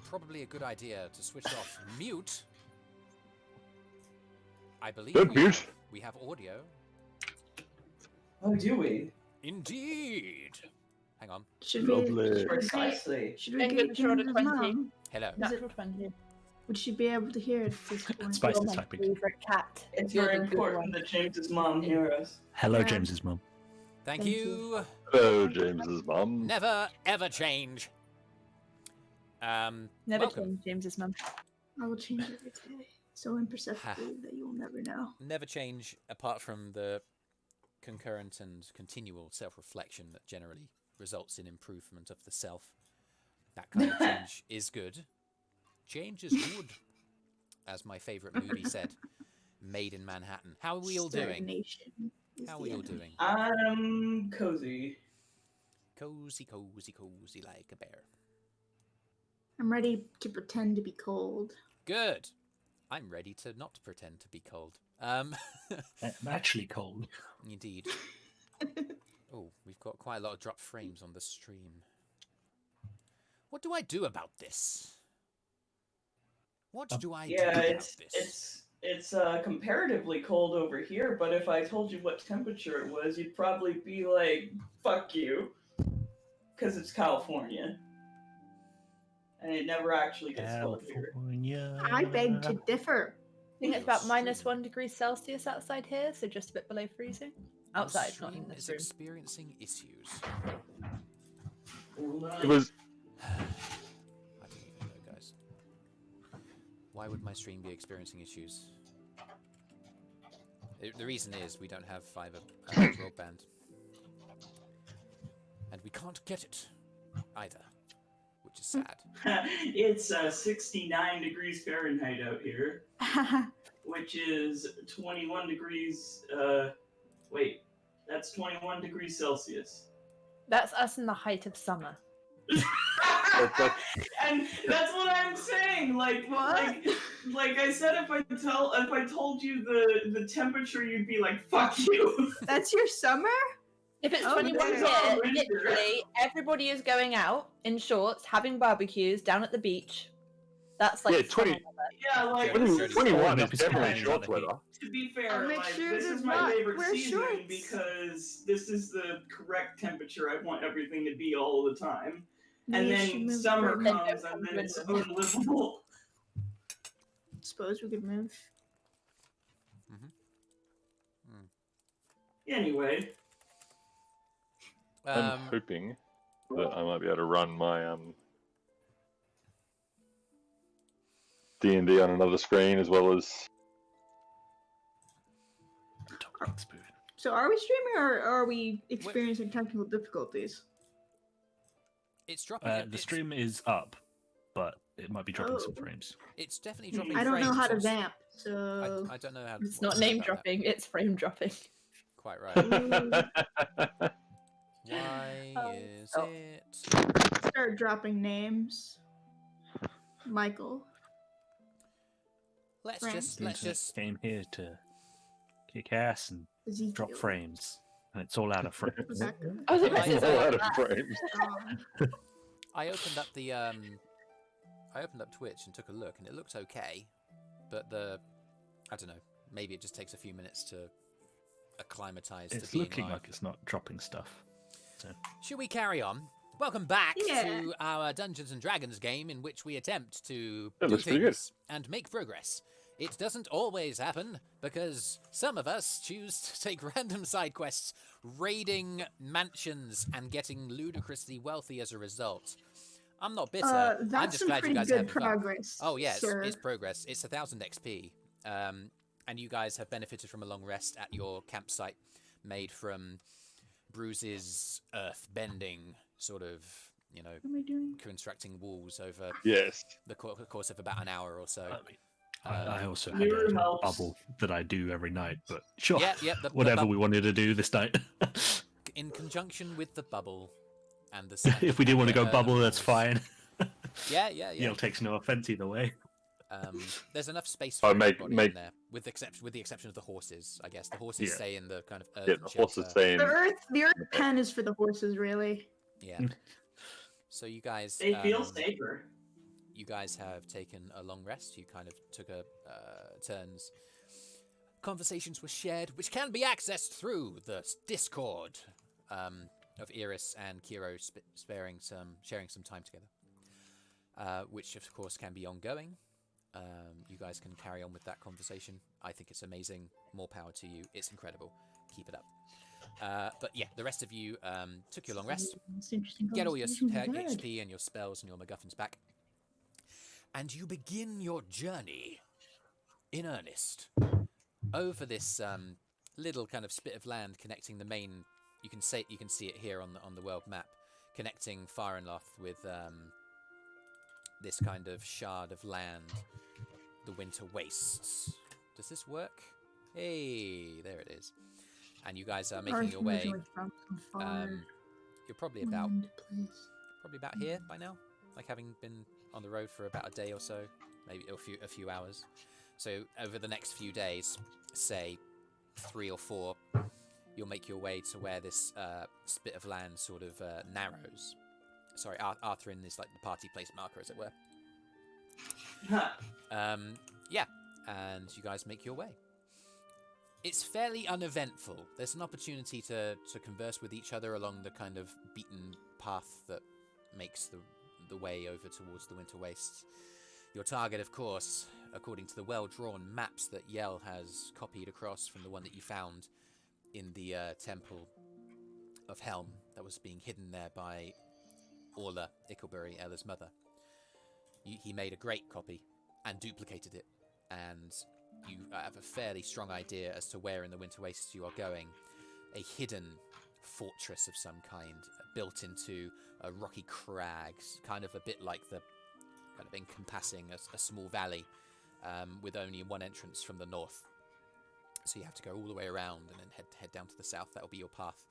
probably a good idea to switch off mute. I believe we have audio. Oh, do we? Indeed. Hang on. Should Precisely. we get James's mom? Hello. Natural 20. Would she be able to hear it at this point? Spice You're is my typing. favorite cat. It's You're very the good important one. that James's mom hear us. Hello, Yeah. James's mum. Thank Thank you. Hello, James's mum. Never ever change. Never welcome. change James's mum. I will change every day, so imperceptibly that you will never know. Never change apart from the concurrent and continual self-reflection that generally results in improvement of the self. That kind of change is good. Change is good, as my favourite movie said. Made in Manhattan. How are we all doing? Stagnation is How are the we all enemy. doing? I'm cozy. Cozy, cozy, cozy like a bear. I'm ready to pretend to be cold. Good. I'm ready to not pretend to be cold. I'm actually cold. Indeed. Oh, we've got quite a lot of dropped frames on the stream. What do I do about this? What do I do about this? It's comparatively cold over here, but if I told you what temperature it was, you'd probably be like, fuck you. Because it's California. And it never actually gets cold here. California. I beg to differ. I think it's about -1 degree Celsius outside here, so just a bit below freezing. Outside, not in Stream this is room. experiencing issues. It was. I don't even know, guys. Why would my stream be experiencing issues? The reason is we don't have fiber broadband. And we can't get it either, which is sad. It's 69 degrees Fahrenheit out here, which is 21 degrees. Wait, that's 21 degrees Celsius. That's us in the height of summer. And that's what I'm saying. Like I said, if I told you the temperature, you'd be like, "Fuck you." That's your summer? If it's Oh, 21 that's here, all winter. literally everybody is going out in shorts, having barbecues down at the beach. That's like Yeah, 20 summer weather. Yeah, like 21 is It's definitely fine, short not weather. to be fair, I'll make like, sure this to is my not favorite wear season shorts. because this is the correct temperature I want everything to be all the time. And Maybe you should then move summer the- comes, and then it's unlivable. Suppose we could move. Anyway, I'm hoping that I might be able to run my D&D on another screen as well as. So are we streaming or are we experiencing technical difficulties? It's dropping. The stream is up, but it might be dropping some frames. It's definitely dropping. I don't know how to frames. vamp, so... I don't know how. It's what not to say name about that. dropping, it's frame dropping. Quite right. Ooh. Why is Oh. it? Start dropping names. Michael. Let's Frank. just. Came here to kick ass and Ezekiel. drop frames, and it's all out of frames. Rebecca. I was It about might to as All well. say out of that. frames. I opened up the I opened up Twitch and took a look, and it looked okay, but I don't know. Maybe it just takes a few minutes to acclimatize It's to being looking live. like it's not dropping stuff. So. Should we carry on? Welcome back Yeah. to our Dungeons and Dragons game, in which we attempt to That do looks pretty good. things and make progress. It doesn't always happen, because some of us choose to take random side quests, raiding mansions and getting ludicrously wealthy as a result. I'm not bitter. I'm That's just some glad you pretty guys good have fun. progress. Oh yeah, sir. it's progress. It's 1,000 XP, and you guys have benefited from a long rest at your campsite, made from Brüz's earth-bending sort of, What am I doing? constructing walls over Yes. the course of about an hour or so. I also had Nuru a helps. bubble that I do every night, but sure, Yeah, the whatever bub- we wanted to do this night. in conjunction with the bubble and the sound If we did want to go bubble, that's animals. fine. Yeah. Neil takes no offense either way. There's enough space for Oh, everybody make- in there, with the exception of the horses, I guess. The horses Yeah. stay in the kind of Yeah, earthen the horses shelter. stay in. The earth pen is for the horses, really. Yeah. So you guys, they feel safer. you guys have taken a long rest. You kind of took a turns. Conversations were shared, which can be accessed through the Discord of Eirys and Kyro sharing some time together, which of course can be ongoing. You guys can carry on with that conversation. I think it's amazing. More power to you. It's incredible. Keep it up. But yeah, the rest of you took your long rest. Get all your HP and your spells and your MacGuffins back. And you begin your journey in earnest over this little kind of spit of land connecting the main. You can see it here on the world map, connecting Farenloth with this kind of shard of land, the Winter Wastes. Does this work? Hey, there it is. And you guys are making your way. You're probably about here by now, like having been on the road for about a day or so, maybe a few hours. So over the next few days, say 3 or 4, you'll make your way to where this spit of land sort of narrows. Sorry, Arthrin is like the party place marker, as it were. Yeah, and you guys make your way. It's fairly uneventful. There's an opportunity to converse with each other along the kind of beaten path that makes the way over towards the Winter Wastes. Your target, of course, according to the well-drawn maps that Yell has copied across from the one that you found in the Temple of Helm that was being hidden there by Orla Icklebury, Ella's mother. He made a great copy and duplicated it, and you have a fairly strong idea as to where in the Winter Wastes you are going. A hidden fortress of some kind, built into a rocky crag, kind of a bit like the kind of encompassing a small valley, with only one entrance from the north. So you have to go all the way around and then head down to the south. That'll be your path.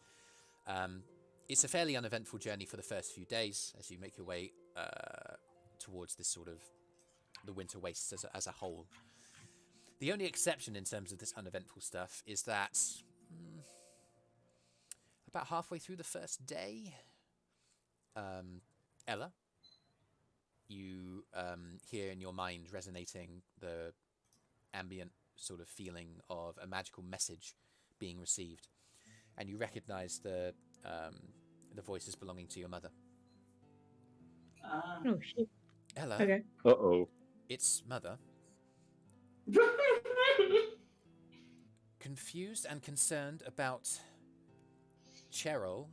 It's a fairly uneventful journey for the first few days as you make your way towards this sort of the Winter Wastes as a whole. The only exception in terms of this uneventful stuff is that about halfway through the first day, Ella, you hear in your mind resonating the ambient sort of feeling of a magical message being received, and you recognize the voices belonging to your mother. Oh shit. Ella, Okay. Uh-oh. it's Mother. Confused and concerned about Cheryl.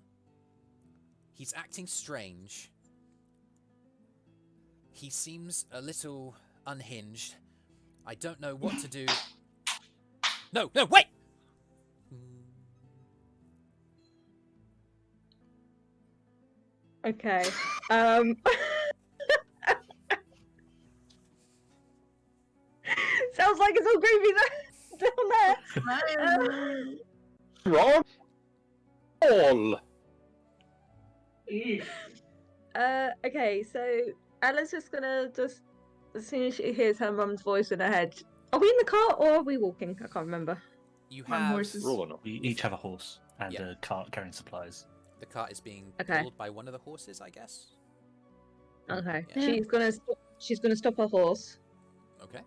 He's acting strange. He seems a little unhinged. I don't know what to do. No, wait! Okay. Sounds like it's all creepy down there. Wrong. All. Okay, so Ella's just gonna as soon as she hears her mum's voice in her head. Are we in the car or are we walking? I can't remember. You On have... horses. Rolling on. We each have a horse and Yeah. a cart carrying supplies. The cart is being Okay. pulled by one of the horses, I guess. Okay. Yeah. She's gonna stop her horse. Okay.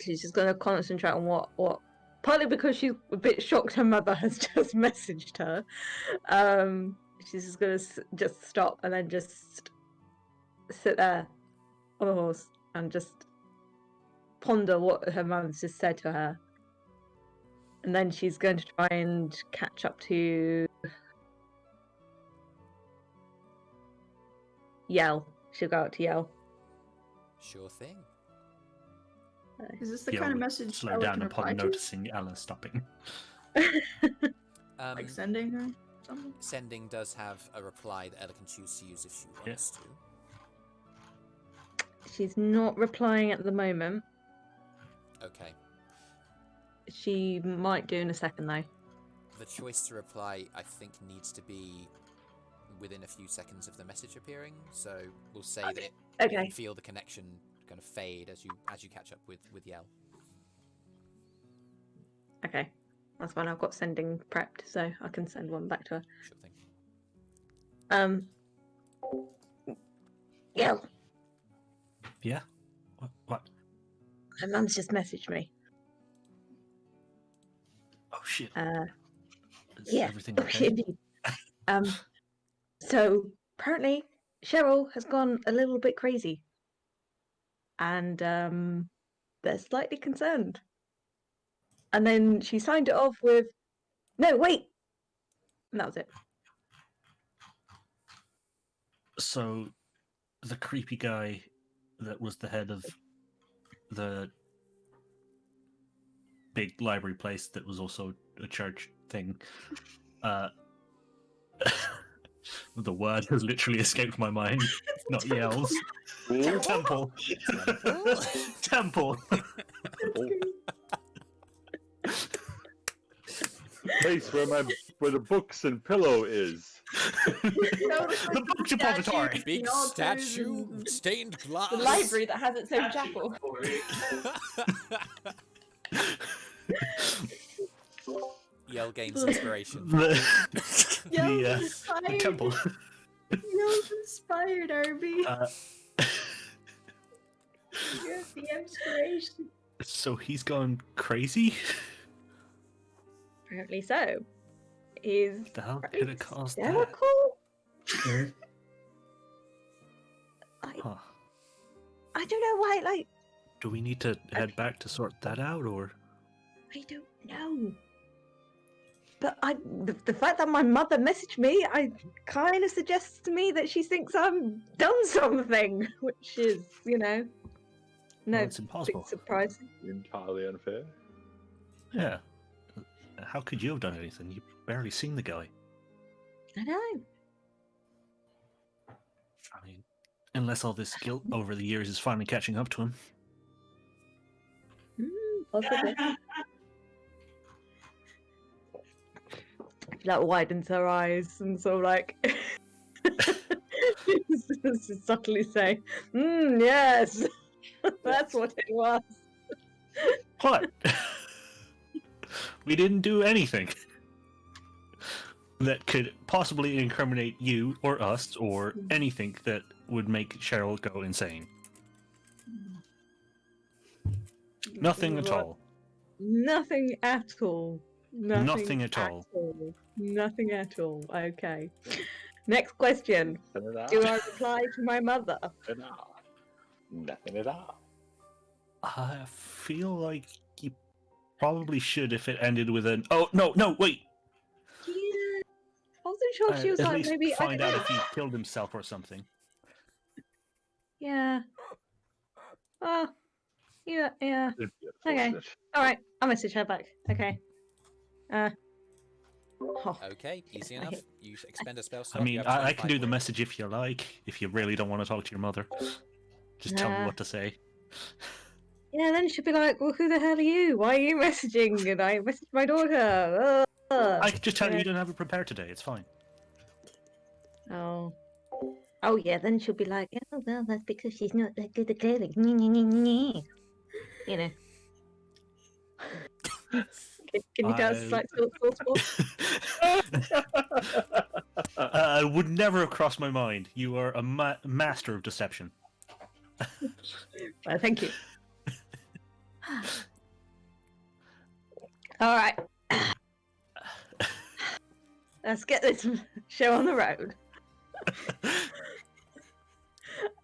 She's just gonna concentrate on what. Partly because she's a bit shocked her mother has just messaged her. She's just gonna just stop and then just sit there on the horse and just ponder what her mum's just said to her. And then she's going to try and catch up to Yell. She'll go out to Yell. Sure thing. Is this Yeah, kind of we'll message slow Ella down can upon reply to? noticing Ella stopping. Like sending her something? Sending does have a reply that Ella can choose to use if she wants to. She's not replying at the moment. Okay. She might do in a second though. The choice to reply, I think, needs to be within a few seconds of the message appearing. So we'll say that you Okay. can feel the connection kind of fade as you catch up with Yell. Okay. That's fine. I've got sending prepped, so I can send one back to her. Sure thing. Yell. Yeah? What? My mum's just messaged me. Oh, shit. Is Yeah. everything Oh, okay? shit, indeed. So apparently Cheryl has gone a little bit crazy. And they're slightly concerned. And then she signed it off with, no, wait. And that was it. So, the creepy guy that was the head of the big library place that was also a church thing, the word has literally escaped my mind. Not yells. Temple. Temple. Place where the books and pillow is. The book depository. Big statue, stained glass. The library that has its own chapel. Yell gains inspiration. The temple. Yell's inspired, Arby. You have the inspiration. So he's gone crazy? Apparently so. He's The hell could have caused that? hysterical. Huh. I don't know why, like, Do we need to head back to sort that out, or? I don't know. But the fact that my mother messaged me, I kind of suggests to me that she thinks I've done something, which is, no, Well, it's impossible. bit surprising. Entirely unfair. Yeah. How could you have done anything? You've barely seen the guy. I know. I mean, unless all this guilt over the years is finally catching up to him. Possibly. She, like, widens her eyes and sort of like subtly say, yes, that's what it was. What? We didn't do anything that could possibly incriminate you or us or anything that would make Cheryl go insane. Nothing at all. Nothing at all. Nothing at all. Nothing at all. Okay. Next question. Do I reply to my mother? Nothing at all. I feel like you probably should if it ended with an "oh no, wait." Yeah. I wasn't sure if she was At like least maybe find out if he killed himself or something. Yeah. Oh. Yeah. It'd be Okay. unfortunate. All right. I'll message her back. Okay. Oh. Okay, easy enough. You expend a spell I slot. mean, you have I can 25 do the more. message if you like. If you really don't want to talk to your mother, just tell me Nah. what to say. Yeah, then she'll be like, well, who the hell are you? Why are you messaging? And I messaged my daughter. I could just tell you yeah. you don't have it prepared today. It's fine. Oh. Oh, yeah, then she'll be like, oh, well, that's because she's not that good at cleric. You know. Can you tell us like would never have crossed my mind. You are a master of deception. Well, thank you. All right. Let's get this show on the road.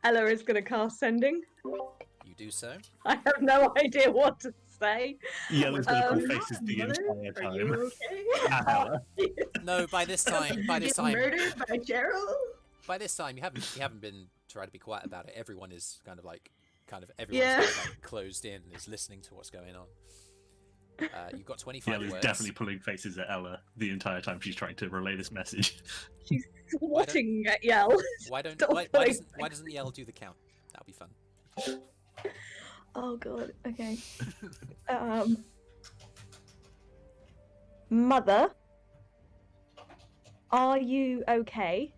Ella is going to cast Sending. You do so. I have no idea what to say. Yellow's gonna put Um, faces the entire Are you time. okay? No, by this time, Murdered by Gerald? by this time, you haven't been trying to be quiet about it. Everyone is everyone's Yeah. kind of like closed in and is listening to what's going on. You've got 25 Yellow's words. definitely pulling faces at Ella the entire time she's trying to relay this message. She's swatting at Yell. Why Stop pulling doesn't Yell do the count? That'll be fun. Oh god, okay. Mother, are you okay?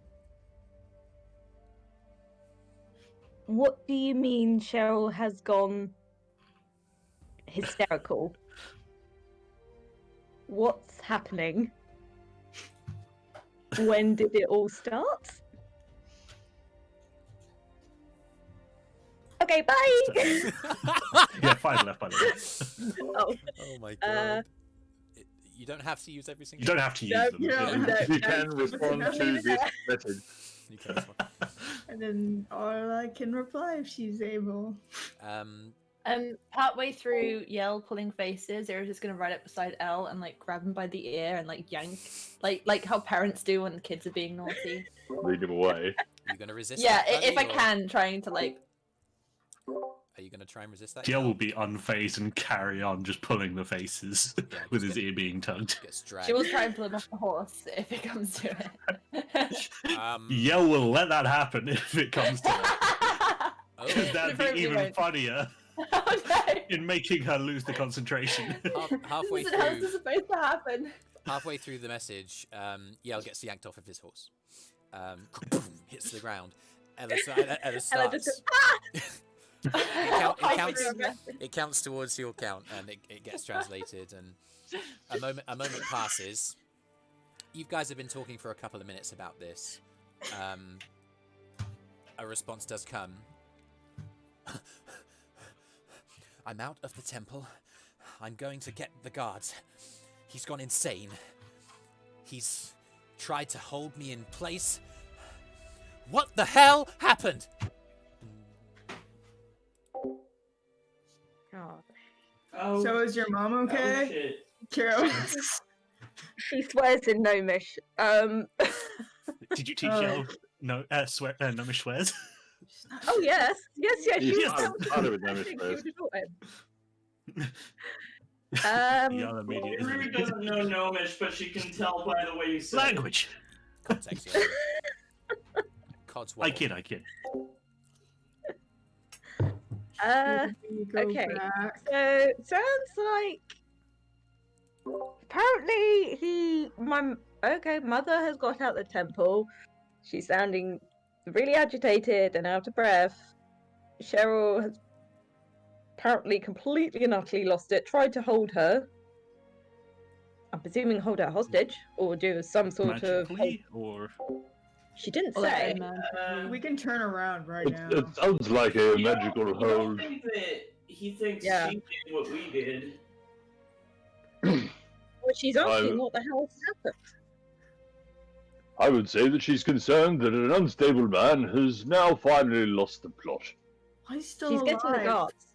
What do you mean Cheryl has gone hysterical? What's happening? When did it all start? Okay, Okay, bye. Yeah, 5 left by the way. Oh, Oh my god. You don't have to use every single You don't have to use No, them. you don't have You can respond to this message. You can respond. And then Orla can reply if she's able. Partway through Yell pulling faces, Eirys is gonna ride up beside Elle and like grab him by the ear and like yank, like how parents do when the kids are being naughty. Lead him away. Are you gonna resist? Yeah, that, if I buddy, or can, trying to like. Are you gonna try and resist that? Jill Yell? will be unfazed and carry on just pulling the faces with his ear being tugged. Gets dragged. She will try and pull him off the horse if it comes to it. Yell will let that happen if it comes to it. Because Oh, that'd Probably be even won't. funnier Oh no! in making her lose the concentration. halfway This is how this through, is supposed to happen. halfway through the message, Yell gets yanked off of his horse. Hits the ground. Ella Ella starts. just goes, It counts towards your count, and it gets translated. And a moment passes. You guys have been talking for a couple of minutes about this. A response does come. I'm out of the temple. I'm going to get the guards. He's gone insane. He's tried to hold me in place. What the hell happened? oh. Oh, So is your mom oh okay? shit. Kiro. She swears in Gnomish. Did you teach Oh. Yell Gnomish swears? Oh yes. She Yes, was I don't know I his think swears. she was taught him. Yell immediately. Nuru doesn't know Gnomish, but she can tell by the way you say it. Language! Context. Yeah. Codswallop. I kid. Go okay. back. So sounds like apparently mother has got out the temple. She's sounding really agitated and out of breath. Cheryl has apparently completely and utterly lost it. Tried to hold her. I'm presuming hold her hostage or do some sort of. Magically? Or... She didn't Well, say. We can turn around right now. It sounds like a magical You don't hold. think that he thinks Yeah. she did what we did? Well, she's asking I'm- what the hell happened. I would say that she's concerned that an unstable man has now finally lost the plot. He's still She's alive. getting the guards.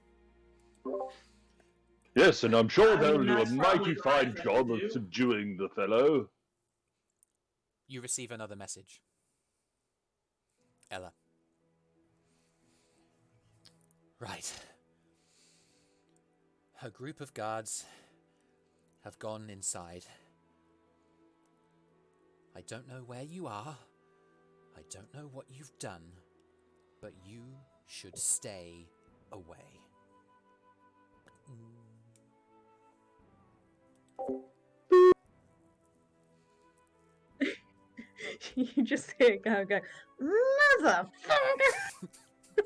Yes, and I'm sure I they'll mean, do a that's probably mighty the fine right thing job to of do. subduing the fellow. You receive another message. Ella. Right. Her group of guards have gone inside. I don't know where you are. I don't know what you've done. But you should stay away. You just hear her go, motherfucker! Did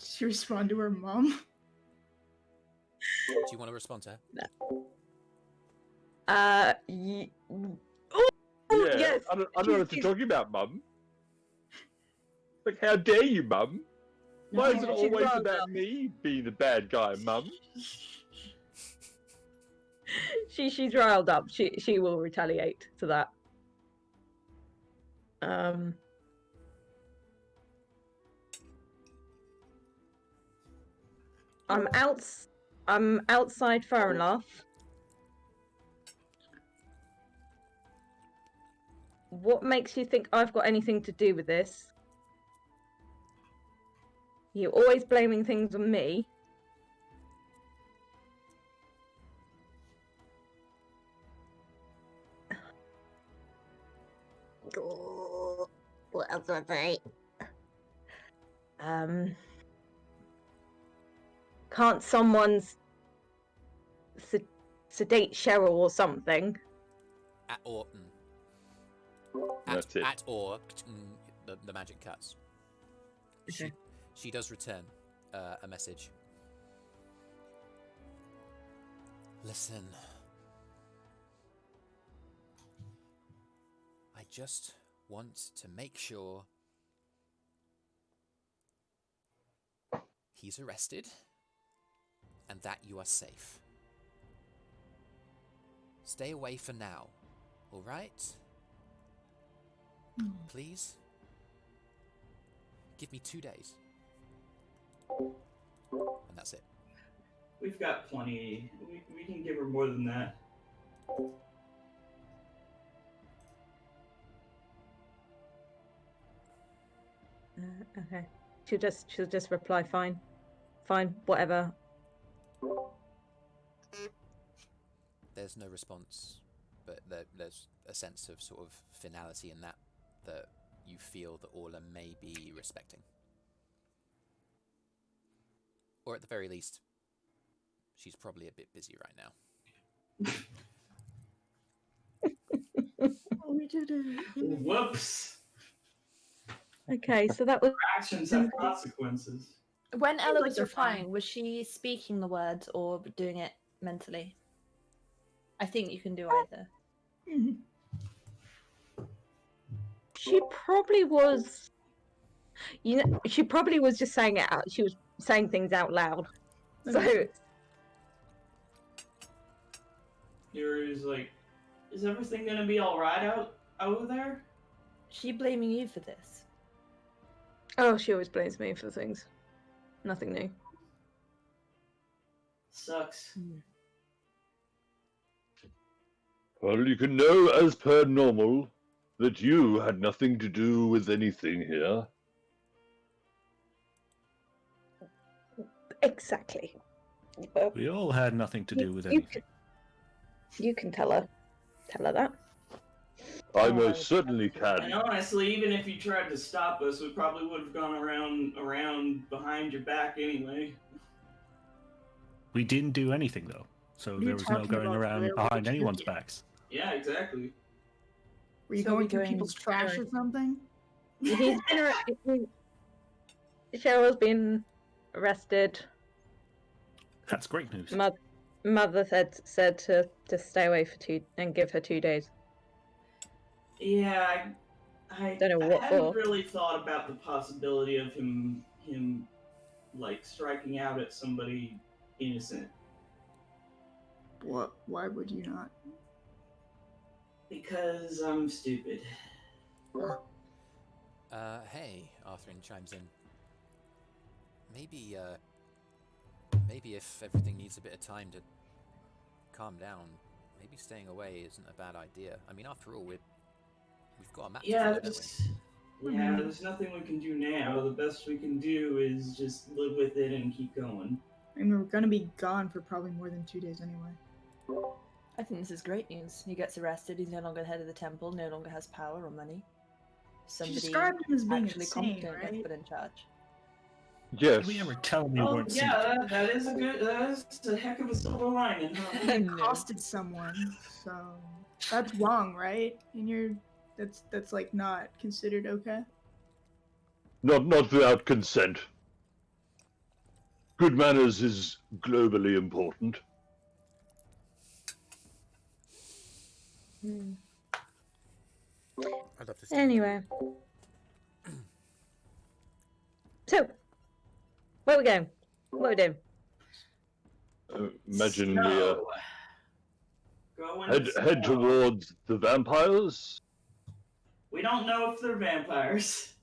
she respond to her mom? Do you want to respond to her? Oh, Yeah, yes. I don't know what you're talking about, Mum. Like, how dare you, Mum? Why is it she's always wrong, about Mum. me being the bad guy, Mum? She's riled up. She will retaliate to that. I'm outside far enough. What makes you think I've got anything to do with this? You're always blaming things on me. What else do I say? Can't someone sedate Cheryl or something? At or. That's it. At or. The magic cuts. Okay. She does return a message. Listen. I just want to make sure he's arrested and that you are safe. Stay away for now, all right? Please? Give me 2 days. And that's it. We've got plenty. We can give her more than that. Okay. She'll just reply, fine, whatever. There's no response, but there's a sense of sort of finality in that you feel that Orla may be respecting. Or at the very least, she's probably a bit busy right now. Oh, we did it. Whoops. Okay, so that was Actions have consequences. When Ella like was they're fine. replying, was she speaking the words or doing it mentally? I think you can do either. Mhm. she probably was. She probably was just saying it out. She was saying things out loud. So Nuru's like, is everything gonna be alright out over there? She blaming you for this? oh, she always blames me for things. Nothing new. Sucks. Well, you can know as per normal that you had nothing to do with anything here. Exactly. Well, We all had nothing to do with you anything. you can tell her that. I Oh, most certainly And can. honestly, even if you tried to stop us, we probably would have gone around behind your back anyway. We didn't do anything though, so What are you there was no talking going about? around Where behind would you anyone's get? backs. Yeah, exactly. Were you So going we through going people's trash or scary. something? He's been Cheryl's been arrested. That's great news. Mother said to stay away for 2 and give her 2 days. Yeah, I Don't know what hadn't for. really thought about the possibility of him like striking out at somebody innocent. What? Why would you not? Because I'm stupid. Hey, Arthrin chimes in. Maybe if everything needs a bit of time to calm down, maybe staying away isn't a bad idea. I mean, after all, we've got a map to Yeah, follow, don't we? there's nothing we can do now. The best we can do is just live with it and keep going. I mean, we're gonna be gone for probably more than 2 days anyway. I think this is great news. He gets arrested. He's no longer head of the temple. No longer has power or money. Somebody described him as being actually insane, competent gets right? put in charge. Yes. Did we ever tell me Oh weren't yeah, that is a heck of a silver lining, huh? It No. costed someone, so that's wrong, right? And that's like not considered okay. Not without consent. Good manners is globally important. I'd love to see. Anyway. So, where we going? What are we doing? Imagine we So, going head slow. towards the vampires. We don't know if they're vampires.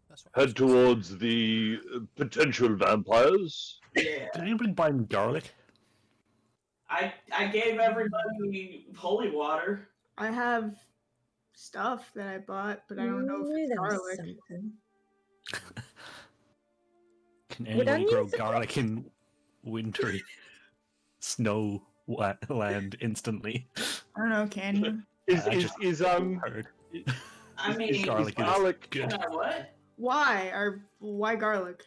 That's what I was Head gonna say. towards the potential vampires. Yeah. Did anybody buy me garlic? I gave everybody holy water. I have stuff that I bought, but I don't know if it's There was garlic. something. Can Would anyone onions grow affect- garlic in wintry snow land instantly? I don't know, can you? I just heard. I mean, Is garlic is garlic good. what? Why garlic?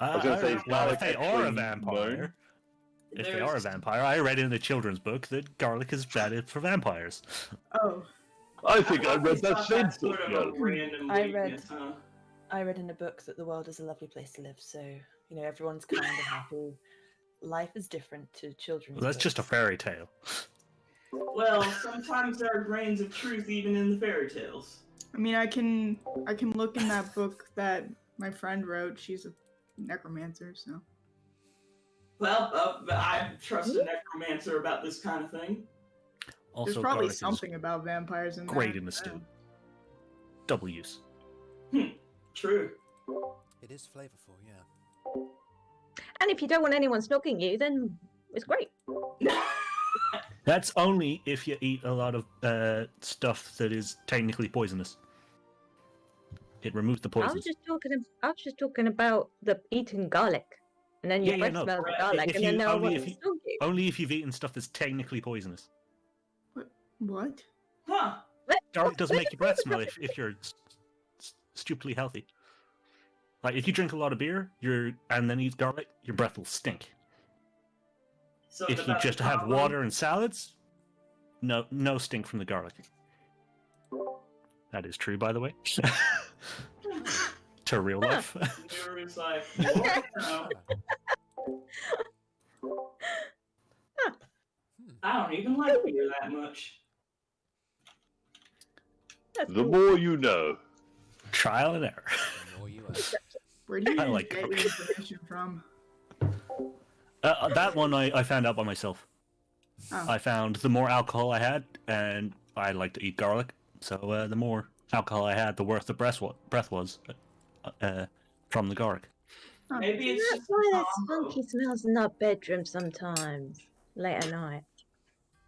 was gonna say, is well, if garlic they are a actually vampire, known? if they are a vampire, I read in the children's book that garlic is bad for vampires. Oh, I think I read always that thought same that's book. sort Yeah. of a random I read- weakness, huh? I read in a book that the world is a lovely place to live, so you know everyone's kind and happy. Life is different to children's. Well, that's just a books. fairy tale. Well, sometimes there are grains of truth even in the fairy tales. I mean, I can look in that book that my friend wrote. She's a necromancer, so. Well, I trust a necromancer about this kind of thing. Also, There's probably garlic is something about vampires in great there. in the stew. Double use. True. It is flavorful, yeah. And if you don't want anyone stalking you, then it's great. That's only if you eat a lot of stuff that is technically poisonous. It removes the I poison. was just talking about the eating garlic, and then your Yeah, yeah, breath no. smells of If garlic, and then you- no one only wants if to you- stalk you. Only if you've eaten stuff that's technically poisonous. What? Huh. Garlic doesn't make your breath smell if you're stupidly healthy. Like if you drink a lot of beer, and then eat garlic, your breath will stink. Something If you about just the have combo. water and salads, no stink from the garlic. That is true, by the way. To real life. Nuru's like, what? No. I don't even like beer that much. That's The cool. more you know. Trial and error. The more you are. Where do you I even like get your Coke. information from? That one I found out by myself. Oh. I found the more alcohol I had, and I like to eat garlic, so the more alcohol I had, the worse the breath was from the garlic. Oh. Maybe it's That's just why a there's combo. funky smells in our bedroom sometimes, late at night.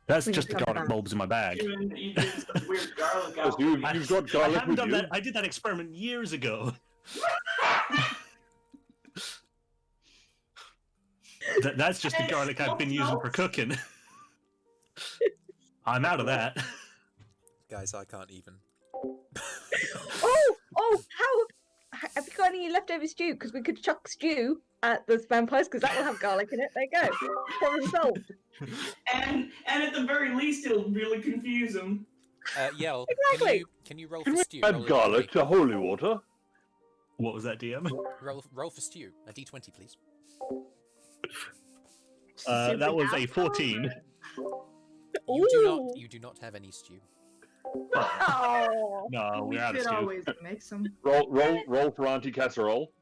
That's When you just the come garlic back. bulbs in my bag. You doing some weird garlic Yes, alchemy. you've got I garlic haven't with done you. that. I did that experiment years ago. That's just the And it garlic I've been still using for smells. cooking. I'm out of that. Guys, I can't even. Oh, how have you got any leftover stew? Because we could chuck stew at the vampires, because that will have garlic in it. There you go. Problem solved. And at the very least, it'll really confuse them. Yell, Exactly. can you roll Can for we stew? Roll add a garlic D20. to holy water? What was that, DM? Roll for stew. A D20, please. That was a 14. You do not have any stew. Oh. No, we we're out of could stew. always mix them. Roll for Auntie Casserole.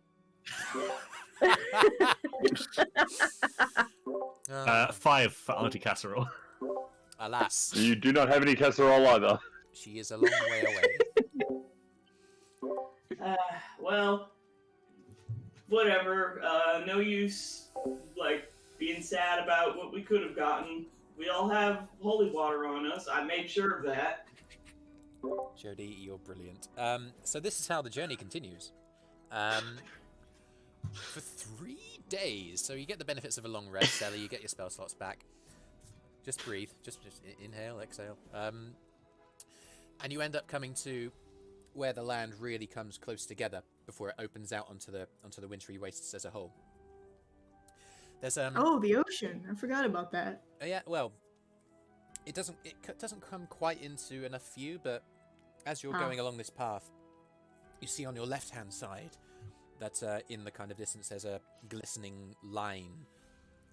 Ah, 5 for Auntie Casserole. alas, You do not have any casserole either. she is a long way away. Well, whatever. No use, like, being sad about what we could have gotten. We all have holy water on us. I made sure of that. Jody, you're brilliant. So this is how the journey continues. For 3 days, so you get the benefits of a long rest, Sally. You get your spell slots back. Just breathe. Just inhale, exhale. And you end up coming to where the land really comes close together before it opens out onto the wintry wastes as a whole. There's Oh, the ocean. I forgot about that. yeah, well, it doesn't come quite into enough view, but as you're going along this path, you see on your left-hand side that in the kind of distance there's a glistening line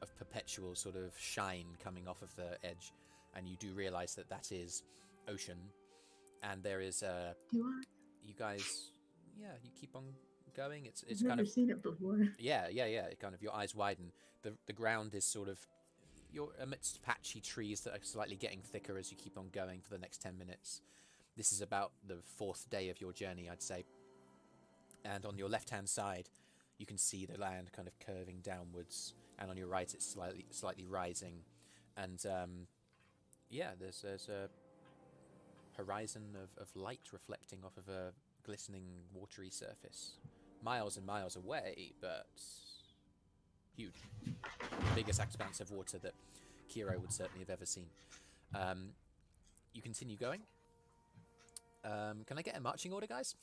of perpetual sort of shine coming off of the edge, and you do realise that that is ocean, and there is you guys, yeah, you keep on going. It's I've kind never of seen it before. yeah. It kind of, your eyes widen. The ground is sort of, you're amidst patchy trees that are slightly getting thicker as you keep on going for the next 10 minutes. This is about the 4th day of your journey, I'd say. And on your left-hand side, you can see the land kind of curving downwards, and on your right, it's slightly rising. And yeah, there's a horizon of light reflecting off of a glistening, watery surface, miles and miles away, but huge. Biggest expanse of water that Kyro would certainly have ever seen. You continue going. Can I get a marching order, guys?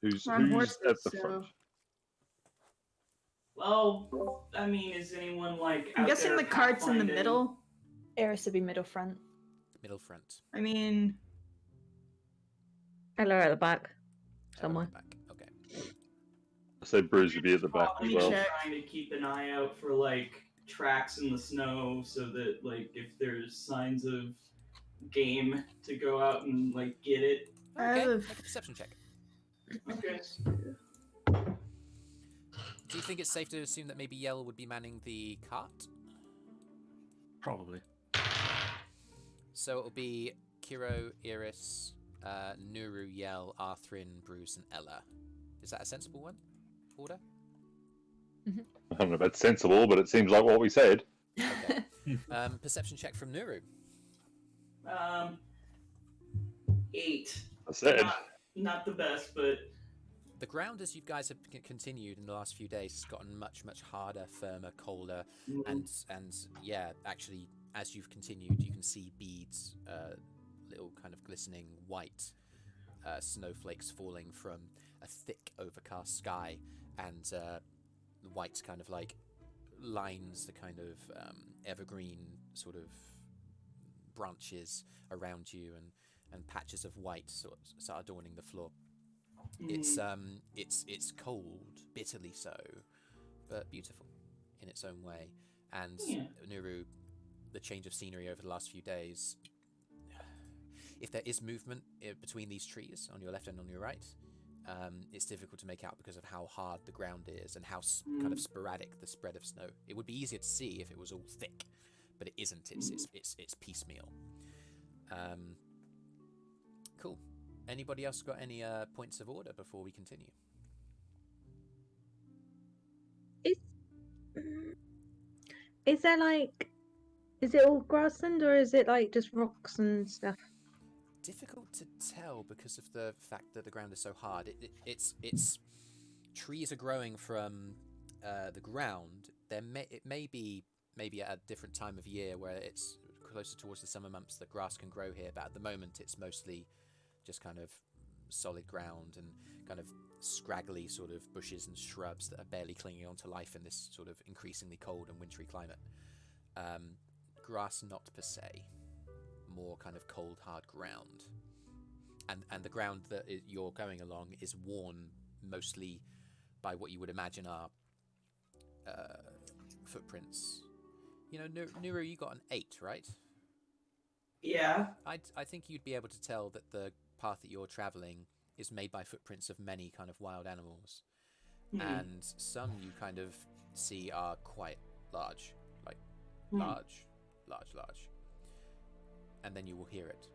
Who's On at horses, the so- front? Well, I mean, is anyone like? I'm out guessing there the cart's in the pathfinding? middle. Eirys would be middle front. Middle front. I mean, Hello at the back. Oh, Somewhere. back. Okay. I say Brüz would be at the back Probably as well. check. trying to keep an eye out for like tracks in the snow, so that like if there's signs of game to go out and like get it. I have Okay. a Make a perception check. Okay. Do you think it's safe to assume that maybe Yell would be manning the cart? Probably. So it'll be Kyro, Eirys, Nuru, Yell, Arthrin, Brüz, and Ella. Is that a sensible one? Order? I don't know about sensible, but it seems like what we said. Okay. Perception check from Nuru. 8. I said. Not the best, but The ground, as you guys have continued in the last few days, has gotten much, much harder, firmer, colder, and yeah, actually, as you've continued, you can see beads, little kind of glistening white snowflakes falling from a thick, overcast sky, and the white kind of like lines the kind of evergreen sort of branches around you, and patches of white sort of start adorning the floor. It's cold, bitterly so, but beautiful in its own way. And Nuru, the change of scenery over the last few days, if there is movement between these trees on your left and on your right, it's difficult to make out because of how hard the ground is and how kind of sporadic the spread of snow. It would be easier to see if it was all thick, but it isn't. It's piecemeal. Cool. Anybody else got any points of order before we continue? Is there like, is it all grassland or is it like just rocks and stuff? Difficult to tell because of the fact that the ground is so hard. It's trees are growing from the ground. It may be maybe at a different time of year where it's closer towards the summer months that grass can grow here, but at the moment it's mostly just kind of solid ground and kind of scraggly sort of bushes and shrubs that are barely clinging on to life in this sort of increasingly cold and wintry climate. Grass not per se, more kind of cold, hard ground. And the ground that you're going along is worn mostly by what you would imagine are footprints. You know, Nuru, you got an 8, right? yeah. I think you'd be able to tell that the path that you're traveling is made by footprints of many kind of wild animals. And some you kind of see are quite large, like large. And then you will hear it.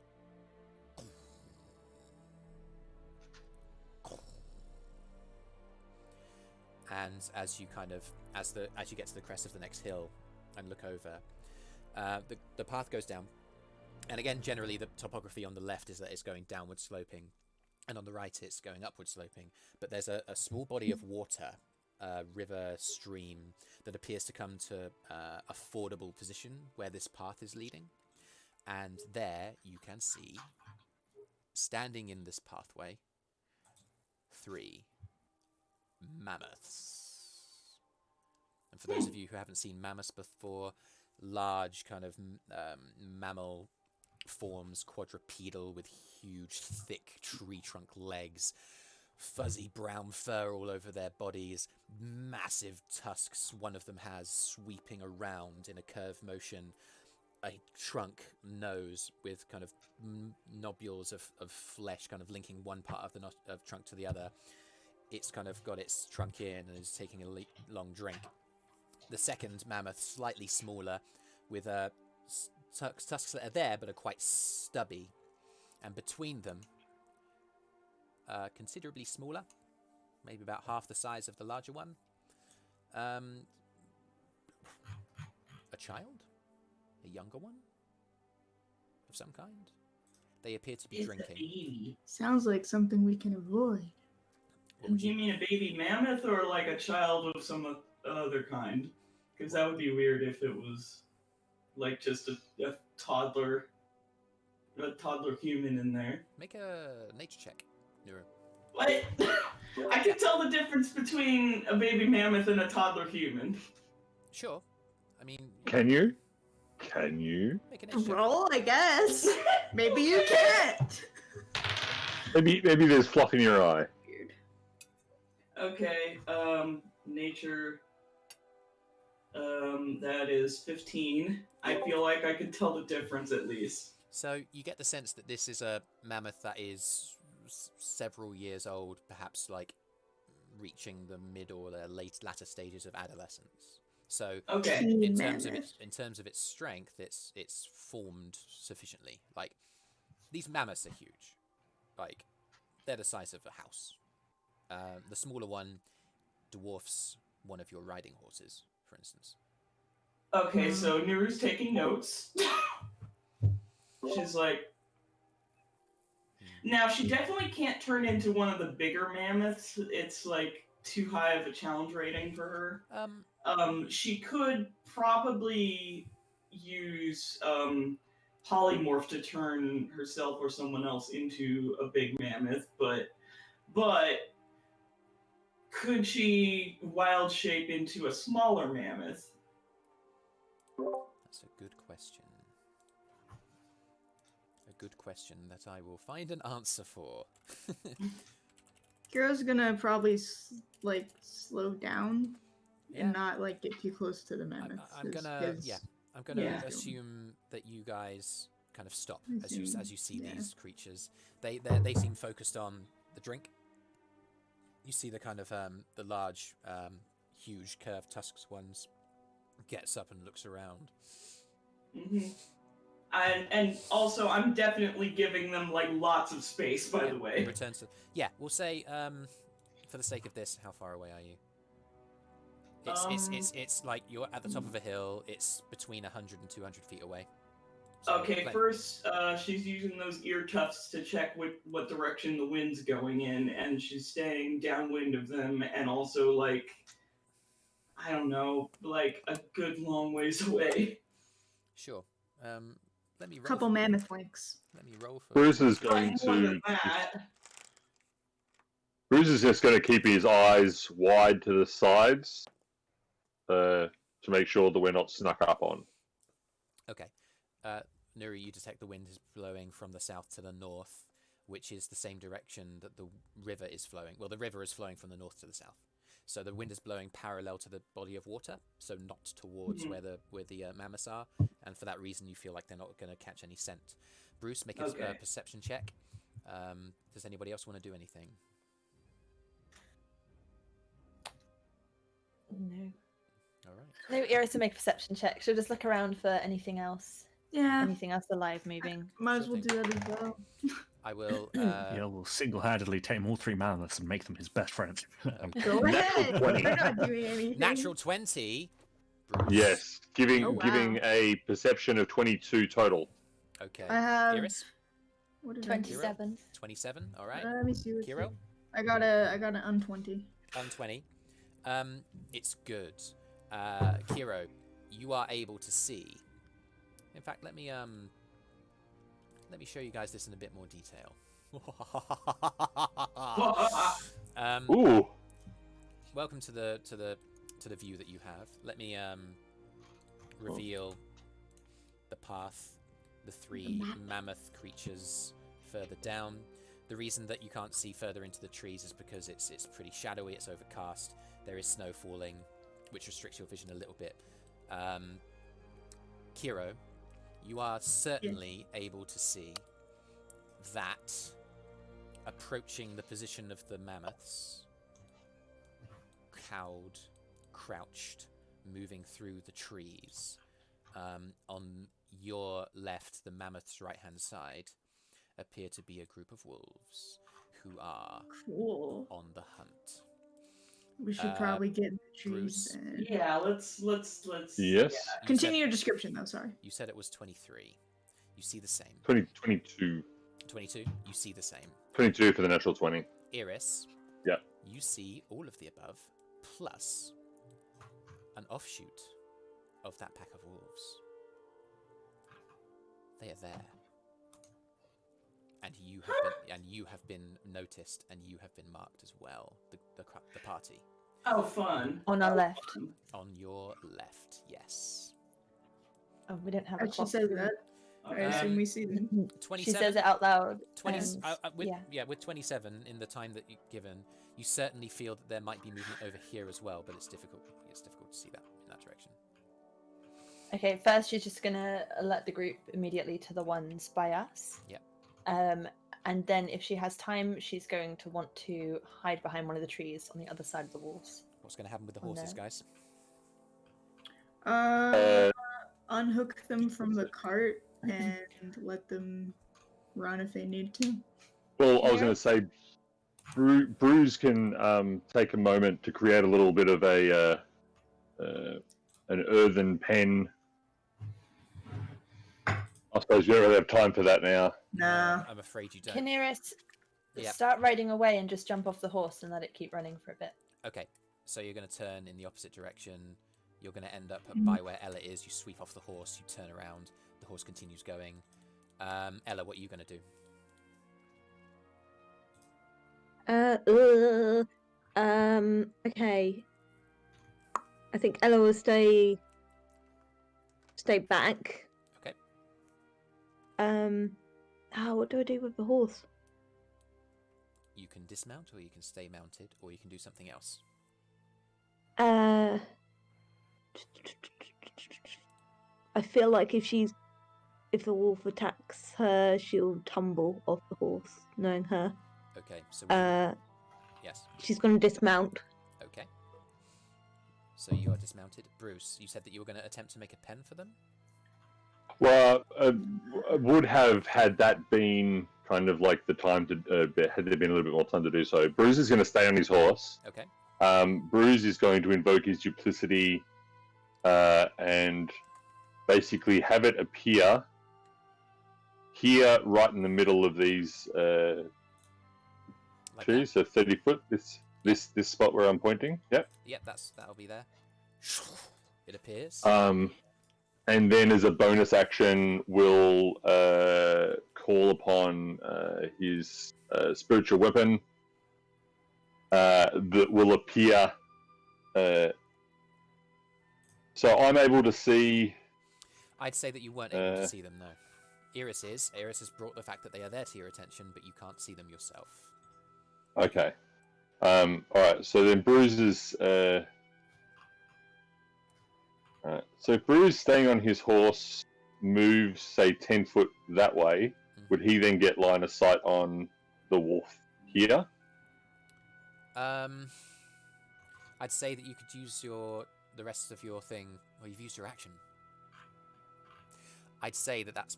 And as you kind of, as you get to the crest of the next hill and look over, the path goes down. And again, generally the topography on the left is that it's going downward sloping, and on the right it's going upward sloping. But there's a small body of water, river, stream, that appears to come to a fordable position where this path is leading. And there you can see, standing in this pathway, 3 mammoths. And for those of you who haven't seen mammoths before, large kind of mammal forms, quadrupedal with huge thick tree trunk legs, fuzzy brown fur all over their bodies, massive tusks one of them has sweeping around in a curved motion, a trunk nose with kind of nobules of flesh kind of linking one part of the trunk to the other. It's kind of got its trunk in and is taking a long drink. The second mammoth, slightly smaller, with tusks that are there but are quite stubby. And between them, considerably smaller, maybe about half the size of the larger one, a child? A younger one? Of some kind? They appear to be It's drinking. a baby. Sounds like something we can avoid. What would Do you mean a baby mammoth or like a child of some other kind? Because that would be weird if it was like just a toddler human in there. Make a nature check, Nuru. What? I can tell the difference between a baby mammoth and a toddler human. Sure. I mean, Can you? Can you? make a nature check. Roll, I guess. Maybe you can't. Maybe there's fluff in your eye. Weird. Okay, nature. That is 15. I feel like I could tell the difference at least. So you get the sense that this is a mammoth that is several years old, perhaps like reaching the mid or the latter stages of adolescence. So Okay. in terms of its strength, it's formed sufficiently. Like these mammoths are huge, like they're the size of a house. The smaller one dwarfs one of your riding horses, for instance. Okay, so Nuru's taking notes. She's like, now she definitely can't turn into one of the bigger mammoths. It's like too high of a challenge rating for her. She could probably use polymorph to turn herself or someone else into a big mammoth, but could she wild shape into a smaller mammoth? That's a good question. A good question that I will find an answer for. Kyro's gonna probably like slow down Yeah. and not like get too close to the mammoths. I'm gonna assume that you guys kind of stop as you see these creatures. They seem focused on the drink. You see the kind of the large, huge curved tusks ones gets up and looks around. Mm-hmm. And also, I'm definitely giving them like lots of space. By the way, Returns to we'll say for the sake of this, how far away are you? It's like you're at the top of a hill. It's between 100 and 200 feet away. So, okay, first, she's using those ear tufts to check what direction the wind's going in, and she's staying downwind of them, and also, like, I don't know, like, a good long ways away. Sure. Let me roll. Couple mammoth links. Let me roll for. Brüz is going More to. than that. Brüz is just going to keep his eyes wide to the sides to make sure that we're not snuck up on. Okay. Nuru, you detect the wind is blowing from the south to the north, which is the same direction that the river is flowing. Well, the river is flowing from the north to the south. So the wind is blowing parallel to the body of water, so not towards where the mammoths are, and for that reason you feel like they're not going to catch any scent. Brüz, make a perception check. Does anybody else want to do anything? No. All right. No, Eirys to make a perception check. She'll just look around for anything else. Yeah. Anything else alive moving. Might as Sure well do that as well. I will. Yeah, will single-handedly tame all three mammoths and make them his best friends. Go ahead. We're not doing anything. Natural 20. Brüz. Yes, giving Oh, wow. giving a perception of 22 total. Okay. I have. Eirys? What did I do? 27. 27. All right. Let me see what. Kyro? I got an un-20. On 20. It's good. Kyro, you are able to see. In fact, let me show you guys this in a bit more detail. Ooh, Welcome to the view that you have. Let me reveal the path, the three mammoth creatures further down. The reason that you can't see further into the trees is because it's pretty shadowy, it's overcast, there is snow falling, which restricts your vision a little bit. Kyro, you are certainly able to see that approaching the position of the mammoths, cowed, crouched, moving through the trees. On your left, the mammoth's right-hand side, appear to be a group of wolves who are Cool. on the hunt. We should probably get in the trees Brüz. then. Yeah, let's. yes. Yeah. Continue your description though, sorry. You said it was 23. You see the same. 22. 22. You see the same. 22 for the natural 20. Eirys. Yeah. You see all of the above, plus an offshoot of that pack of wolves. They are there. And you have been noticed, and you have been marked as well. The party. Oh, fun. On our left. On your left, yes. Oh, we don't have a How'd she clock. say that? I assume we see them. 27. She says it out loud. 20, and- with 27 in the time that you've given, you certainly feel that there might be movement over here as well, but it's difficult. It's difficult to see that in that direction. Okay, first she's just gonna alert the group immediately to the ones by us. Yep. And then if she has time, she's going to want to hide behind one of the trees on the other side of the walls. What's going to happen with the Oh, horses, no. guys? Unhook them from the cart and let them run if they need to. Well, I was Yeah. going to say, Brüz can take a moment to create a little bit of an earthen pen. I suppose we don't really have time for that now. Nah. I'm afraid you don't. Can Eirys Yep. start riding away and just jump off the horse and let it keep running for a bit? Okay, so you're going to turn in the opposite direction. You're going to end up Mhm. by where Ella is. You sweep off the horse. You turn around. The horse continues going. Ella, what are you going to do? Okay. I think Ella will stay back. Okay. What do I do with the horse? You can dismount, or you can stay mounted, or you can do something else. I feel like if the wolf attacks her, she'll tumble off the horse, knowing her. Okay, so yes. She's gonna dismount. Okay. So you are dismounted. Brüz, you said that you were going to attempt to make a pen for them? Well, I would have had that been kind of like the time to, had there been a little bit more time to do so. Brüz is going to stay on his horse. Okay. Brüz is going to invoke his duplicity and basically have it appear here, right in the middle of these Like trees. So 30 foot. This spot where I'm pointing. Yep. Yep, that'll be there. It appears. And then as a bonus action, we'll call upon his spiritual weapon that will appear. So I'm able to see. I'd say that you weren't able to see them, no. Eirys is. Eirys has brought the fact that they are there to your attention, but you can't see them yourself. Okay. Alright, so then Brüz is... so if Brüz staying on his horse moves, say, 10 foot that way, would he then get line of sight on the wolf here? I'd say that you could use the rest of your thing. Well, you've used your action. I'd say that that's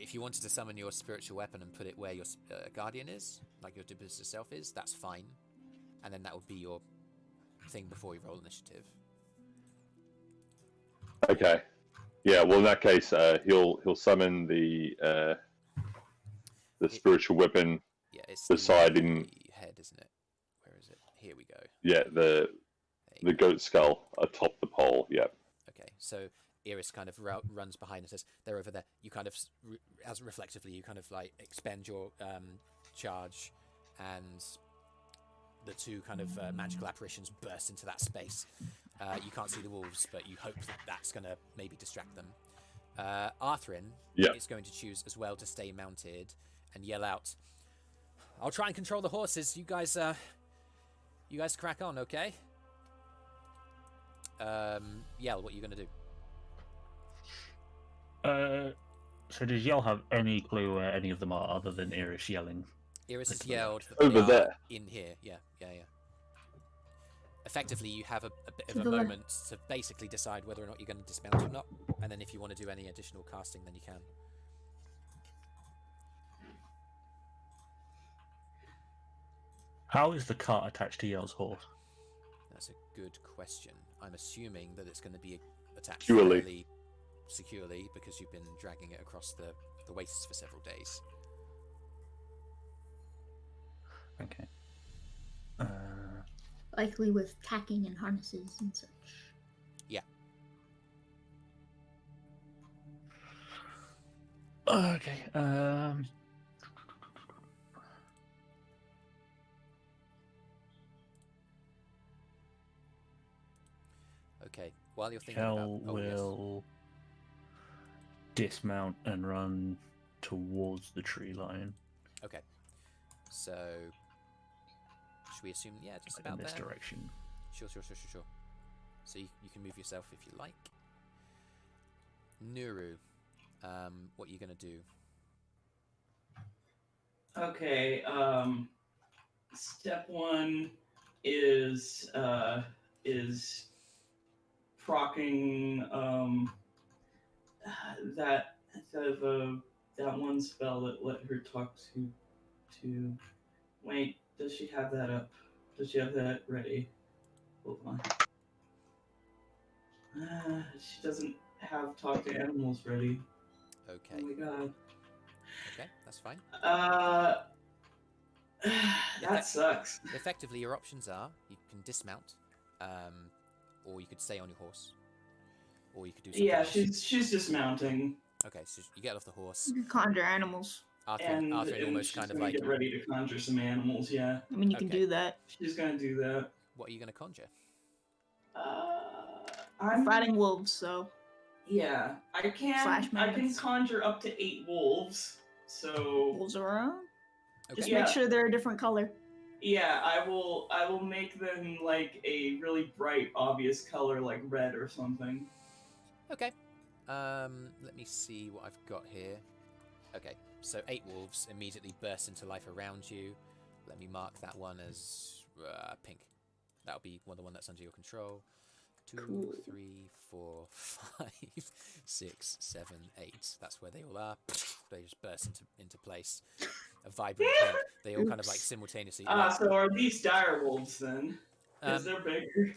if you wanted to summon your spiritual weapon and put it where your guardian is, like your duplicitous self is, that's fine, and then that would be your thing before you roll initiative. Okay. Yeah. Well, in that case, he'll summon the spiritual weapon. Yeah, it's beside the him. head, isn't it? Where is it? Here we go. Yeah, the goat skull atop the pole. Yeah. Okay, so Eirys kind of runs behind and says, "They're over there." You kind of, as reflexively, you kind of like expend your charge, and the two kind of magical apparitions burst into that space. You can't see the wolves, but you hope that that's going to maybe distract them. Arthrin is going to choose as well to stay mounted and yell out, "I'll try and control the horses. You guys crack on, okay?" Yell, what are you going to do? So does Yell have any clue where any of them are other than Eirys yelling? Eirys has yelled that Over they are there. in here. Yeah. Effectively, you have a bit To of the a left. moment to basically decide whether or not you're going to dismount or not, and then if you want to do any additional casting, then you can. How is the cart attached to Yell's horse? That's a good question. I'm assuming that it's going to be attached Securely. fairly securely because you've been dragging it across the wastes for several days. Okay. Likely with tacking and harnesses and such. Yeah. Okay. Okay. While you're thinking Yell about, will dismount and run towards the tree line Okay. So, should we assume, just in about this there? direction. Sure. So you can move yourself if you like. Nuru, what are you going to do? Okay. Step one is procking that that one spell that let her talk to. Wait, does she have that up? Does she have that ready? Hold on. She doesn't have talk to animals ready. Okay. Oh my god. Okay, that's fine. That sucks. Effectively, your options are you can dismount, or you could stay on your horse, or you could do something Yeah, else. she's dismounting. Okay, so you get off the horse. You can conjure animals. Arthrin almost she's kind of gonna like, get ready to conjure some animals. Yeah, I mean, you can Okay. do that. she's gonna do that. what are you going to conjure? I'm fighting wolves, so Yeah, I can. Slash I can mammoths. conjure up to 8 wolves. So wolves are around. Okay. Just Yeah. make sure they're a different color. yeah, I will make them like a really bright, obvious color, like red or something. Okay. Let me see what I've got here. Okay, so 8 wolves immediately burst into life around you. Let me mark that one as pink. That'll be the one that's under your control. 2, Cool. 3, 4, 5, 6, 7, 8. That's where they all are. They just burst into place. A vibrant pink. They all kind of like Oops. simultaneously. So are these dire wolves then? Because they're bigger.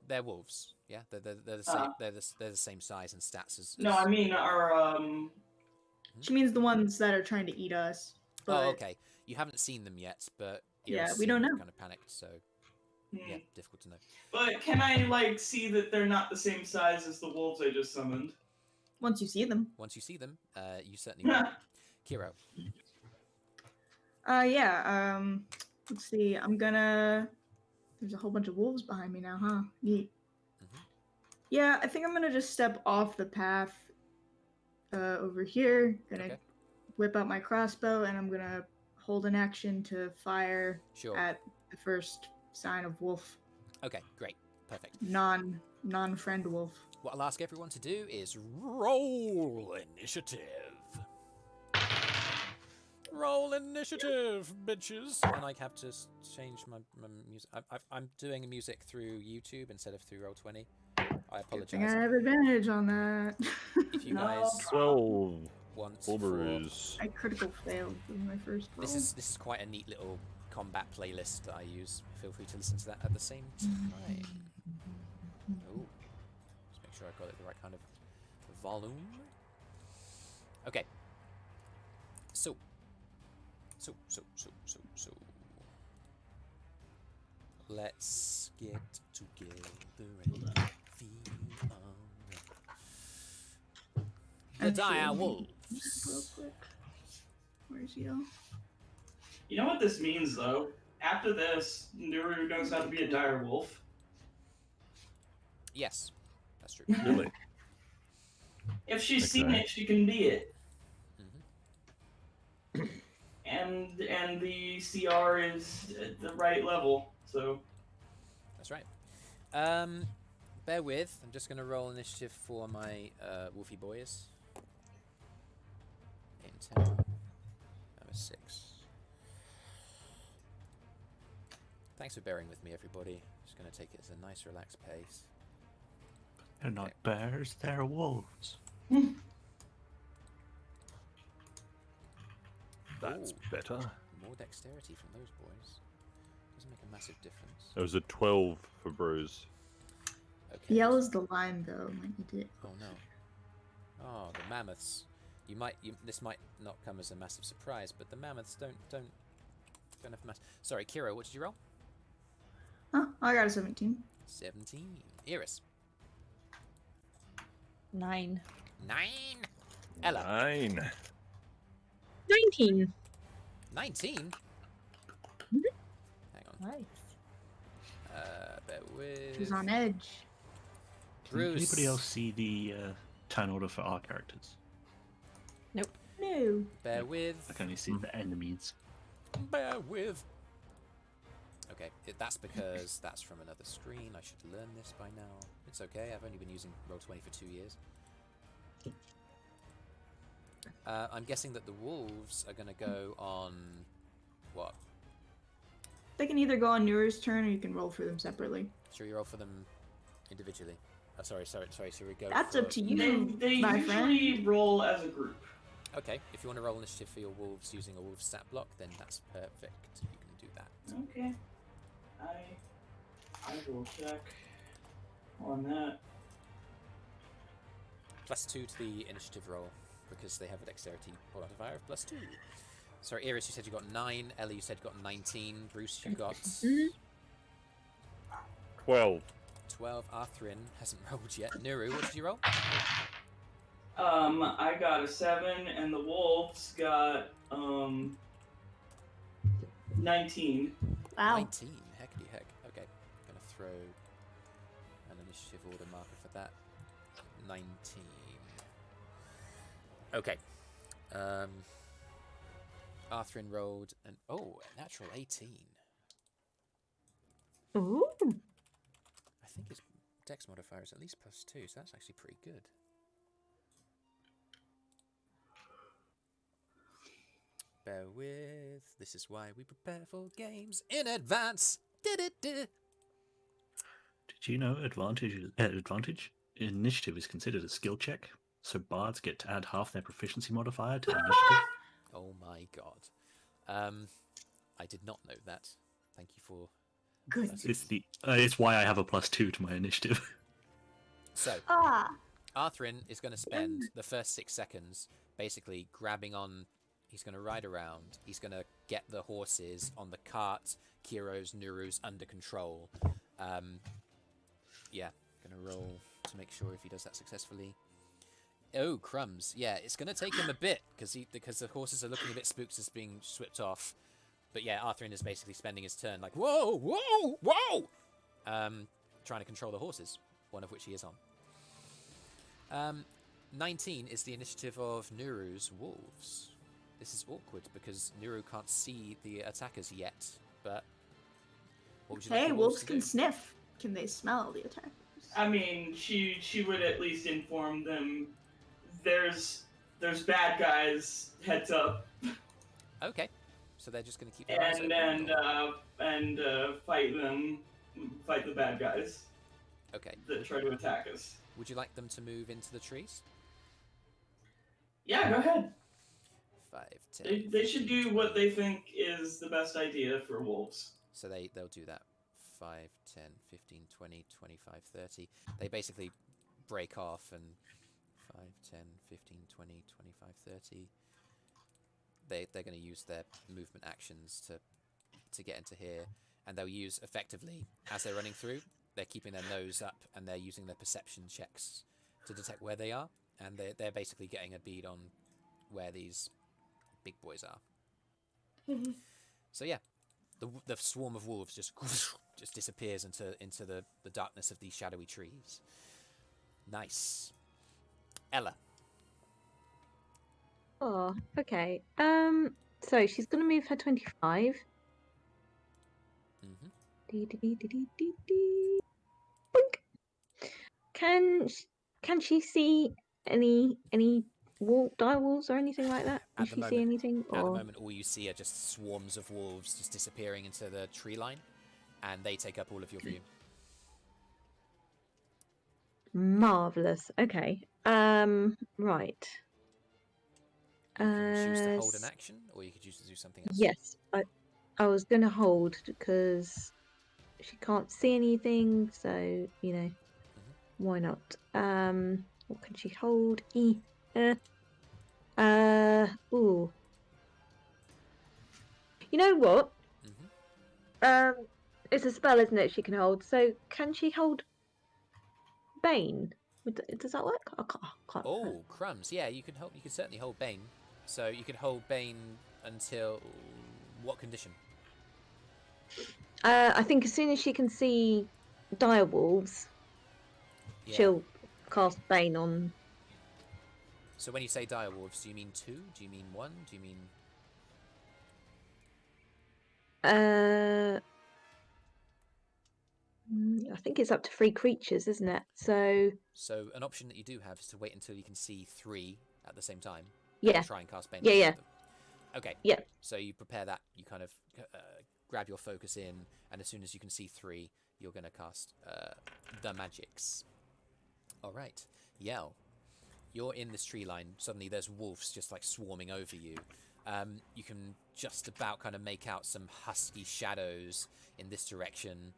They're wolves. Yeah, they're the same. They're the same size and stats as. No, I mean are She means the ones that are trying to eat us. But Oh, okay. You haven't seen them yet, but Yeah, Eirys we don't seemed know. kind of panicked. So yeah, difficult to know. But can I like see that they're not the same size as the wolves I just summoned? once you see them. Once you see them, you certainly will. Kyro. Yeah, let's see. I'm gonna. There's a whole bunch of wolves behind me now, huh? Neat. Mhm. Yeah, I think I'm gonna just step off the path over here. Gonna Okay. whip out my crossbow and I'm gonna hold an action to fire Sure. at the first sign of wolf. Okay, great. Perfect. Non-friend wolf. What I'll ask everyone to do is roll initiative. Roll initiative, bitches. And I have to change my music. I'm doing music through YouTube instead of through Roll20. I Good thing I apologize. have advantage on that. If you No. guys 12 want for... Brüz. I critical failed with my first roll. This is quite a neat little combat playlist that I use. Feel free to listen to that at the same time. Oh, just make sure I've got it the right kind of volume. Okay. So. Let's get together and feel the dire Actually, wolves. real quick. Where's Yo? You know what this means though? After this, Nuru knows how to be a dire wolf. Yes, that's true. Really? If she's seen Okay. it, she can be it. Mhm. And the CR is at the right level, so That's right. Bear with. I'm just going to roll initiative for my Wolfie boys. 8 and 10. That was 6. Thanks for bearing with me, everybody. Just going to take it as a nice, relaxed pace. They're not bears, they're wolves. That's Ooh. better. More dexterity from those boys. Doesn't make a massive difference. It was a 12 for Brüz. Okay. Yellow's the line though, like you did. Oh no. Oh, the mammoths. This might not come as a massive surprise, but the mammoths don't have mass. Sorry, Kyro, what did you roll? Huh? I got a 17. 17. Eirys. 9. 9. Ella. 9. 19. 19. Mhm. Hang on. Nice. Bear with. She's on edge. Can Brüz. anybody else see the town order for our characters? No. Bear with. I can only see the enemies. Bear with. Okay, that's because that's from another screen. I should learn this by now. It's okay. I've only been using Roll20 for 2 years. I'm guessing that the wolves are going to go on what? They can either go on Nuru's turn or you can roll for them separately. Should we roll for them individually? Sorry. Should we go? That's for... up to you, They my usually friend. roll as a group. Okay, if you want to roll initiative for your wolves using a wolf stat block, then that's perfect. You can do that. Okay. I will check on that. +2 to the initiative roll because they have a dexterity modifier of +2. Sorry, Eirys, you said you got 9. Ellie, you said you got 19. Brüz, you got 12. 12. Arthrin hasn't rolled yet. Nuru, what did you roll? I got a 7, and the wolves got 19. Wow. 19. Heckity heck. Okay, gonna throw an initiative order marker for that. 19. Okay. Arthrin rolled an a natural 18. Ooh. I think his dex modifier is at least +2, so that's actually pretty good. Bear with. This is why we prepare for games in advance. Did you know advantage initiative is considered a skill check, so bards get to add half their proficiency modifier to initiative? Oh my god. I did not know that. Thank you for. Good. It's why I have a +2 to my initiative. So, Ah. Arthrin is going to spend the first 6 seconds basically grabbing on. He's going to ride around. He's going to get the horses on the cart. Kyro's, Nuru's under control. Yeah, going to roll to make sure if he does that successfully. Oh, crumbs. Yeah, it's going to take him a bit because the horses are looking a bit spooked as being swept off. But yeah, Arthrin is basically spending his turn like, whoa, whoa, whoa! Trying to control the horses, one of which he is on. 19 is the initiative of Nuru's wolves. This is awkward because Nuru can't see the attackers yet, but... What would you like Hey, the wolves to can do? sniff. Can they smell the attackers? I mean, she would at least inform them. There's bad guys. Heads up. Okay, so they're just going to keep their eyes open. And fight them. Fight the bad guys Okay. that try to attack us. Would you like them to move into the trees? Yeah, go ahead. 5, 10... They should do what they think is the best idea for wolves. So they'll do that. 5, 10, 15, 20, 25, 30. They basically break off and 5, 10, 15, 20, 25, 30. They're going to use their movement actions to get into here, and they'll use effectively as they're running through. They're keeping their nose up and they're using their perception checks to detect where they are, and they're basically getting a bead on where these big boys are. So yeah, the swarm of wolves just disappears into the darkness of these shadowy trees. Nice. Ella. Oh, okay. So she's gonna move her 25. Mm-hmm. Boink. Can she see any dire wolves or anything like that? At Can the she see anything? At the Or moment, all you see are just swarms of wolves just disappearing into the tree line, and they take up all of your view. marvelous. Okay. Right. You can choose to hold an action, or you could choose to do something else. Yes, I was gonna hold because she can't see anything, so why not? What can she hold? Ooh. You know what? It's a spell, isn't it? She can hold. So can she hold Bane? Does that work? I can't. Oh, crumbs! Yeah, you can hold. You can certainly hold Bane. So you could hold Bane until what condition? I think as soon as she can see dire wolves, she'll cast Bane on. So when you say dire wolves, do you mean 2? Do you mean 1? Do you mean? I think it's up to 3 creatures, isn't it? So an option that you do have is to wait until you can see 3 at the same time. Yeah. Try and cast Bane. Yeah, on yeah. them. Okay. Yeah. So you prepare that. You kind of grab your focus in, and as soon as you can see 3, you're going to cast the magics. All right. Yell. You're in this tree line. Suddenly there's wolves just like swarming over you. You can just about kind of make out some husky shadows in this direction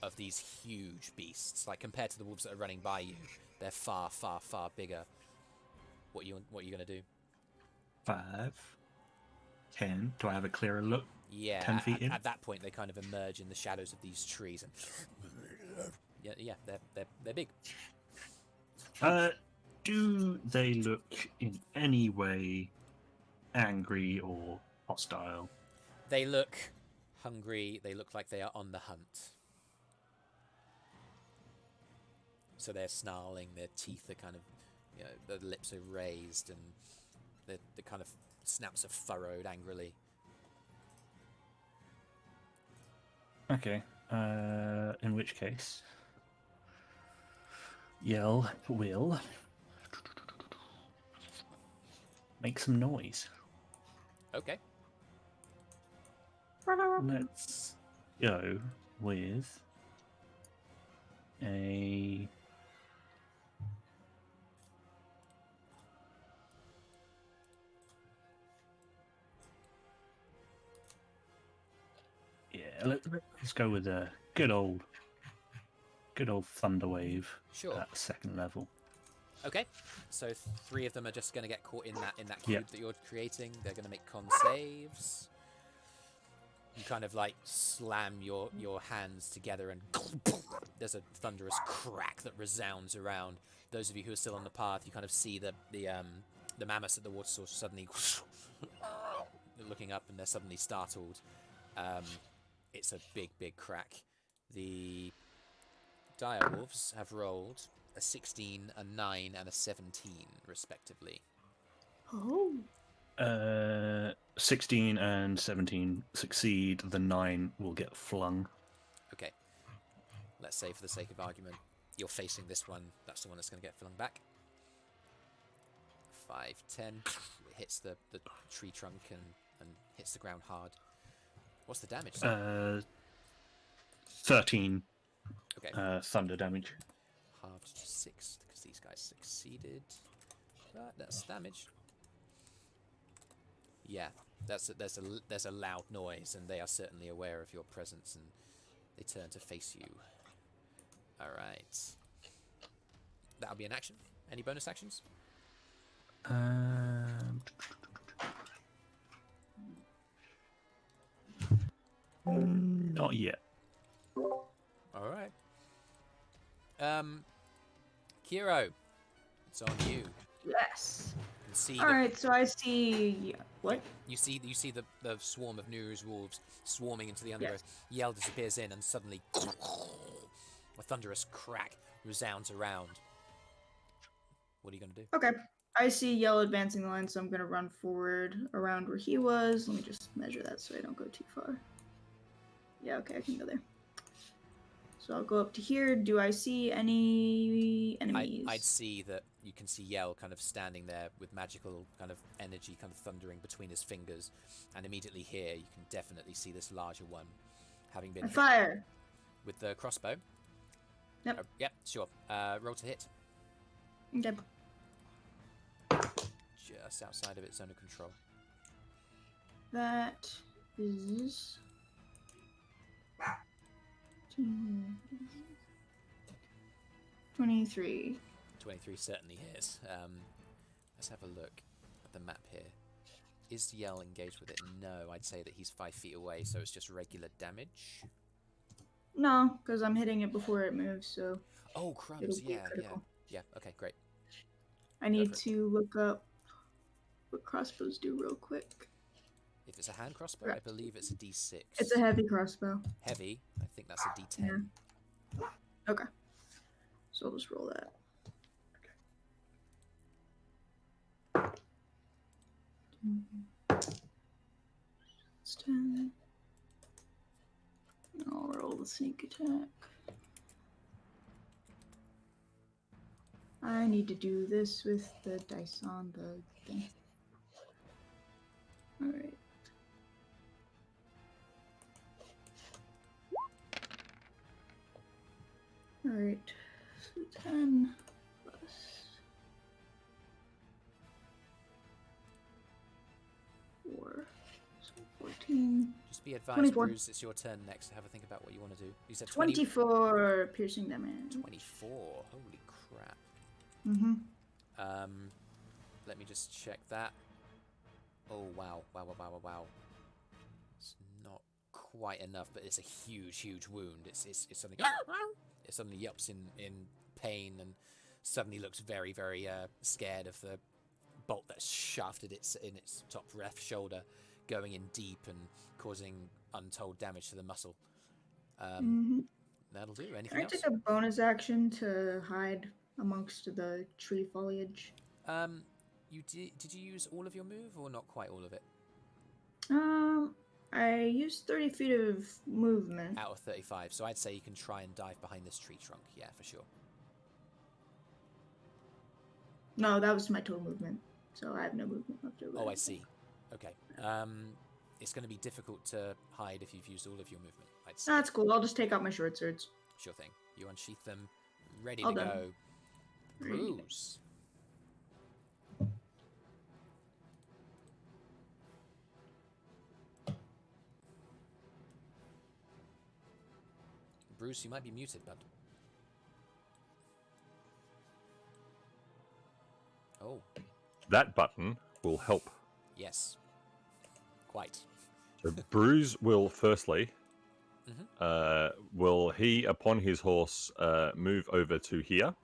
of these huge beasts. Like compared to the wolves that are running by you, they're far, far, far bigger. What are you going to do? 5, 10. Do I have a clearer look? Yeah, 10 feet in? at that point they kind of emerge in the shadows of these trees and yeah, they're big. Do they look in any way angry or hostile? They look hungry. They look like they are on the hunt. So they're snarling. Their teeth are kind of, the lips are raised, and the kind of snaps are furrowed angrily. Okay. In which case, Yell will make some noise. Okay. Let's go with a... Yeah, let's go with a good old thunder wave Sure. at 2nd level. Okay. So 3 of them are just going to get caught in that cube Yep. that you're creating. They're going to make con saves. You kind of like slam your hands together, and there's a thunderous crack that resounds around. Those of you who are still on the path, you kind of see the mammoths at the water source suddenly looking up, and they're suddenly startled. It's a big crack. The direwolves have rolled a 16, a 9, and a 17, respectively. Oh. 16 and 17 succeed. The 9 will get flung. Okay. Let's say, for the sake of argument, you're facing this one. That's the one that's going to get flung back. 5, 10. It hits the tree trunk and hits the ground hard. What's the damage? 13 Okay. thunder damage. Halved to 6 because these guys succeeded. But that's damage. Yeah, there's a loud noise, and they are certainly aware of your presence, and they turn to face you. All right. That'll be an action. Any bonus actions? Not yet. All right. Kyro, it's on you. Yes. You can see All right. So I see. What? You see the swarm of Nuru's wolves swarming into the undergrowth. Yell disappears in, and suddenly a thunderous crack resounds around. What are you going to do? Okay. I see Yell advancing the line, so I'm gonna run forward around where he was. Let me just measure that so I don't go too far. Yeah. Okay. I can go there. So I'll go up to here. Do I see any enemies? I'd see that you can see Yell kind of standing there with magical kind of energy kind of thundering between his fingers, and immediately here you can definitely see this larger one having been I hit fire. with the crossbow. Yep. Yep, sure. Roll to hit. Okay. Just outside of its zone of control. That is 23. 23 certainly hits. Let's have a look at the map here. Is Yell engaged with it? No, I'd say that he's 5 feet away, so it's just regular damage. No, because I'm hitting it before it moves, so Oh, crumbs, it'll be yeah. critical. Yeah, okay, great. I need for it. to look up what crossbows do real quick. If it's a hand crossbow, Right. I believe it's a D6. It's a heavy crossbow. Heavy, I think that's a D10. Okay. So I'll just roll that. It's 10. I'll roll the sneak attack. I need to do this with the dice on the thing. Alright. Alright. So 10 plus. Four. So 14. Just be advised, 24. Brüz, it's your turn next to have a think about what you want to do. You said 20, 24 piercing damage. 24. Holy crap. Mm-hmm. Let me just check that. Oh, wow. Wow. It's not quite enough, but it's a huge wound. It's suddenly... It suddenly yups in pain and suddenly looks very, very scared of the bolt that's shafted in its top left shoulder, going in deep and causing untold damage to the muscle. That'll do. Anything Can I else? take a bonus action to hide amongst the tree foliage? Did you use all of your move or not quite all of it? I used 30 feet of movement. Out of 35, so I'd say you can try and dive behind this tree trunk. Yeah, for sure. No, that was my total movement, so I have no movement left over. Oh, I see. Okay. It's going to be difficult to hide if you've used all of your movement, I'd say. That's cool. I'll just take out my short swords. Sure thing. You unsheath them, ready All to done. go. Ready to go. Brüz. Brüz, you might be muted, bud. Oh, That button will help. yes. Quite. So Brüz will firstly, Mhm. will he, upon his horse, move over to here?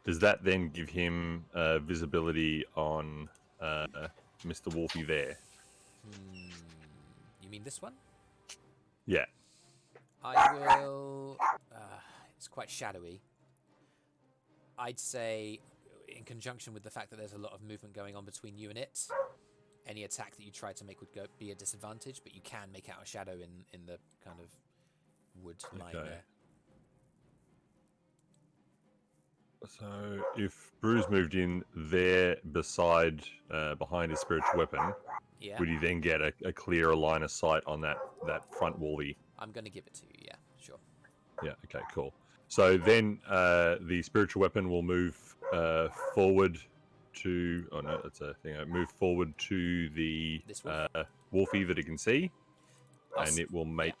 Does that then give him visibility on Mr. Wolfie there? You mean this one? Yeah. I will... it's quite shadowy. I'd say, in conjunction with the fact that there's a lot of movement going on between you and it, any attack that you try to make would be a disadvantage, but you can make out a shadow in the kind of wood line there. So if Brüz moved in there beside, behind his spiritual weapon, Yeah, would he then get a clearer line of sight on that front wally? I'm going to give it to you, yeah, sure. Yeah, okay, cool. So then the spiritual weapon will move forward to... Oh no, that's a thing. Move forward to the This wolf? wolfie that it can see, I'll and s- it will make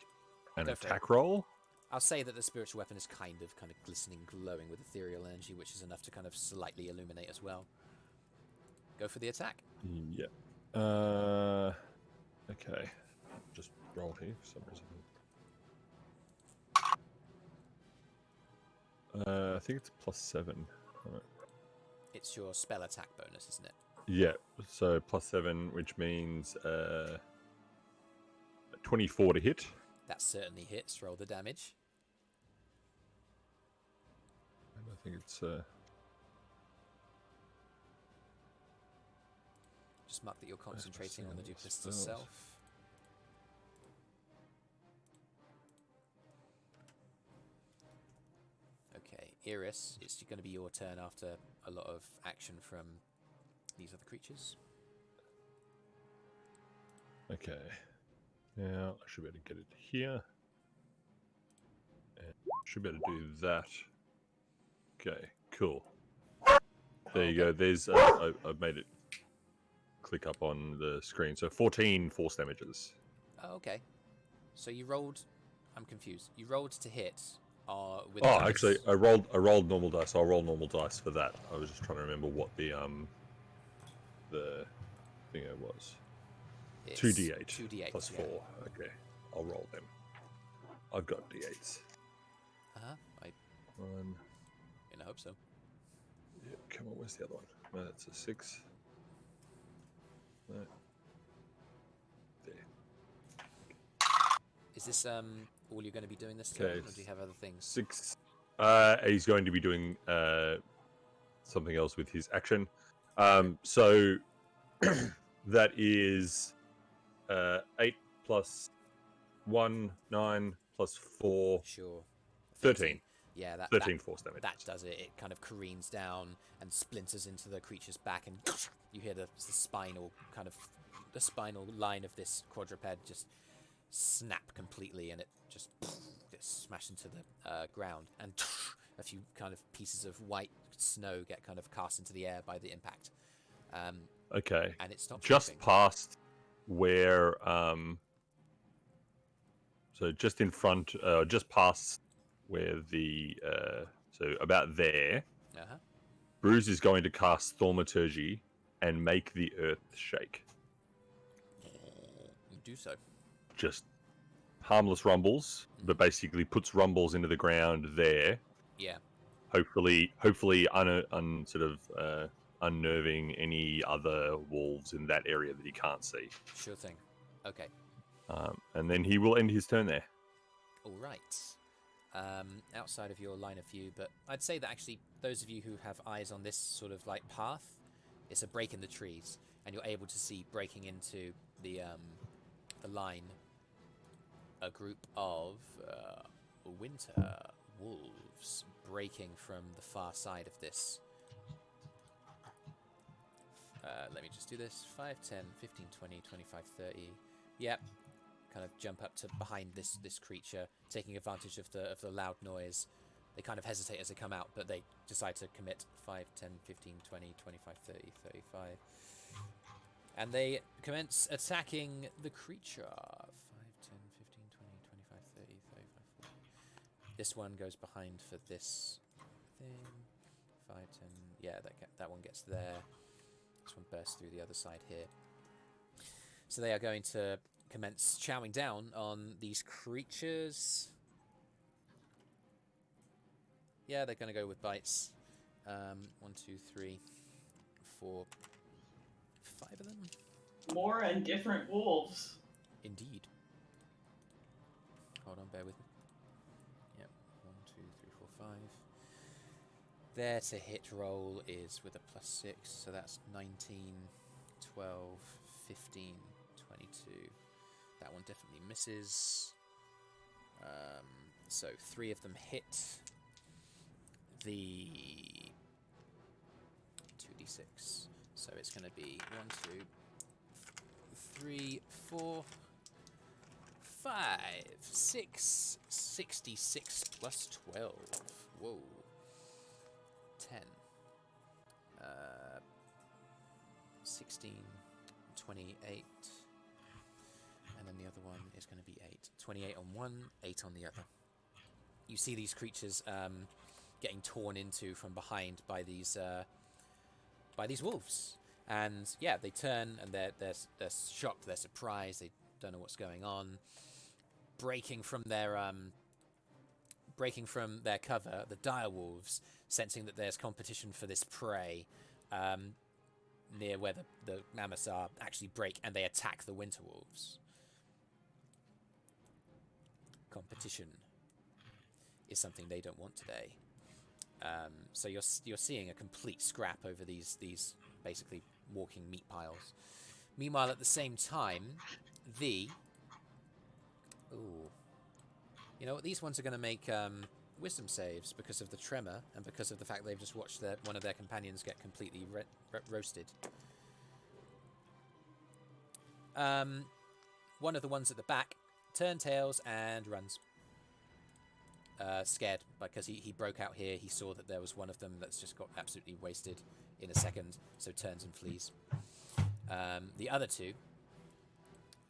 an Go for it. attack roll. I'll say that the spiritual weapon is kind of glistening, glowing with ethereal energy, which is enough to kind of slightly illuminate as well. Go for the attack. Yeah. Okay. Just roll here for some reason. I think it's +7. Alright. It's your spell attack bonus, isn't it? Yeah, so +7, which means 24 to hit. That certainly hits. Roll the damage. And I think it's Just mark that you're concentrating on the spells? duplicitous self. Okay, Eirys, it's going to be your turn after a lot of action from these other creatures. okay. Now I should be able to get it here. And should be able to do that. Okay, cool. There you go. There's I've made it click up on the screen. So 14 force damages. Oh, okay. So you rolled... I'm confused. You rolled to hit with... Oh, dice. actually, I rolled normal dice. So I'll roll normal dice for that. I was just trying to remember what the thing it was. It's 2d8 2d8 plus yeah. 4. Okay, I'll roll them. I've got d8s. Uh-huh. I hope so. Yeah, come on, where's the other one? No, that's a 6. No. There. Is this all you're going to be doing this turn, Okay, or do you have other things? 6. He's going to be doing something else with his action. So that is 8 plus 1, 9 plus 4, Sure. 13. Yeah, that 13 force damage. that does it. It kind of careens down and splinters into the creature's back, and you hear the spinal line of this quadruped just snap completely, and it just gets smashed into the ground, and a few kind of pieces of white snow get kind of cast into the air by the impact. Okay. And it stops Just moving. past where, so just in front, just past where the, so about there, Uh-huh. Brüz is going to cast Thaumaturgy and make the earth shake. You do so. Just harmless rumbles, but basically puts rumbles into the ground there. Yeah. Hopefully, unnerving any other wolves in that area that he can't see. Sure thing. Okay. And then he will end his turn there. All right. Outside of your line of view, but I'd say that actually those of you who have eyes on this sort of like path, it's a break in the trees, and you're able to see breaking into the line a group of winter wolves breaking from the far side of this. Let me just do this. 5, 10, 15, 20, 25, 30. Yep. Kind of jump up to behind this creature, taking advantage of the loud noise. They kind of hesitate as they come out, but they decide to commit 5, 10, 15, 20, 25, 30, 35. And they commence attacking the creature. 5, 10, 15, 20, 25, 30, 35, 40. This one goes behind for this thing. 5, 10. Yeah, that one gets there. This one bursts through the other side here. So they are going to commence chowing down on these creatures. Yeah, they're going to go with bites. 1, 2, 3, 4, 5 of them. More and different wolves. Indeed. Hold on, bear with me. Yep. 1, 2, 3, 4, 5. Their to hit roll is with a +6, so that's 19, 12, 15, 22. That one definitely misses. So 3 of them hit. The 2d6. So it's going to be 1, 2, 3, 4, 5, 6, 66 plus 12. Whoa. 10. 16, 28. And then the other one is going to be 8. 28 on one, 8 on the other. You see these creatures getting torn into from behind by these wolves, and yeah, they turn and they're shocked, they're surprised, they don't know what's going on. Breaking from their cover, the dire wolves, sensing that there's competition for this prey near where the mammoths are, actually break and they attack the winter wolves. Competition is something they don't want today. So you're seeing a complete scrap over these basically walking meat piles. Meanwhile, at the same time, you know what? These ones are going to make wisdom saves because of the tremor and because of the fact they've just watched one of their companions get completely roasted. One of the ones at the back turns tails and runs. Scared because he broke out here. He saw that there was one of them that's just got absolutely wasted in a second, so turns and flees. The other 2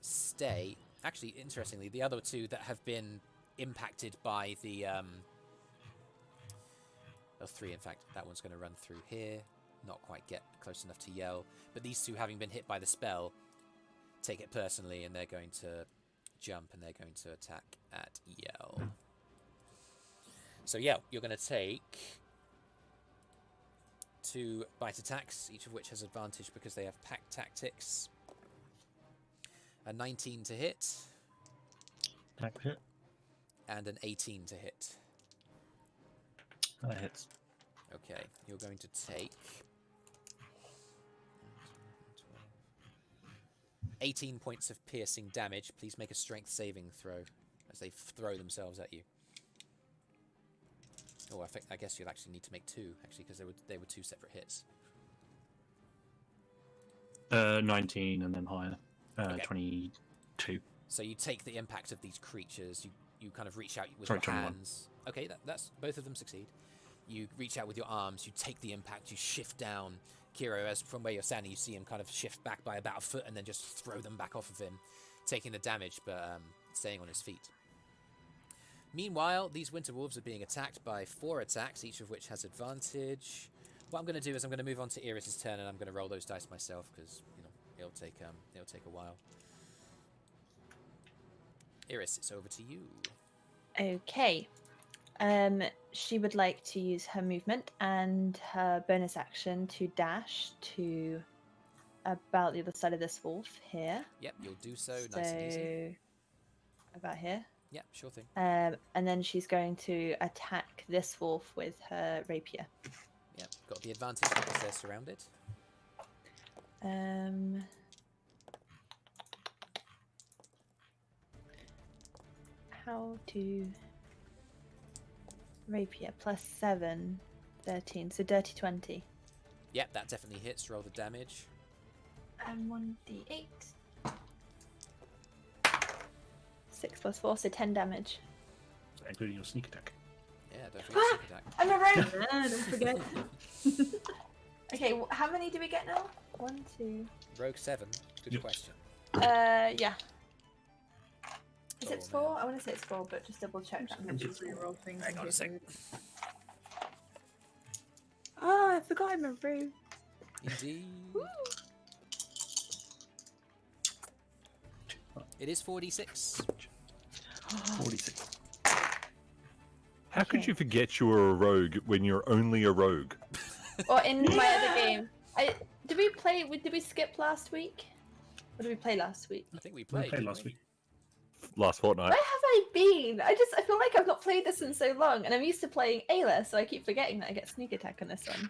stay. Actually, interestingly, the other 2 that have been impacted by the 3 in fact. That one's going to run through here, not quite get close enough to yell, but these 2, having been hit by the spell, take it personally, and they're going to jump and they're going to attack at yell. So yeah, you're going to take 2 bite attacks, each of which has advantage because they have pack tactics. A 19 to hit. That hit. And an 18 to hit. That hits. Okay, you're going to take 18 points of piercing damage. Please make a strength saving throw as they throw themselves at you. Oh, I guess you'll actually need to make 2, actually, because they were 2 separate hits. 19 and then higher. Okay. 22. So you take the impact of these creatures. You kind of reach out with Sorry, your 21. hands. Okay, that's both of them succeed. You reach out with your arms. You take the impact. You shift down. Kyro, as from where you're standing, you see him kind of shift back by about a foot and then just throw them back off of him, taking the damage but staying on his feet. Meanwhile, these winter wolves are being attacked by 4 attacks, each of which has advantage. What I'm going to do is I'm going to move on to Eirys' turn, and I'm going to roll those dice myself because it'll take a while. Eirys, it's over to you. Okay. She would like to use her movement and her bonus action to dash to about the other side of this wolf here. Yep, you'll do so nice and easy. About here. Yep, sure thing. And then she's going to attack this wolf with her rapier. Yep, got the advantage because they're surrounded. How to rapier +7, 13, so dirty 20. Yep, that definitely hits. Roll the damage. And 1d8. 6 + 4, so 10 damage. Including your sneak attack. Yeah, don't forget sneak attack. I'm a rogue! Yeah, don't forget. Okay, how many do we get now? 1, 2. Rogue 7. Good Yep. question. Yeah. Is Oh, it 4? man. I want to say it's 4, but just double check. I'm gonna just reroll things. Hang in on a case sec. Oh, I forgot I'm a rogue. Indeed. It is 46. 46. How could Okay. you forget you were a rogue when you're only a rogue? Or in my other game. Did we skip last week? Or did we play last week? I think we We played, played didn't last we? week. Last fortnight. Where have I been? I feel like I've not played this in so long, and I'm used to playing Eirys, so I keep forgetting that I get sneak attack on this one.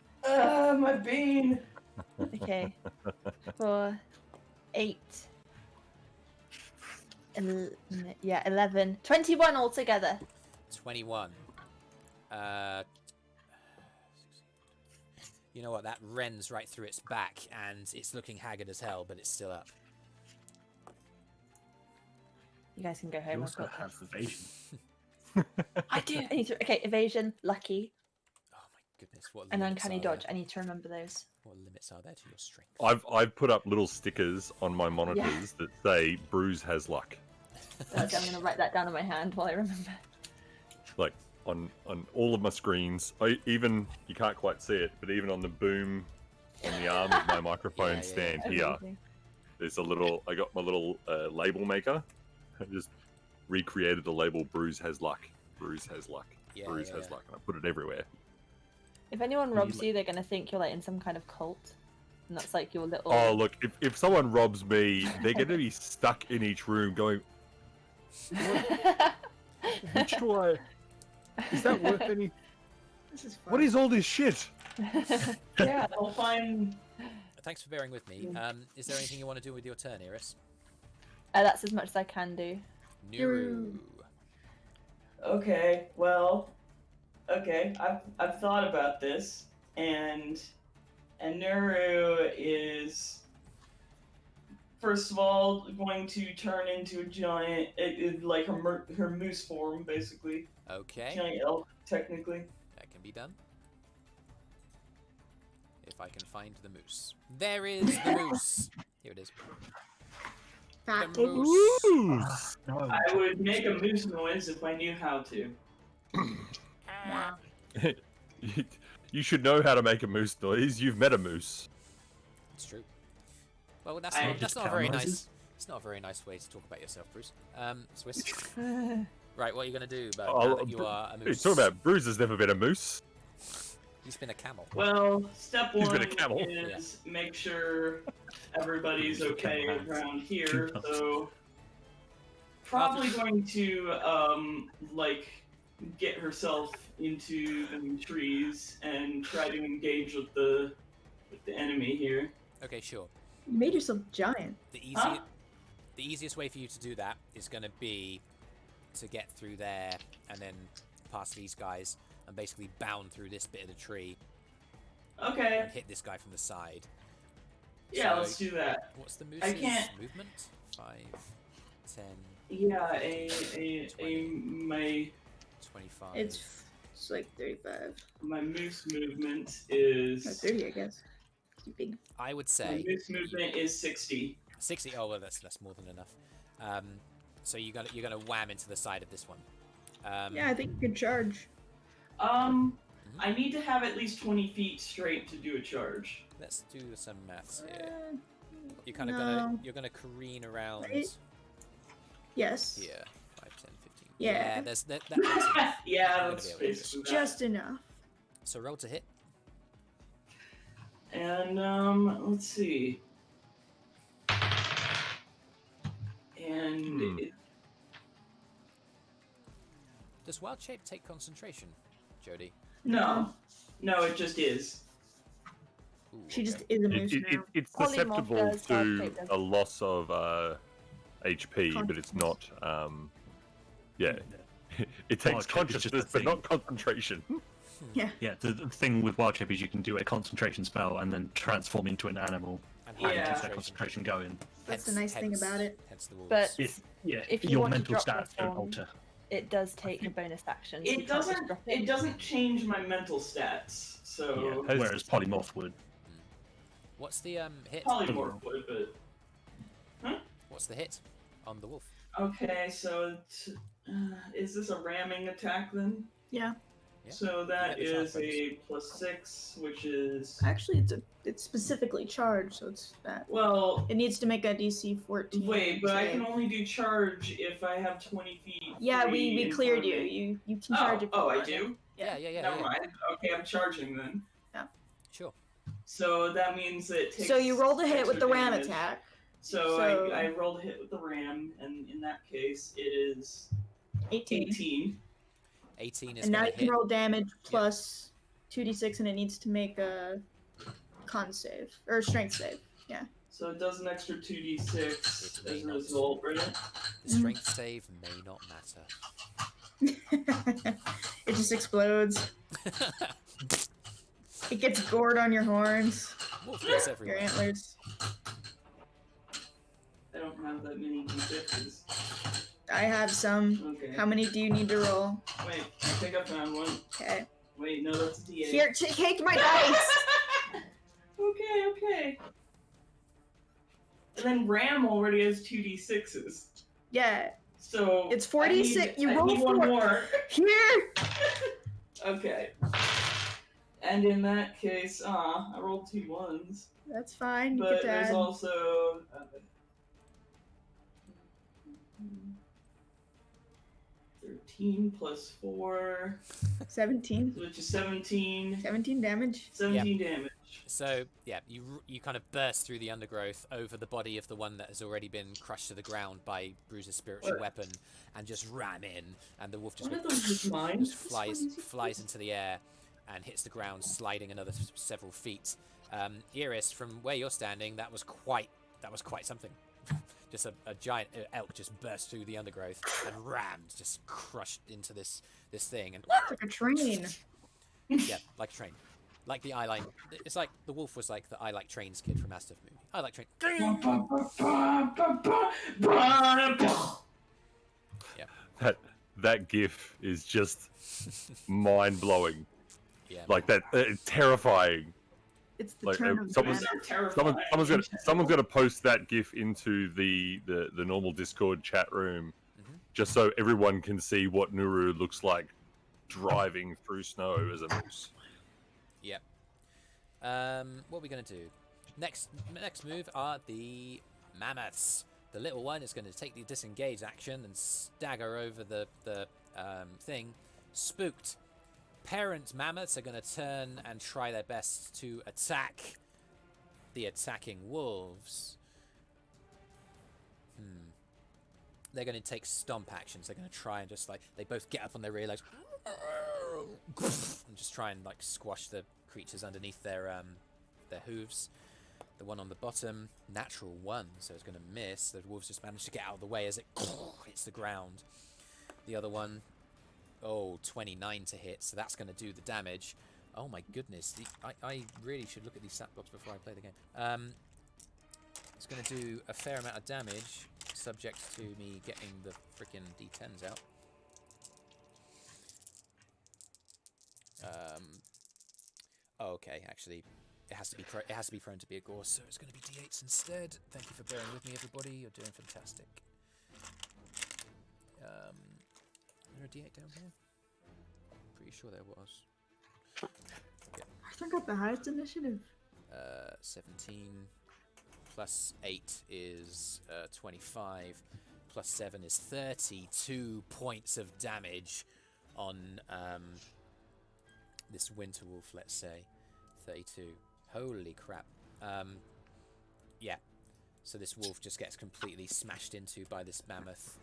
My bean. Okay. 4, 8. 11. 21 altogether. 21. You know what? That rends right through its back, and it's looking haggard as hell, but it's still up. You guys can go You home. I've also got have evasion. I do. I need to. Okay, evasion, lucky, Oh my goodness! What and limits uncanny are dodge. there? I need to remember those. What limits are there to your strength? I've put up little stickers on my monitors that say Brüz has luck. I'm going to write that down on my hand while I remember. Like on all of my screens. You can't quite see it, but even on the boom on the arm of my microphone Yeah. stand here, Amazing. there's I got my little label maker. I just recreated the label Brüz has luck. Brüz has luck. Yeah, Brüz yeah, has yeah. luck. And I put it everywhere. If anyone you robs like- you, they're going to think you're like in some kind of cult, and that's like your little. Oh, look, if someone robs me, they're going to be stuck in each room going, which do I... Is that worth any... This is fun. What is all this shit? Yeah, I'll find. Thanks for bearing with me. Is there anything you want to do with your turn, Eirys? That's as much as I can do. Nuru. Okay, well, okay. I've thought about this, and Nuru is first of all going to turn into a giant, like her moose form, basically. Okay, Giant elk, technically. that can be done. If I can find the moose. There is the moose. Here it is. Fat The moose. Ooh. I would make a moose noise if I knew how to. Ah. You should know how to make a moose noise. You've met a moose. It's true. Well, that's I not just a very cow nice. noises? It's not a very nice way to talk about yourself, Brüz. Swiss. Right, what are you gonna do about now that you are a Hey, moose? talk about Brüz has never been a moose. He's been a camel. Well, step He's one been a camel. is make sure everybody's okay around here. So probably going to like get herself into the trees and try to engage with the enemy here. Okay, sure. You made yourself giant. The easiest way for you to do that is going to be to get through there and then past these guys. and basically bound through this bit of the tree Okay. and hit this guy from the side. Yeah, So, let's do that. What's the I moose's can't- movement? 5, 10, Yeah, 20. my 25. It's like 35. my moose movement Or is 30, I guess. Too big. I would my say moose movement is 60. 60. Oh well, that's more than enough. So you're gonna wham into the side of this one. Yeah, I think you could charge. I need to have at least 20 feet straight to do a charge. Let's do some maths here. You're kind no. of gonna careen around Right. Yes. here. 5, 10, 15. Yeah. There's that. That's enough. Yeah, You're that's gonna be able to do basically that. Just enough. So roll to hit. And let's see. And Does wild shape take concentration, Jody? no, it just is. Ooh, She okay. just is a moose now. It's Polymorph susceptible does, wild to shape does. a loss of HP, but it's not. Yeah, it takes Wild shape is just consciousness, a but thing. not concentration. Yeah. Yeah, the thing with wild shape is you can do a concentration spell and then transform into an animal And Yeah. and high keep that concentration going. That's the nice thing about it. Hence the wolves. But If If you your want to mental drop your stats don't form- alter. it does take a bonus action. so you It can't just doesn't. drop It doesn't change my mental stats. So Yeah, whereas polymorph would. What's the hit? polymorph would, but What's the hit on the wolf? okay. So is this a ramming attack then? Yeah. Yeah. So that You get the is chance a +6, which is Actually, it's specifically charged, so it's that. well. It needs to make a DC 14. Wait, but I save. can only do charge if I have 20 feet. Yeah, free we in cleared front of you. me. You can charge if you Oh, I want. do. Yeah. Never mind. Okay, I'm charging then. Sure. So that means it takes. So you rolled a hit with extra the ram damage. attack. So, So- I rolled a hit with the ram, and in that case, it is 18. 18. 18 is And now gonna you can hit. roll damage plus 2d6, and it needs to make a con save or strength save. So it does an extra 2d6 It may as a not. result, right? The strength save may not matter. It just explodes. It gets gored on your horns, Wolf gets your everywhere. antlers. I don't have that many d6s. I have some. Okay. How many do you need to roll? Wait, I think I found one. Okay. Wait, no, that's a d8. Here, take my dice. Okay. And then Ram already has 2d6s. Yeah. So It's I 46. need- You I roll need one 4. more. Here. Okay. And in that case, I rolled 2 1s. That's fine. You But get there's that. also 13 plus 4, 17. which is 17. 17 damage. 17 damage. So yeah, you kind of burst through the undergrowth over the body of the one that has already been crushed to the ground by Brüz's spiritual What? weapon, and just ram in, and the wolf just One of went, those is mine. just flies into the air and hits the ground, sliding another several feet. Eirys, from where you're standing, that was quite something. Just a giant elk just burst through the undergrowth and rammed, just crushed into this thing, and It's like a train. yeah, like a train, like the I like. It's like the wolf was like the I like trains kid from Mastiff movie. I like train. That GIF is just mind blowing. Yeah, Like that, terrifying. It's the Like, turn of the someone's- banner. Terrifying. Someone's gonna post that GIF into the normal Discord chat room, Mhm. just so everyone can see what Nuru looks like driving through snow as a moose. Yep. What are we gonna do? Next move are the mammoths. The little one is going to take the disengage action and stagger over the thing. Spooked. Parent mammoths are going to turn and try their best to attack the attacking wolves. They're going to take stomp actions. They're going to try and just like, they both get up on their rear legs and just try and like squash the creatures underneath their hooves. The one on the bottom, natural 1, so it's going to miss. The wolves just managed to get out of the way as it hits the ground. The other one, Oh, 29 to hit, so that's going to do the damage. Oh my goodness, I really should look at these stat blocks before I play the game. It's going to do a fair amount of damage, subject to me getting the freaking D10s out. Oh, okay, actually, it has to be prone to be a gorse, so it's going to be D8s instead. Thank you for bearing with me, everybody. You're doing fantastic. Is there a D8 down here? Pretty sure there was. Arthur got the highest initiative. 17 plus 8 is 25 plus 7 is 32 points of damage on this winter wolf, let's say. 32. Holy crap. Yeah. So this wolf just gets completely smashed into by this mammoth.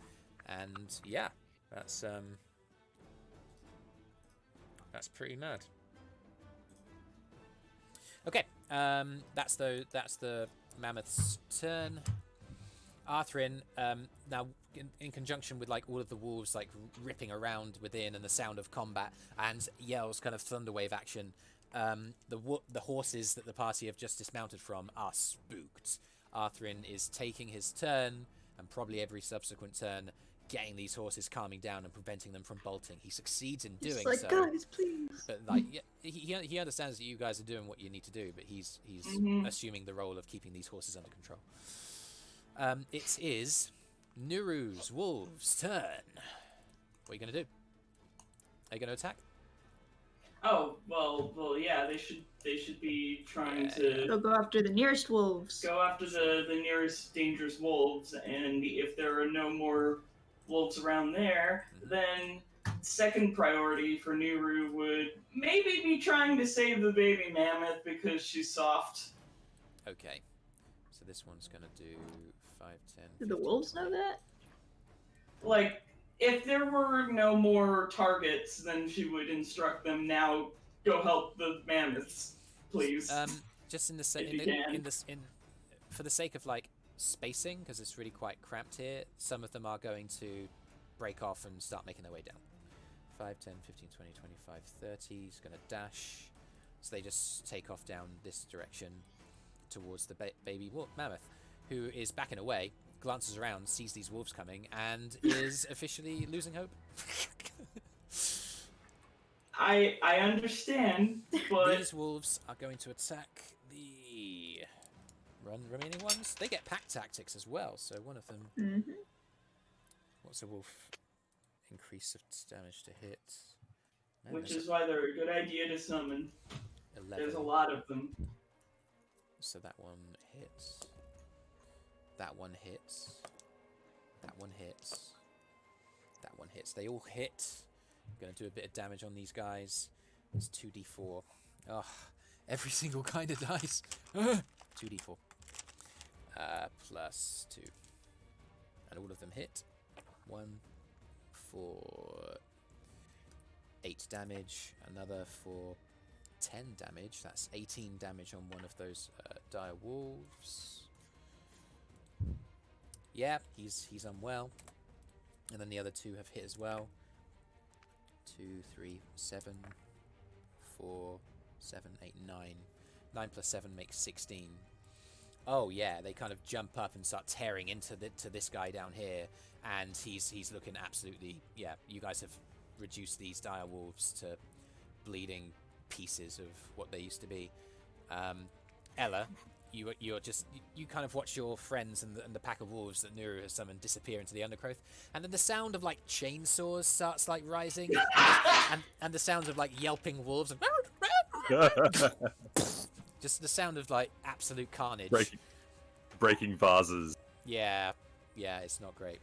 And yeah, that's pretty mad. Okay, that's the mammoth's turn. Arthrin, now in conjunction with like all of the wolves like ripping around within and the sound of combat and Yell's kind of thunderwave action, the horses that the party have just dismounted from are spooked. Arthrin is taking his turn and probably every subsequent turn getting these horses calming down and preventing them from bolting. He succeeds in doing like, so. guys, please. But like, he understands that you guys are doing what you need to do, but he's assuming the role of keeping these horses under control. It is Nuru's wolves' turn. What are you gonna do? Are you gonna attack? Oh, well, yeah, they should be trying to They'll go after the nearest wolves. go after the nearest dangerous wolves, and if there are no more wolves around there, then second priority for Nuru would maybe be trying to save the baby mammoth because she's soft. Okay. So this one's gonna do 5, 10. Did the 15, wolves 20. know that? Like, if there were no more targets, then she would instruct them, now go help the mammoths, please. Just in the If you can. for the sake of like spacing, because it's really quite cramped here, some of them are going to break off and start making their way down. 5, 10, 15, 20, 25, 30. He's going to dash. So they just take off down this direction towards the baby mammoth, who is backing away, glances around, sees these wolves coming, and is officially losing hope. I understand, but These wolves are going to attack the remaining ones. They get pack tactics as well, so one of them... Mm-hmm. What's a wolf increase of damage to hit? Man, which there's is why they're a good idea to summon. 11. There's a lot of them. So that one hits. That one hits. That one hits. That one hits. They all hit. I'm going to do a bit of damage on these guys. It's 2d4. Oh, every single kind of dice. 2d4. Plus 2. And all of them hit. 1 for 8 damage. Another for 10 damage. That's 18 damage on one of those dire wolves. Yeah, he's unwell. And then the other 2 have hit as well. 2, 3, 7, 4, 7, 8, 9. 9 plus 7 makes 16. Oh yeah, they kind of jump up and start tearing into this guy down here, and he's looking absolutely, yeah, you guys have reduced these dire wolves to bleeding pieces of what they used to be. Ella, you kind of watch your friends and the pack of wolves that Nuru has summoned disappear into the undergrowth, and then the sound of like chainsaws starts like rising, and the sounds of like yelping wolves, just the sound of like absolute carnage. Breaking vases. Yeah, it's not great.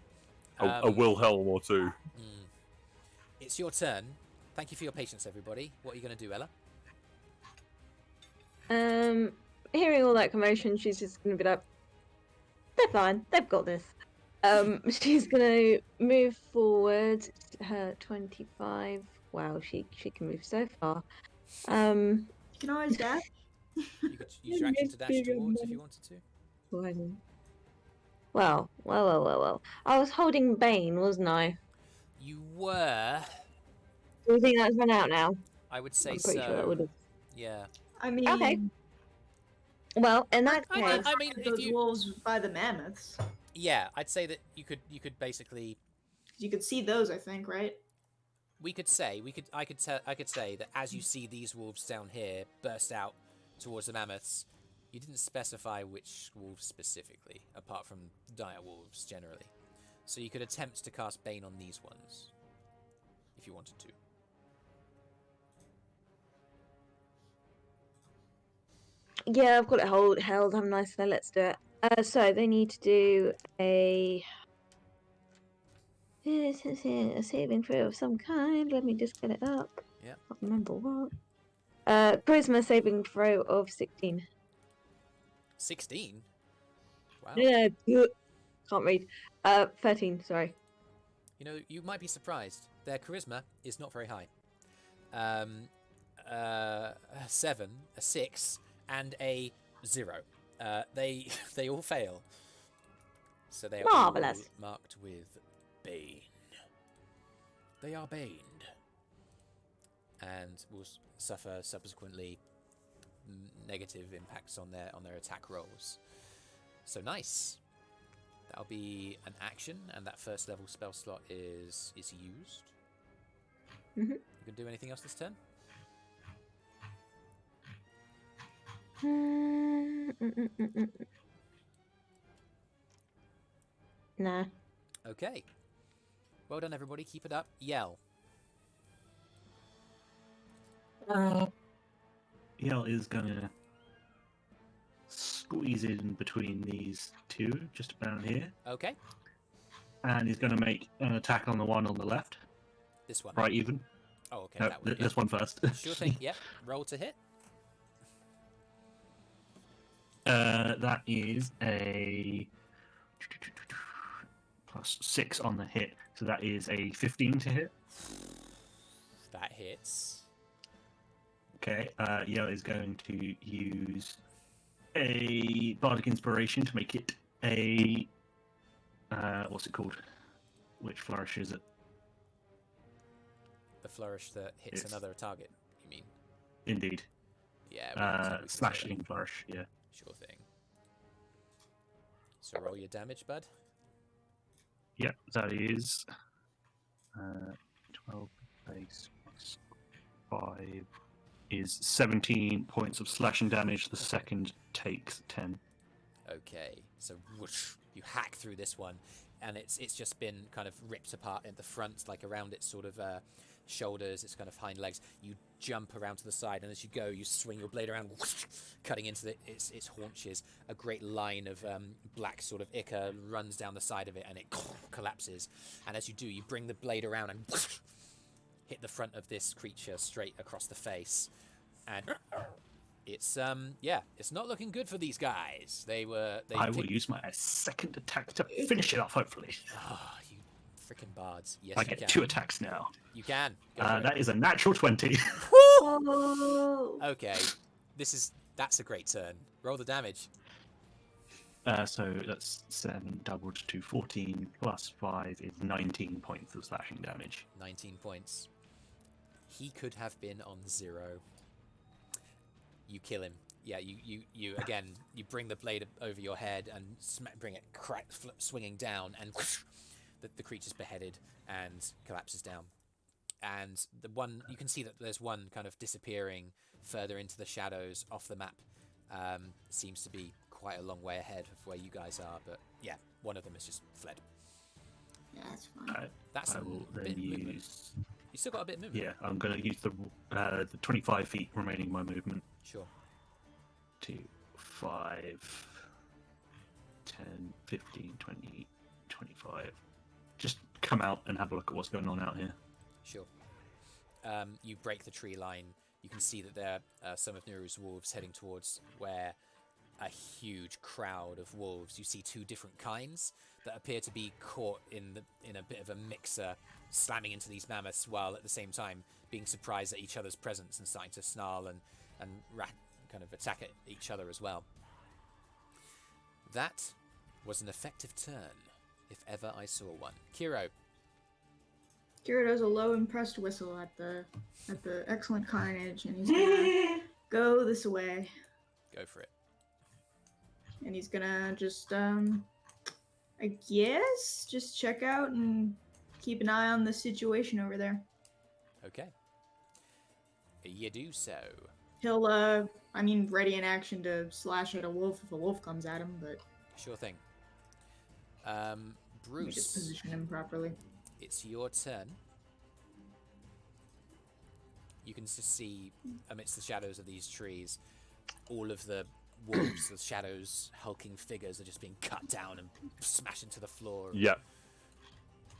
A Wilhelm or two. It's your turn. Thank you for your patience, everybody. What are you going to do, Ella? Hearing all that commotion, she's just gonna be like, "They're fine. They've got this." She's gonna move forward. Her 25. Wow, she can move so far. You can always dash. You could use your action to dash towards if you wanted to. Well. I was holding Bane, wasn't I? You were, Do you think that's run out now? I would say I'm pretty so. sure that would have. Yeah. I mean, Okay. Well, in that I case, mean, if those you, wolves by the mammoths. yeah, I'd say that you could basically, You could see those, I think, right? I could say that as you see these wolves down here burst out towards the mammoths, you didn't specify which wolves specifically, apart from dire wolves generally. So you could attempt to cast Bane on these ones, if you wanted to. yeah, I've got it held. I'm nice, so let's do it. So they need to do a saving throw of some kind. Let me just get it up. Yeah. I can't remember what. Charisma saving throw of 16. 16. Wow. Yeah, can't read. 13. Sorry. You know, you might be surprised. Their charisma is not very high. A 7, a 6, and a 0. They all fail. So they are all Marvelous. marked with Bane. They are baned, and will suffer subsequently negative impacts on their attack rolls. So nice. That'll be an action, and that first level spell slot is used. Mhm. You can do anything else this turn? Nah. Okay. Well done, everybody. Keep it up. Yell. Yell is gonna squeeze in between these two, just around here, Okay. and he's gonna make an attack on the one on the left, This one. right even. Oh, okay. No, That one. this one first. Sure thing. Yep. Roll to hit. That is a +6 on the hit, so that is a 15 to hit. That hits. Okay, Yell is going to use a Bardic Inspiration to make it a... what's it called? Which flourish is it? The flourish that hits It's- another target, you mean? Indeed. Yeah. we can say that. Slashing flourish, yeah. Sure thing. So roll your damage, bud. Yeah, that is 12 base plus 5 is 17 points of slashing damage. The second takes 10. Okay. So whoosh, you hack through this one, and it's just been kind of ripped apart at the front, like around its sort of shoulders, its kind of hind legs. You jump around to the side, and as you go, you swing your blade around, whoosh, cutting into its haunches. A great line of black sort of ichor runs down the side of it, and it collapses. And as you do, you bring the blade around and whoosh, hit the front of this creature straight across the face. And it's it's not looking good for these guys. I will use my second attack to finish it off, hopefully. Oh, you freaking bards. Yes, I you get can. 2 attacks now. You can. Go for it. That is a natural 20. Oh. Okay. That's a great turn. Roll the damage. So that's 7 doubled to 14 plus 5 is 19 points of slashing damage. 19 points. He could have been on 0. You kill him. Yeah, you again, you bring the blade over your head and bring it swinging down, and whoosh, the creature's beheaded and collapses down. And the one, you can see that there's one kind of disappearing further into the shadows off the map. Seems to be quite a long way ahead of where you guys are, but yeah, one of them has just fled. Yeah, that's fine. That's I a will bit then of movement. use... You still got a bit of movement. Yeah, I'm going to use the 25 feet remaining in my movement. Sure. 2, 5, 10, 15, 20, 25. Just come out and have a look at what's going on out here. Sure. You break the tree line. You can see that there are some of Nuru's wolves heading towards where a huge crowd of wolves. You see 2 different kinds that appear to be caught in a bit of a mixer, slamming into these mammoths while at the same time being surprised at each other's presence and starting to snarl and kind of attack at each other as well. That was an effective turn, if ever I saw one. Kyro. Kyro does a low impressed whistle at the excellent carnage, and he's gonna go this way. Go for it. And he's gonna just I guess just check out and keep an eye on the situation over there. Okay. You do so. He'll ready in action to slash at a wolf if a wolf comes at him, but Sure thing. let me just Brüz, position him properly. it's your turn. You can just see amidst the shadows of these trees, all of the wolves, the shadows, hulking figures are just being cut down and smashed into the floor. Yeah.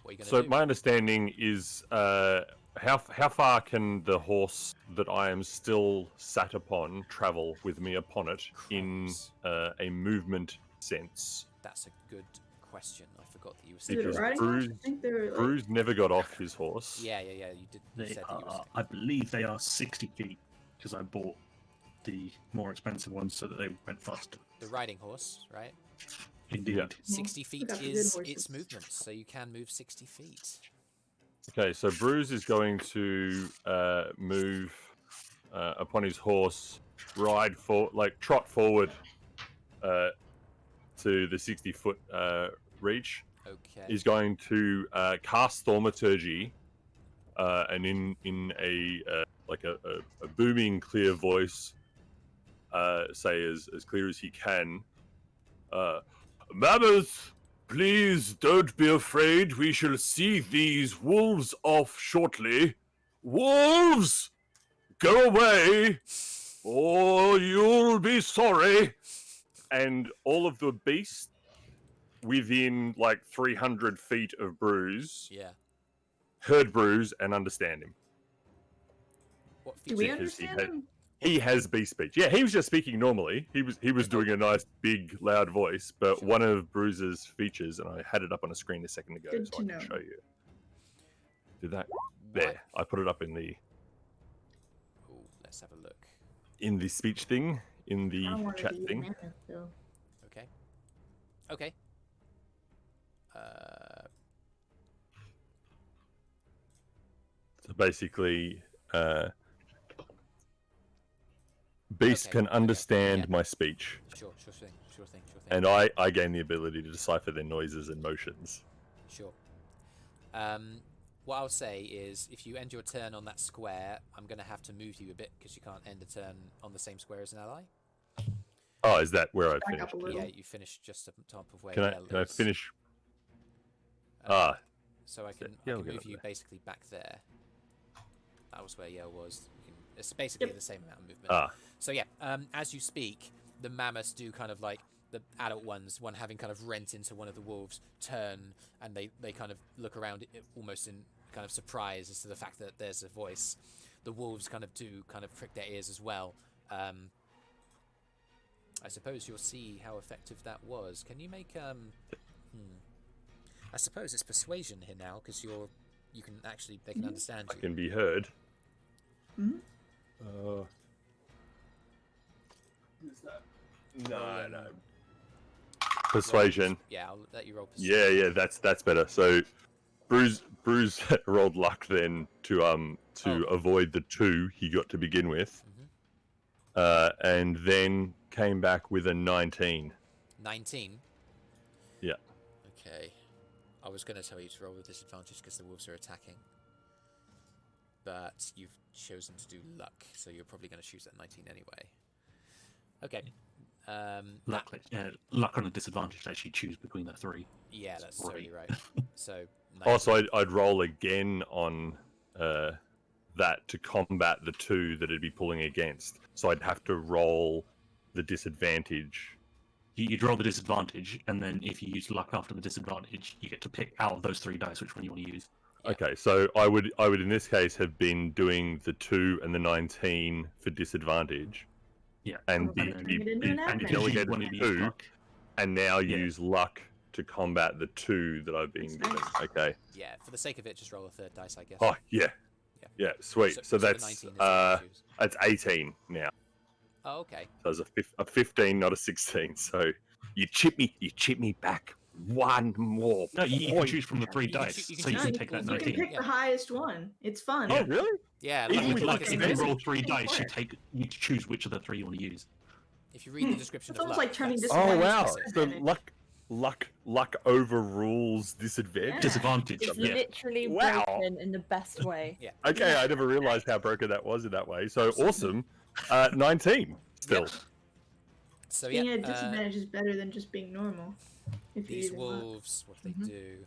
What are you gonna So do? my understanding is, how far can the horse that I am still sat upon travel with me upon it in Crumbs. a movement sense? That's a good question. I forgot that you were Is saying. it a Because riding horse? I Brüz- think they're like, Brüz never got off his horse. Yeah. You did. You They said that you were. are, I believe they are 60 feet because I bought the more expensive ones so that they went faster. The riding horse, right? Indeed. Yeah. 60 feet got the good is horses. its movement, so you can move 60 feet. Okay, so Brüz is going to move upon his horse, trot forward to the 60-foot reach. Okay. He's going to cast Thaumaturgy, and in a booming, clear voice, say as clear as he can, Mammoth, please don't be afraid. We shall see these wolves off shortly. Wolves, go away, or you'll be sorry. And all of the beasts within 300 feet of Brüz Yeah. heard Brüz and understand him. What do feature? we because he understand had- him? He has beast speech. Yeah, he was just speaking normally. He was doing a nice, big, loud voice. But Sure. one of Brüz's features, and I had it up on a screen a second ago, Good so to I know. can show you. Did that? What? There. I put it up in the Ooh, let's have a look. speech thing in the I don't want to chat be thing. Mammoth, though. Okay. So basically, beasts Okay, can okay, understand yeah. my speech, Sure thing. and I gain the ability to decipher their noises and motions. Sure. What I'll say is, if you end your turn on that square, I'm going to have to move you a bit because you can't end a turn on the same square as an ally. Oh, is that where I Back up finished? a little. Yeah, you finished just at the top of where Can Yell I is. finish? Uh, So I can, yeah, I we'll can get move up you there. basically back there. That was where Yell was. It's basically Yep. the same amount of movement. Ah, So yeah, as you speak, the mammoths do kind of the adult ones, one having kind of rent into one of the wolves, turn and they kind of look around almost in kind of surprise as to the fact that there's a voice. The wolves kind of prick their ears as well. I suppose you'll see how effective that was. Can you make I suppose it's persuasion here now because they can understand I you. can be heard. Mhm. No. Persuasion. Yeah, I'll let you roll persuasion. Yeah, that's better. So, Brüz rolled luck then to avoid the 2 he got to begin with, and then came back with a 19. 19. Yeah. Okay. I was going to tell you to roll with disadvantage because the wolves are attacking. But you've chosen to do luck, so you're probably going to choose that 19 anyway. Okay. Luck on a disadvantage to actually choose between the 3. Yeah, that's Right. totally right. So, 19. Also, I'd roll again on that to combat the 2 that it'd be pulling against. So I'd have to roll the disadvantage. You'd roll the disadvantage, and then if you use luck after the disadvantage, you get to pick out of those 3 dice which one you want to use. Yeah. Okay, so I would in this case have been doing the 2 and the 19 for disadvantage, Yeah. and Okay. be Bring it into an And advantage. if you delegated wanted to use 2, luck, and now Yeah. use luck to combat the 2 that I've been That's given. nice. Okay. Yeah, for the sake of it, just roll a third dice, I guess. Oh yeah. Yeah. Yeah, sweet. So the that's 19 is what you choose. that's 18 now. Oh, okay. So it's a 15, not a 16. So you chip me back. one more. No, you can point. choose from the 3 You can dice, choo- you can so you choose can from- take that You can 19. pick Yeah. the highest one. It's fun. Oh, really? Yeah, Even like, with, like If it's you invisible. roll 3 Can dice, work. you choose which of the 3 you want to use. If you read the description It's of almost luck, like turning that's- Oh disadvantage wow! to So luck overrules disadvantage. Yeah. Disadvantage, It's yeah. literally Wow. broken in the best way. Yeah. Okay, Yeah. I never realized how broken that was in that way. So Absolutely. awesome. 19 still. Yep. So Being yeah, at a disadvantage is better than just being normal. If you're these using luck. wolves, what do Mhm. they do?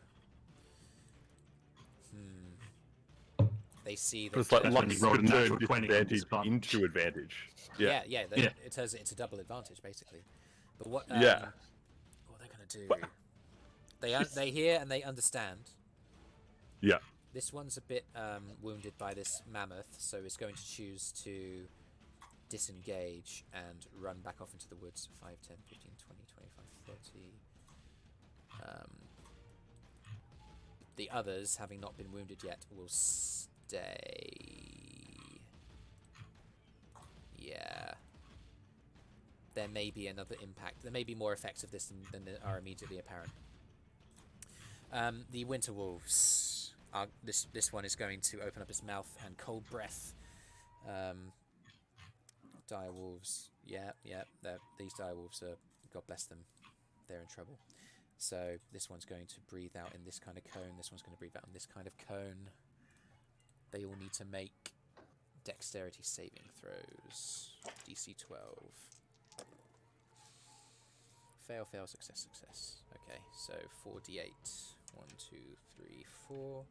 They see that. It's like That's luck when you rolled a could turn natural 20 on disadvantage disadvantage. into advantage. yeah, Yeah. yeah, Yeah. it turns it into double advantage basically. But what? Yeah. What they're gonna do? But- They hear and they understand. Yeah. This one's a bit wounded by this mammoth, so it's going to choose to disengage and run back off into the woods. 5, 10, 15, 20, 25, 30. The others, having not been wounded yet, will stay. Yeah. There may be another impact. There may be more effects of this than are immediately apparent. The winter wolves. This one is going to open up its mouth and cold breath. Dire wolves. Yeah. These dire wolves are, God bless them, they're in trouble. So this one's going to breathe out in this kind of cone. This one's going to breathe out in this kind of cone. They all need to make dexterity saving throws. DC 12. Fail, fail, success, success. Okay, so 4d8. 1, 2, 3, 4.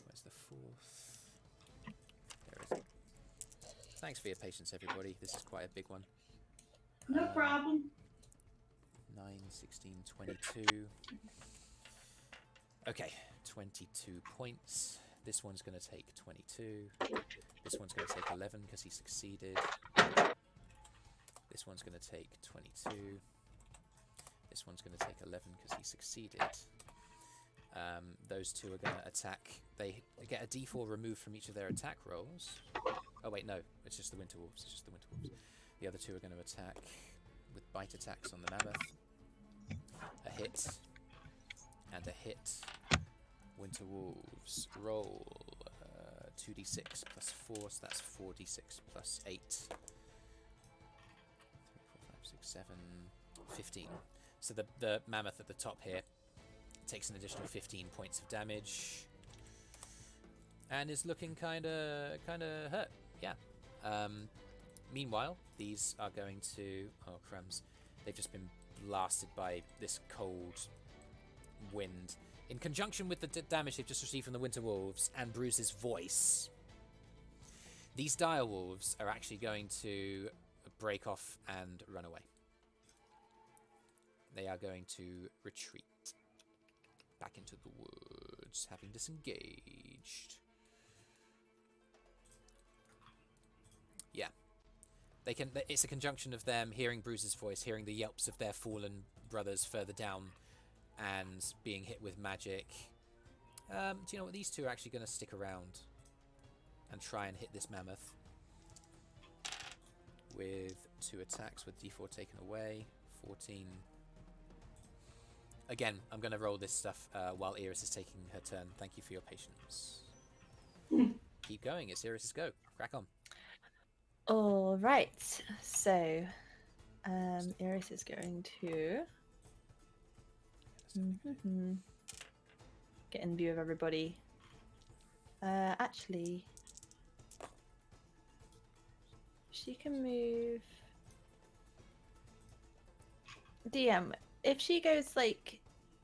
Where's the fourth? There it is. Thanks for your patience, everybody. This is quite a big one. No problem. 9, 16, 22. Okay, 22 points. This one's going to take 22. This one's going to take 11 because he succeeded. This one's going to take 22. This one's going to take 11 because he succeeded. Those two are going to attack. They get a d4 removed from each of their attack rolls. Oh wait, no, it's just the winter wolves. It's just the winter wolves. The other two are going to attack with bite attacks on the mammoth. A hit and a hit. Winter wolves roll 2d6 plus 4, so that's 4d6 plus 8. 3, 4, 5, 6, 7, 15. So the mammoth at the top here takes an additional 15 points of damage and is looking kind of hurt. Yeah. Meanwhile, these are going to, oh crumbs, they've just been blasted by this cold wind in conjunction with the damage they've just received from the winter wolves and Brüz's voice. These dire wolves are actually going to break off and run away. They are going to retreat back into the woods, having disengaged. Yeah. They can. It's a conjunction of them hearing Brüz's voice, hearing the yelps of their fallen brothers further down, and being hit with magic. Do you know what? These two are actually going to stick around and try and hit this mammoth with 2 attacks with d4 taken away. 14. Again, I'm going to roll this stuff while Eirys is taking her turn. Thank you for your patience. Keep going. It's Eirys' go. Crack on. All right. So, Eirys is going to get in view of everybody. Actually, she can move. DM, if she goes like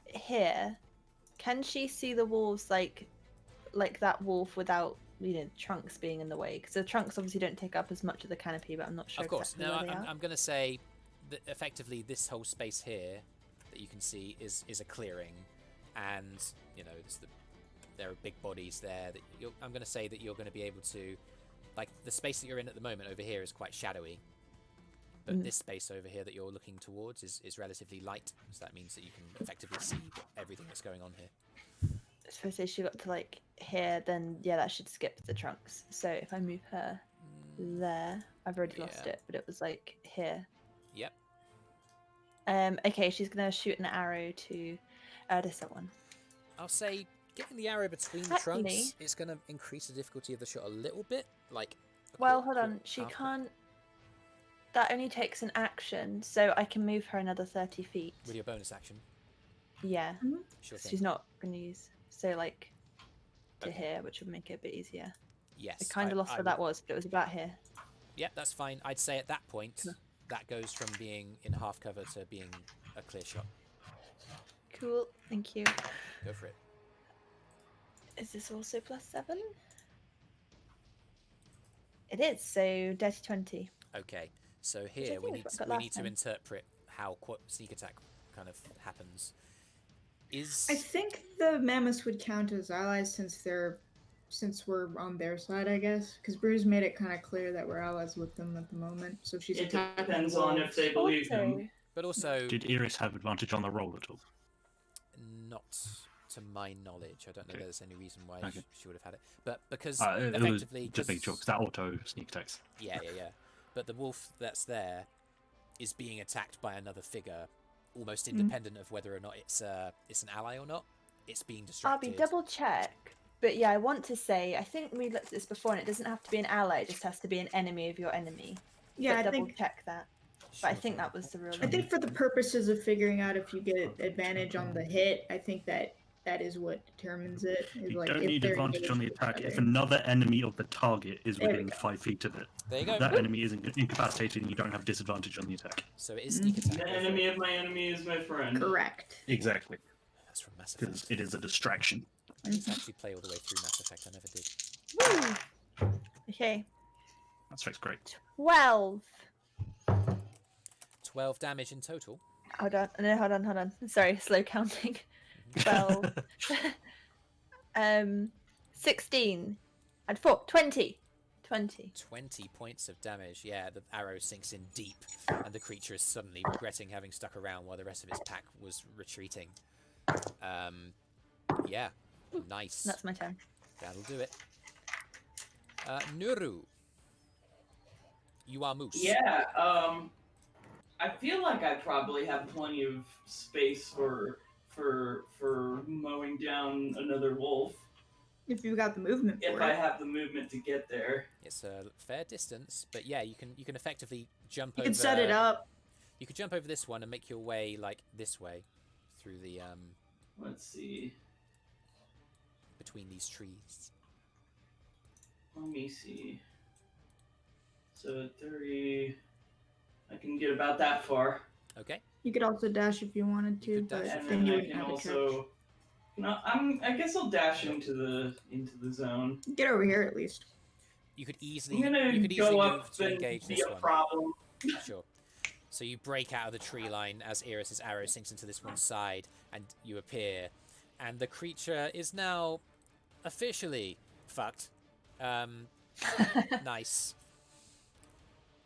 here, can she see the wolves like that wolf without trunks being in the way? Because the trunks obviously don't take up as much of the canopy, but I'm not sure. Of course. exactly No, where they are. I'm going to say that effectively this whole space here that you can see is a clearing, and there are big bodies there. That I'm going to say that you're going to be able to, like the space that you're in at the moment over here is quite shadowy. But this space over here that you're looking towards is relatively light, so that means that you can effectively see everything that's going on here. So say she got to like here, then yeah, that should skip the trunks. So if I move her there, I've already lost Yeah. it, but it was like here. Yep. Okay, she's gonna shoot an arrow to this one. I'll say, getting the arrow between the Actually- trunks, it's going to increase the difficulty of the shot a little bit. Like, Well, hold on. She half- can't. That only takes an action, so I can move her another 30 feet. With your bonus action. Yeah, Sure thing. she's not gonna use. So like to Okay. here, which would make it a bit easier. Yes. I kind of lost where that was, but it was about here. Yep, that's fine. I'd say at that point, Cool. that goes from being in half cover to being a clear shot. Cool, thank you. Go for it. Is this also +7? It is, so dirty 20. Okay, so I here think we we need got to, we last need to time. interpret how sneak attack kind of happens. Is I think the mammoths would count as allies since we're on their side, I guess. Because Brüz made it kind of clear that we're allies with them at the moment. So if she's It attacking depends on if wolves- they believe him. Also, but also Did Eirys have advantage on the roll at all? not to my knowledge. I don't know Okay. if there's any reason why Okay. she would have had it. But because It was effectively, just making sure, because that auto sneak attacks. yeah. But the wolf that's there is being attacked by another figure, almost independent of whether or not it's an ally or not. It's being I'll be distracted. double check. But yeah, I want to say, I think we looked at this before, and it doesn't have to be an ally, it just has to be an enemy of your enemy. Yeah, But I double think check that. But I Sure think thing. that was the real I think for the purposes of figuring out if you get advantage on the hit, I think that is what determines it. Is You like don't if need they're advantage on the engaged with attack each if other. another enemy of the target is There we within go. 5 feet of it. There you go. That enemy is incapacitated and you don't have disadvantage on the attack. So it is sneak attack. The go for enemy it. of my enemy is my friend. Correct. Exactly. That's from Mass Because Effect. it is a distraction. I need to actually play all the way through Mass Effect. I never did. Woo! Okay. That strikes great. 12. 12 damage in total. Hold on. No, hold on. Sorry, slow counting. 12. 16. And 4. 20. 20. 20 points of damage. Yeah, the arrow sinks in deep, and the creature is suddenly regretting having stuck around while the rest of its pack was retreating. Yeah, nice. That's my turn. That'll do it. Nuru, you are moose. Yeah, I feel like I probably have plenty of space for mowing down another wolf If you've got the movement if for I it. have the movement to get there. It's a fair distance, but yeah, you can effectively jump You over. can set it up. You could jump over this one and make your way like this way through the Let's see. between these trees. Let me see. So 30. I can get about that far. Okay. You could also dash if you wanted You to, could but dash. And then then you I wouldn't can have a also. No, I guess I'll dash into the zone. charge. Get over here at least. You could easily. I'm gonna you could easily go move up to and engage be this a one. problem. Sure. So you break out of the tree line as Eirys' arrow sinks into this one side, and you appear, and the creature is now officially fucked. Nice.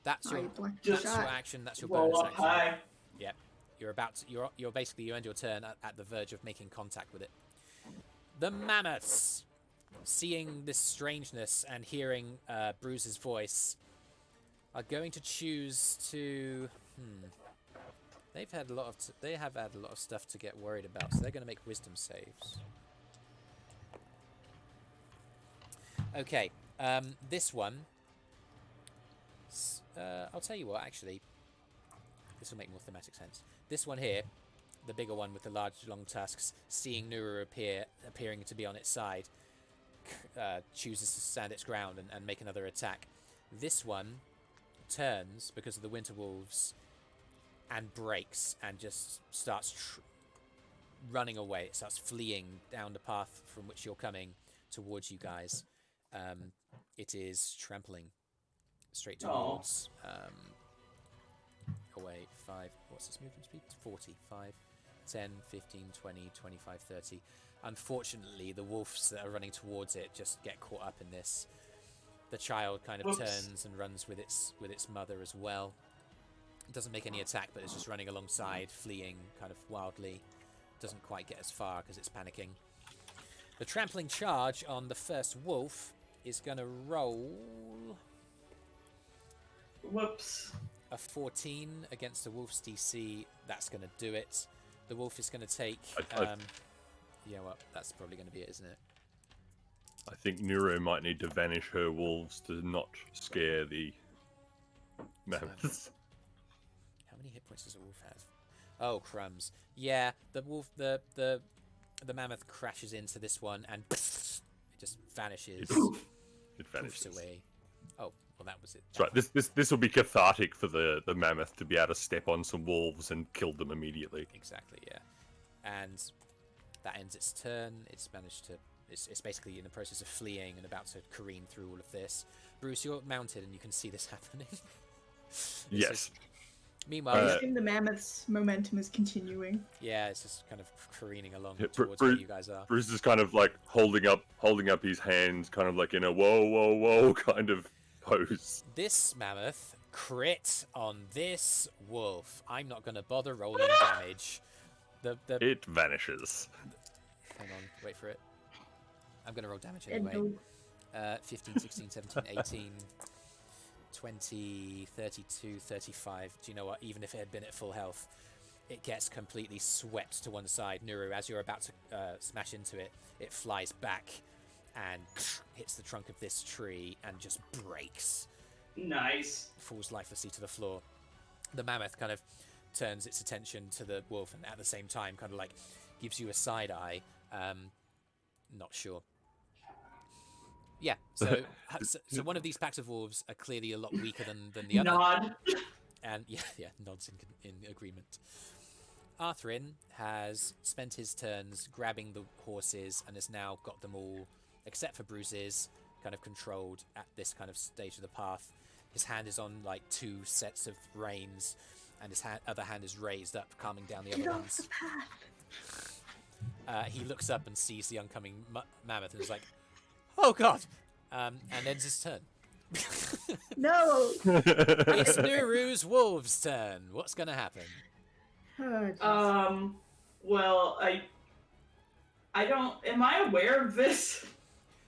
That's Oh, your you blocked the Just that's your shot. action. That's your Roll bonus up action. high. Yep. You're about to, you're basically you end your turn at the verge of making contact with it. The mammoths, seeing this strangeness and hearing Brüz's voice, are going to choose to. They have had a lot of stuff to get worried about, so they're going to make wisdom saves. Okay, this one. I'll tell you what, actually, this will make more thematic sense. This one here, the bigger one with the large, long tusks, seeing Nuru appearing to be on its side, chooses to stand its ground and make another attack. This one turns because of the winter wolves and breaks and just starts running away. It starts fleeing down the path from which you're coming towards you guys. It is trampling straight towards away 5. What's its movement speed? 40. 5, 10, 15, 20, 25, 30. Unfortunately, the wolves that are running towards it just get caught up in this. The child kind of Whoops. turns and runs with its mother as well. It doesn't make any attack, but it's just running alongside, fleeing kind of wildly. Doesn't quite get as far because it's panicking. The trampling charge on the first wolf is going to roll Whoops. a 14 against the wolf's DC. That's going to do it. The wolf is going to take. Yeah, well, that's probably going to be it, isn't it? I think Nuru might need to vanish her wolves to not scare the mammoths. How many hit points does a wolf have? Oh, crumbs. Yeah, the wolf, the mammoth crashes into this one and it just vanishes. It vanishes away. Oh, well, that was it. That's right. This will be cathartic for the mammoth to be able to step on some wolves and kill them immediately. Exactly, yeah. And that ends its turn. It's managed to. It's basically in the process of fleeing and about to careen through all of this. Brüz, you're mounted and you can see this happening. Yes. Meanwhile, I assume the mammoth's momentum is continuing. yeah, it's just kind of careening along Yeah, towards where you guys are. Brüz is kind of like holding up his hands, kind of like in a whoa, whoa, whoa kind of pose. This mammoth crit on this wolf. I'm not going to bother rolling damage. It vanishes. Hang on, wait for it. I'm going to roll damage anyway. 15, 16, 17, 18, 20, 32, 35. Do you know what? Even if it had been at full health, it gets completely swept to one side. Nuru, as you're about to smash into it, it flies back and hits the trunk of this tree and just breaks. Nice. Falls lifelessly to the floor. The mammoth kind of turns its attention to the wolf and at the same time kind of like gives you a side eye. Not sure. Yeah, so one of these packs of wolves are clearly a lot weaker than the other. Nod. And yeah, nods in agreement. Arthrin has spent his turns grabbing the horses and has now got them all, except for Brüz's, kind of controlled at this kind of stage of the path. His hand is on like 2 sets of reins, and his other hand is raised up, calming down the other ones. Get off the path. He looks up and sees the oncoming mammoth and is like, "Oh God!" And ends his turn. No. It's Nuru's wolves' turn. What's gonna happen? Oh, jeez. Well, I don't. Am I aware of this?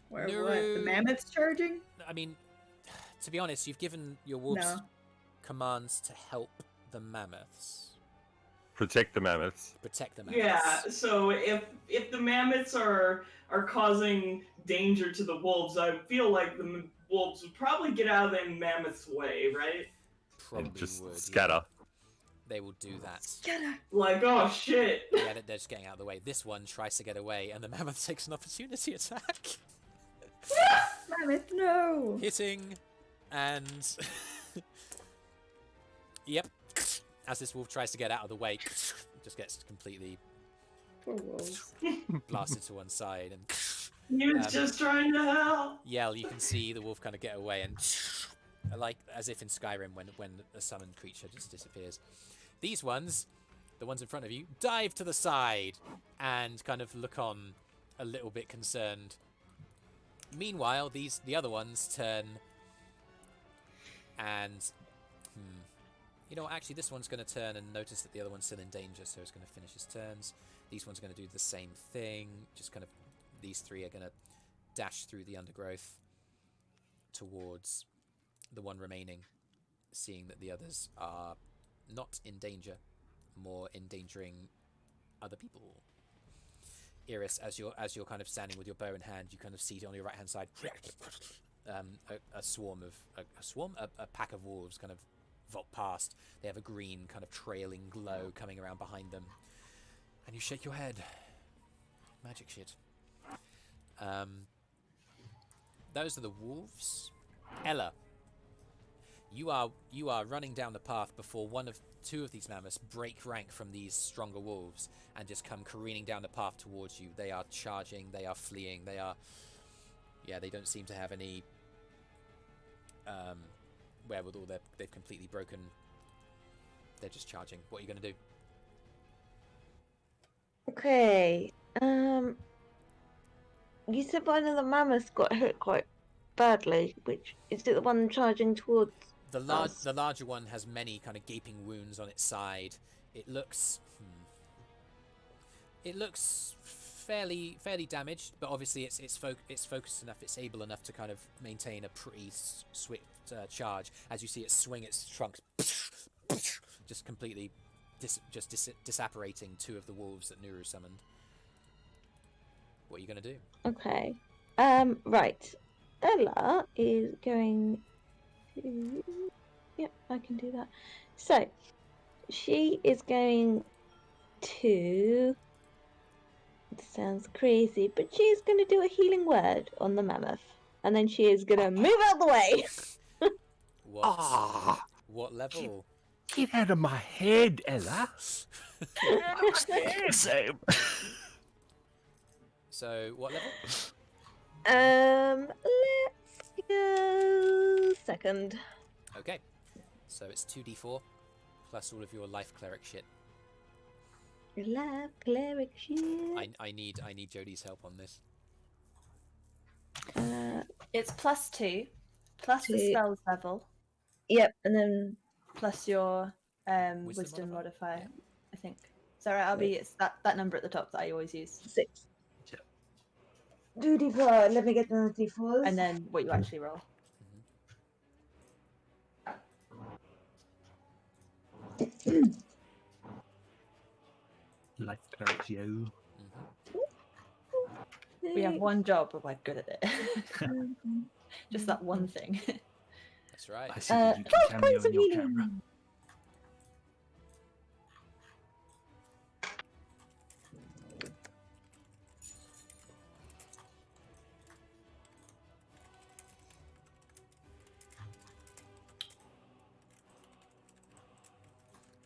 Where what? Nuru- The mammoth's charging? I mean, to be honest, you've given your wolves No. commands to help the mammoths, Protect the mammoths. protect the mammoths. Yeah. So if the mammoths are causing danger to the wolves, I feel like the wolves would probably get out of the mammoth's way, right? Probably And just would. yeah. scatter. They will do that. Get her. Like, oh shit. Yeah, they're just getting out of the way. This one tries to get away, and the mammoth takes an opportunity attack. Mammoth, no. Hitting, and yep. As this wolf tries to get out of the way, just gets completely Poor wolves. blasted to one side, and He was just trying to help. yeah, you can see the wolf kind of get away, and like as if in Skyrim when a summoned creature just disappears. These ones, the ones in front of you, dive to the side and kind of look on a little bit concerned. Meanwhile, the other ones turn and you know what, actually this one's going to turn and notice that the other one's still in danger, so it's going to finish his turns. These ones are going to do the same thing, just kind of these 3 are going to dash through the undergrowth towards the one remaining, seeing that the others are not in danger, more endangering other people. Eirys, as you're kind of standing with your bow in hand, you kind of see on your right hand side a pack of wolves kind of vault past. They have a green kind of trailing glow coming around behind them, and you shake your head. Magic shit. Those are the wolves. Ella, you are running down the path before 2 of these mammoths break rank from these stronger wolves and just come careening down the path towards you. They are charging, they are fleeing, they don't seem to have any wherewithal. They've completely broken. They're just charging. What are you going to do? Okay. You said one of the mammoths got hit quite badly. Which is it? The one charging towards The larger one has many kind of gaping wounds on its side. It looks fairly damaged, but obviously it's focused enough. It's able enough to kind of maintain a pretty swift charge. As you see it swing its trunk just completely disapparating 2 of the wolves that Nuru summoned. What are you going to do? Okay. Right. Ella is going to. Yep, I can do that. So, she is going to. It sounds crazy, but she's going to do a healing word on the mammoth. And then she is going to move out the way. What level? Get out of my head, Ella. Same. So, what level? Let's go second. Okay. So it's 2d4 plus all of your life cleric shit. Life cleric shit. I need Jodie's help on this. It's +2, plus the 2. spells level, Yep, and then plus your wisdom modifier. Yeah. I think. Is that right, Albie? It's that number at the top that I always use. 6. 2d4. Let me get the d4s. And then what you actually roll. Life clerics, yo. We have one job, but we're good at it. Just that one thing. That's right. I see that you can 12 cameo points of in your healing. camera.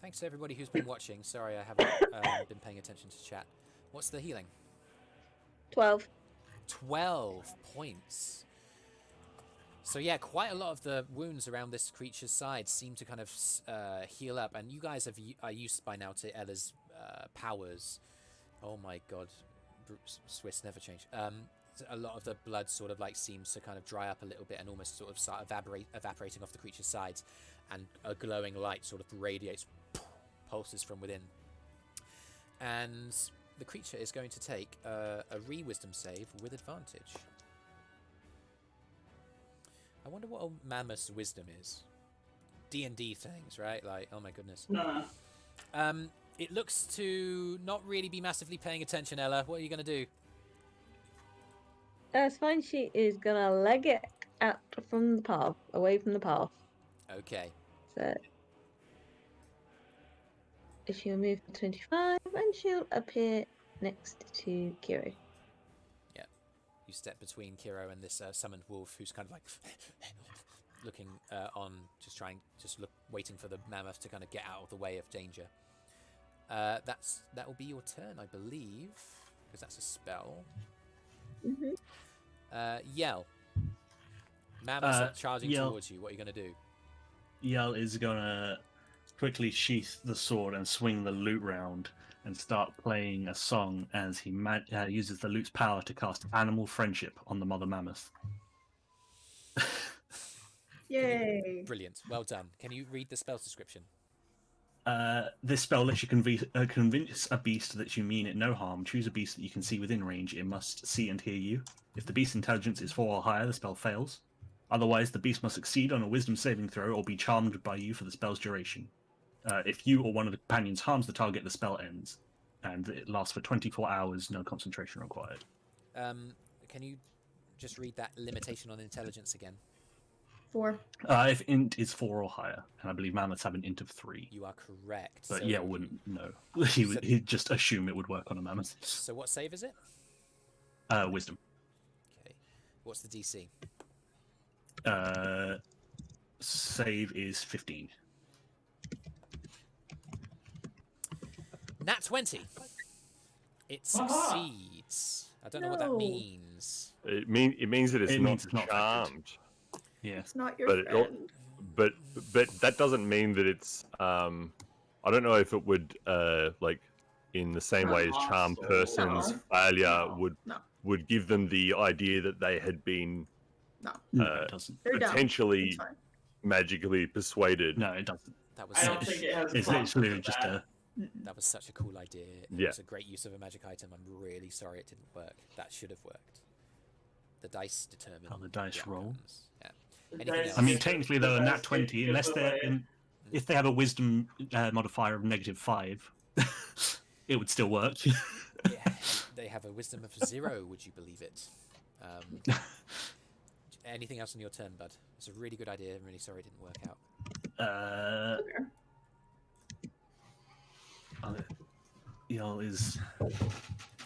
Thanks to everybody who's been watching. Sorry I haven't been paying attention to chat. What's the healing? 12. 12 points. So yeah, quite a lot of the wounds around this creature's side seem to kind of heal up, and you guys are used by now to Ella's powers. Oh my god, TheSwiss never change. A lot of the blood sort of like seems to kind of dry up a little bit and almost sort of start evaporating off the creature's sides, and a glowing light sort of radiates, pulses from within. And the creature is going to take a re-wisdom save with advantage. I wonder what a mammoth's wisdom is. D&D things, right? Like, oh my goodness. Nah. It looks to not really be massively paying attention, Ella. What are you going to do? That's fine. She is gonna leg it out from the path, away from the path. Okay. So she'll move to 25, and she'll appear next to Kyro. Yeah. You step between Kyro and this summoned wolf, who's kind of like looking on, waiting for the mammoth to kind of get out of the way of danger. That will be your turn, I believe, because that's a spell. Mm-hmm. Yell. Mammoth's charging Yell. towards you. What are you going to do? Yell is gonna quickly sheath the sword and swing the lute round and start playing a song as he uses the lute's power to cast Animal Friendship on the mother mammoth. Yay! Brilliant. Well done. Can you read the spell's description? This spell lets you convince a beast that you mean it no harm. Choose a beast that you can see within range. It must see and hear you. If the beast's intelligence is 4 or higher, the spell fails. Otherwise, the beast must succeed on a wisdom saving throw or be charmed by you for the spell's duration. If you or one of the companions harms the target, the spell ends. And it lasts for 24 hours, no concentration required. Can you just read that limitation on intelligence again? 4. If int is 4 or higher, and I believe mammoths have an int of 3. You are correct. But So- yeah, wouldn't know. He'd just assume it would work on a mammoth. So what save is it? Wisdom. Okay. What's the DC? Save is 15. Nat 20. It succeeds. I don't know what that No. means. It means that it's It not means it's not charmed. Yeah. It's not your But friend. But that doesn't mean that it's I don't know if it would like in the same way as charmed person's No. failure No. would give them the idea that they had been No, it doesn't. They're dumb. potentially It's fine. magically persuaded. No, it doesn't. That was I don't such, think it has. It's prompts literally for just that. that was such a cool idea. It Yeah. was a great use of a magic item. I'm really sorry it didn't work. That should have worked. The dice determine. How the dice roll. outcomes. Yeah. The Anything dice else? I mean, get- technically, the though, a dice nat get 20, given unless they're away. If they have a wisdom modifier of -5, it would still work. Yeah, they have a wisdom of 0, would you believe it? Anything else on your turn, bud? It's a really good idea. I'm really sorry it didn't work out. Yell is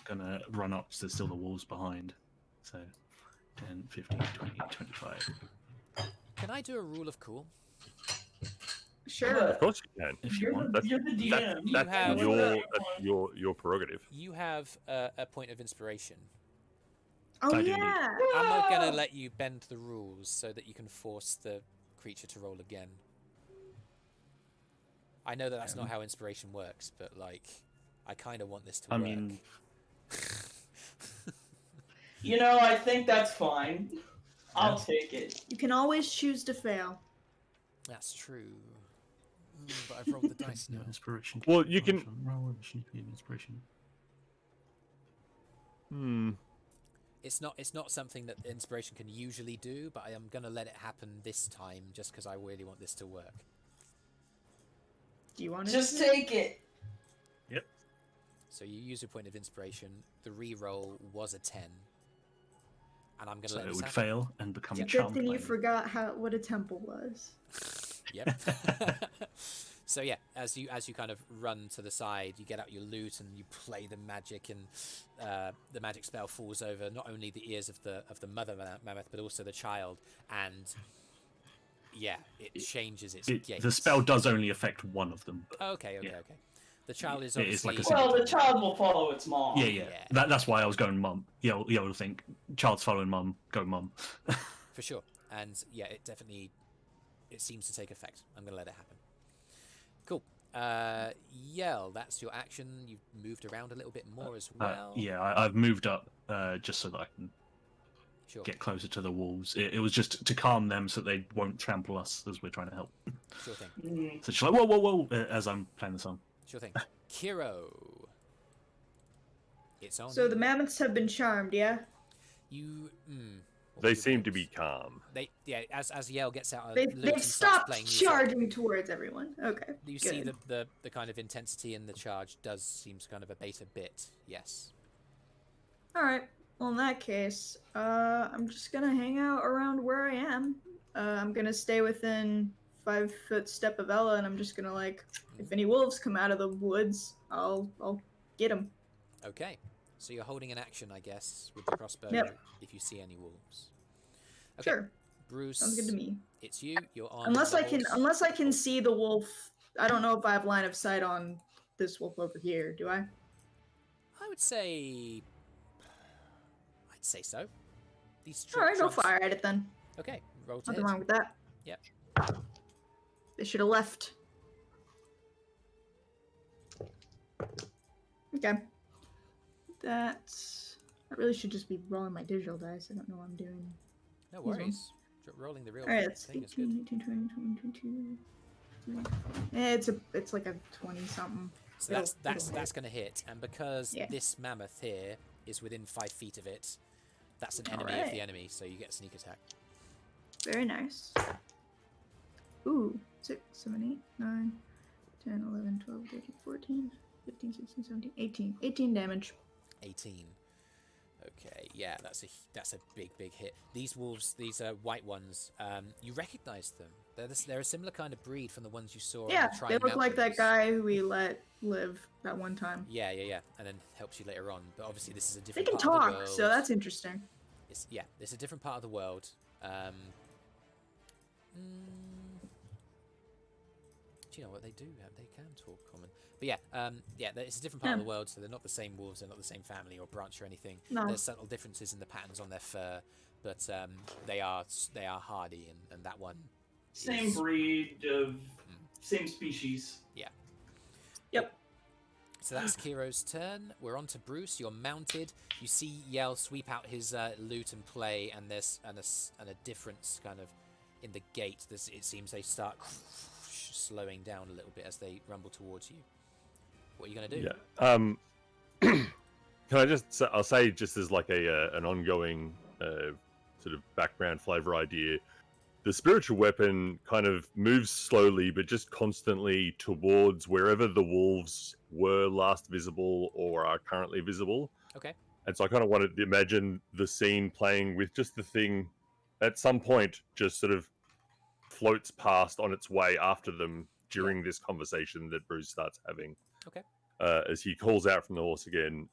gonna run up to still the walls behind. So 10, 15, 20, 25. Can I do a rule of cool? Sure. Of course you can. If you want. You're the DM. That's have- your prerogative. You have a point of inspiration. Oh I do yeah. I'm not going to let you bend the rules so that you can force the creature to roll again. I know that that's not how inspiration works, but, like, I kind of want this to work. mean, You know, I think that's fine. I'll take it. You can always choose to fail. That's true. But I've rolled the dice now. Inspiration. Well, you can- roll inspiration. It's not something that inspiration can usually do, but I am going to let it happen this time just because I really want this to work. Do you want to Just take it. Yep. So you use a point of inspiration. The re-roll was a 10. And I'm going to So let it this would happen. fail and become a Good charm thing you plane. forgot what a temple was. Yep. So yeah, as you kind of run to the side, you get out your lute and you play the magic, and the magic spell falls over not only the ears of the mother mammoth, but also the child, and yeah, it changes its gait. The spell does only affect one of them. But Okay. yeah. The child is It is obviously like a Well, the child will follow its mom. yeah. That's why I was going mum. Yeah, will think child's following mum. Go mum. for sure, and yeah, it seems to take effect. I'm gonna let it happen. Cool. Yell, that's your action. You've moved around a little bit more as well. Yeah, I've moved up just so that I can Sure. get closer to the walls. It was just to calm them so they won't trample us as we're trying to help. Sure thing. So she's like, whoa, as I'm playing the song. Sure thing. Kyro. It's on. So the mammoths have been charmed, yeah? You. What They were your seem to rules? be calm. As Yell gets out, They've lute and starts stopped playing music, charging towards everyone. Okay. you good. see the kind of intensity in the charge does seem to kind of abate a bit. Yes. Alright. Well, in that case, I'm just gonna hang out around where I am. I'm gonna stay within 5-foot step of Ella, and I'm just gonna, like, if any wolves come out of the woods, I'll get them. Okay. So you're holding an action, I guess, with the crossbow. Yep. If you see any wolves. Okay. Sure. Brüz. Sounds good to me. It's you. You're on. Unless the I can, horse. unless I can see the wolf. I don't know if I have line of sight on this wolf over here. Do I? I would say. I'd say so. These All right, go trunks- fire at it then. Okay. Roll to Nothing hit. wrong with that. Yep. They should have left. Okay. I really should just be rolling my digital dice. I don't know what I'm doing. No These ones. worries. Rolling the real All right, it's thing is 18, good. 18, 20, 22. Yeah, it's like a 20 something. So that's going to hit, and because Yeah. this mammoth here is within 5 feet of it, that's an enemy of Alright. the enemy, so you get sneak attack. Very nice. Ooh, 6, 7, 8, 9, 10, 11, 12, 13, 14, 15, 16, 17, 18. 18 damage. 18. Okay, yeah, that's a big hit. These wolves, these white ones, you recognize them. They're a similar kind of breed from the ones you saw. Yeah, on the they look like that Mountains. guy who we let live that one time. Yeah, and then helps you later on. But obviously, this is a They different. can part of the talk, world. so that's interesting. It's a different part of the world. Do you know what they do? They can talk common. But it's a different part of the world, so they're not the same wolves. They're not the same family or branch or anything. No. There's subtle differences in the patterns on their fur, but they are hardy, and that one. Same is- breed of same species. Yep. So that's Kyro's turn. We're on to Brüz. You're mounted. You see Yell sweep out his lute and play, and there's a difference kind of in the gait. It seems they start slowing down a little bit as they rumble towards you. What are you gonna do? Yeah. Can I just? I'll say just as like an ongoing sort of background flavor idea. the spiritual weapon kind of moves slowly, but just constantly towards wherever the wolves were last visible or are currently visible. Okay. And so I kind of wanted to imagine the scene playing with just the thing at some point just sort of floats past on its way after them during this conversation that Brüz starts having. Okay. As he calls out from the horse again,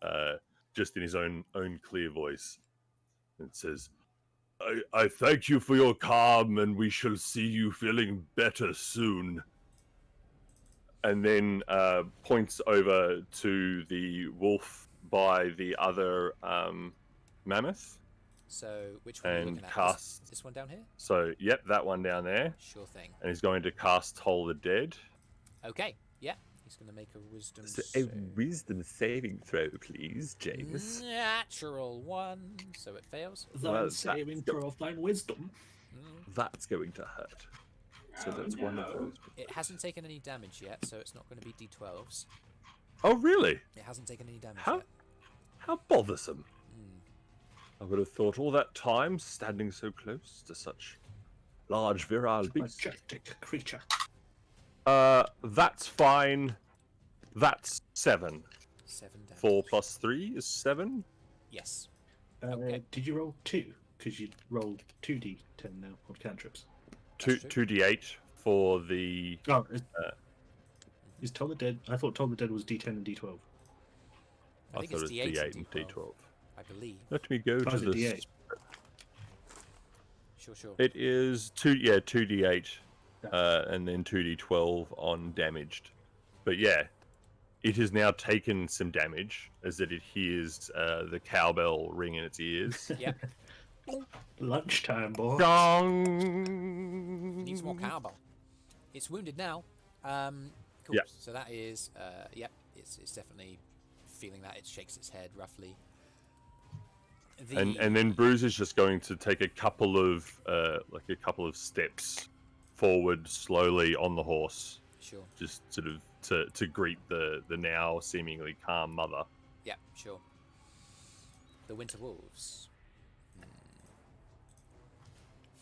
just in his own clear voice. It says, I thank you for your calm, and we shall see you feeling better soon. And then points over to the wolf by the other mammoth. So which one are you And looking at? cast. This one down here? So, yep, that one down there. Sure thing. And he's going to cast Toll the Dead. Okay. Yeah. He's going to make a wisdom So save. a wisdom saving throw, please, James. Natural 1, so it fails. Thine Well, saving that's- throw of thine wisdom. That's going to hurt. So that's one of those. It hasn't taken any damage yet, so it's not going to be d12s. Oh, really? It hasn't taken any damage How? yet. How bothersome. Hmm. I would have thought all that time standing so close to such large virile beasts. Majestic creature. That's fine. That's 7. 7 damage. 4 plus 3 is 7. Yes. Okay. Did you roll 2? Because you rolled 2d10 now on cantrips. 2d8 for the. Oh, is Toll the Dead? I thought Toll the Dead was d10 and d12. I think thought it's it was D8 and D12. I believe. Let me go Oh, to is it the. D8? Sure. It is 2d8, and then 2d12 on damaged. But yeah, it has now taken some damage as it hears the cowbell ring in its ears. Yep. Lunchtime, boy. Dong! Needs more cowbell. It's wounded now. Cool. Yep. So that is, yep. It's definitely feeling that. It shakes its head roughly. And then Brüz is just going to take a couple of steps forward slowly on the horse, Sure. just sort of to greet the now seemingly calm mother. Yeah, sure. The Winter Wolves.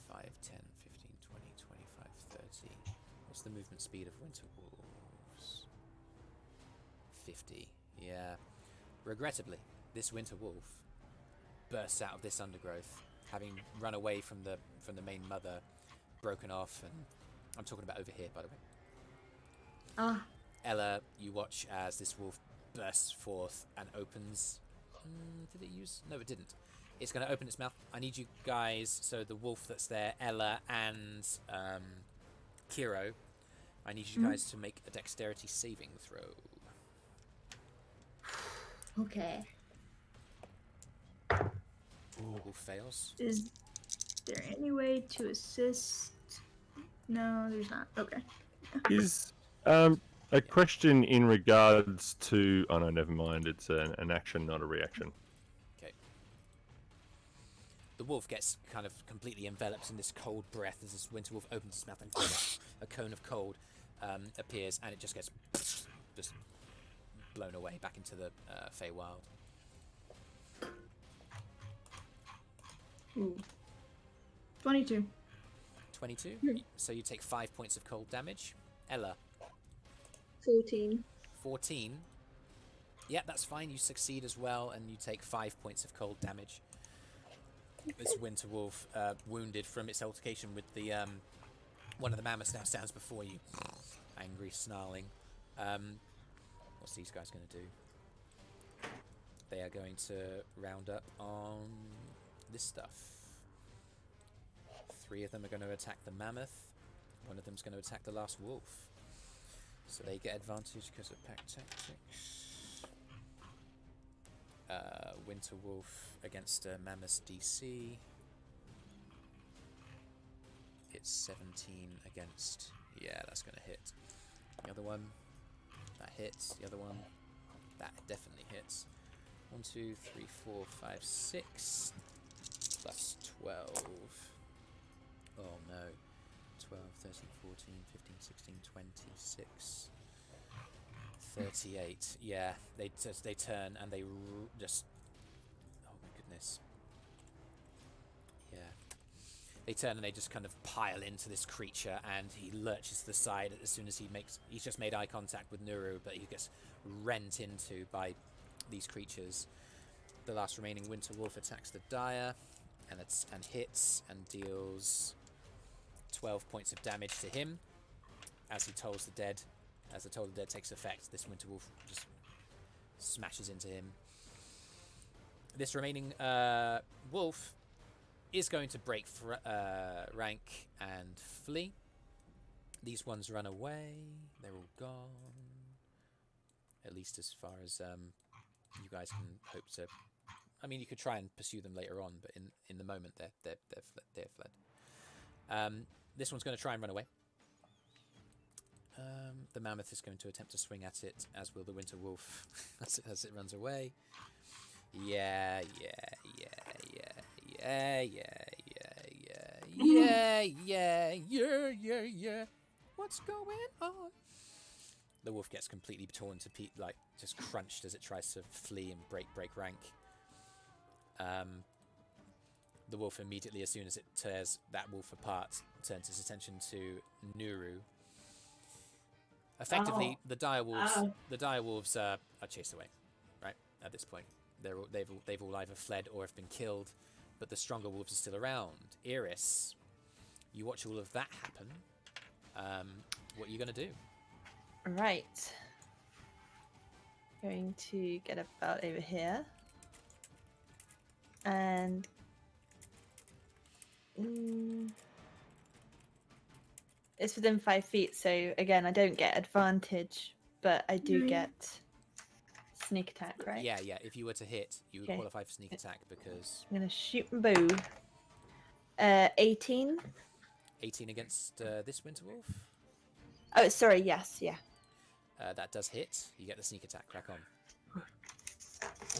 5, 10, 15, 20, 25, 30. What's the movement speed of Winter Wolves? 50. Yeah. Regrettably, this Winter Wolf bursts out of this undergrowth, having run away from the main mother, broken off, and I'm talking about over here, by the way. Ah, Ella, you watch as this wolf bursts forth and opens. Did it use? No, it didn't. It's going to open its mouth. I need you guys, so the wolf that's there, Ella and Kyro, I need you guys to make a dexterity saving throw. okay. Wolf fails. Is there any way to assist? No, there's not. Okay. Is a question in regards to? Oh no, never mind. It's an action, not a reaction. Okay. The wolf gets kind of completely enveloped in this cold breath as this winter wolf opens its mouth and a cone of cold appears, and it just gets just blown away back into the Feywild. Ooh. 22. 22. So you take 5 points of cold damage. Ella, 14. 14. Yeah, that's fine. You succeed as well, and you take 5 points of cold damage. This winter wolf, wounded from its altercation with the one of the mammoths, now stands before you, angry, snarling. What's these guys going to do? They are going to round up on this stuff. 3 of them are going to attack the mammoth. 1 of them's going to attack the last wolf. So they get advantage because of pack tactics. Winter wolf against mammoth's DC. It's 17 against. Yeah, that's going to hit. The other one, that hits. The other one, that definitely hits. 1, 2, 3, 4, 5, 6 plus 12. Oh no. 12, 13, 14, 15, 16, 26, 38. Yeah, they turn and they just. Oh my goodness. Yeah. They turn and they just kind of pile into this creature, and he lurches to the side as soon as he's just made eye contact with Nuru, but he gets rent into by these creatures. The last remaining Winter Wolf attacks the Dire and hits and deals 12 points of damage to him as he tolls the dead. As the Toll of the Dead takes effect, this Winter Wolf just smashes into him. This remaining wolf is going to break rank and flee. These ones run away. They're all gone. At least as far as you guys can hope to. I mean, you could try and pursue them later on, but in the moment they're fled. This one's going to try and run away. The Mammoth is going to attempt to swing at it, as will the Winter Wolf as it runs away. Yeah. What's going on? The wolf gets completely torn to just crunched as it tries to flee and break rank. The wolf immediately, as soon as it tears that wolf apart, turns its attention to Nuru. Effectively, the dire wolves are chased away. Right at this point, they've all either fled or have been killed, but the stronger wolves are still around. Eirys, you watch all of that happen. What are you gonna do? Right. Going to get about over here. And it's within 5 feet, so again, I don't get advantage, but I do get sneak attack, right? Yeah. If you were to hit, you would qualify for sneak attack because I'm gonna shoot and bow. 18. 18 against this Winter Wolf. Oh, sorry. Yes, yeah. That does hit. You get the sneak attack. Crack on.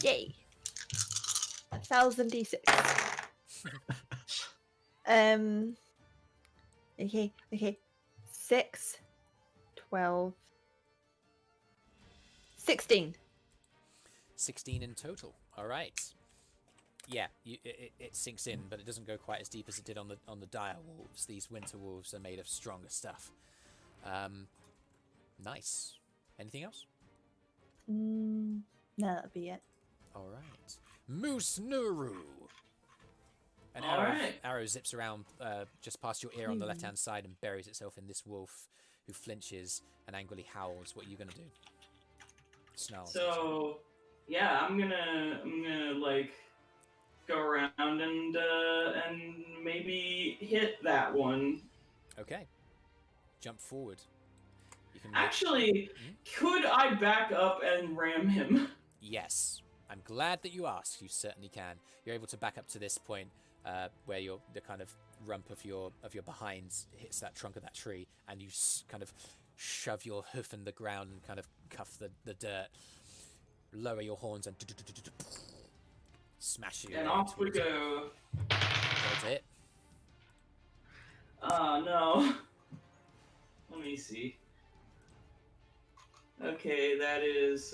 Yay! 1,000 d6. Okay. 6, 12, 16. 16 in total. All right. Yeah, it sinks in, but it doesn't go quite as deep as it did on the dire wolves. These Winter Wolves are made of stronger stuff. Nice. Anything else? No, that'll be it. All right. Moose Nuru. An arrow zips around just past your ear on the left-hand side and buries itself in this wolf, who flinches and angrily howls. What are you gonna do? Snarls. So, yeah, I'm gonna like go around and maybe hit that one. Okay. Jump forward. You can Actually, could I back up and ram him? Yes. I'm glad that you asked. You certainly can. You're able to back up to this point where the kind of rump of your behinds hits that trunk of that tree, and you kind of shove your hoof in the ground and kind of cuff the dirt. Lower your horns and smash you. And off we go. That's it. Oh no. Let me see. Okay, that is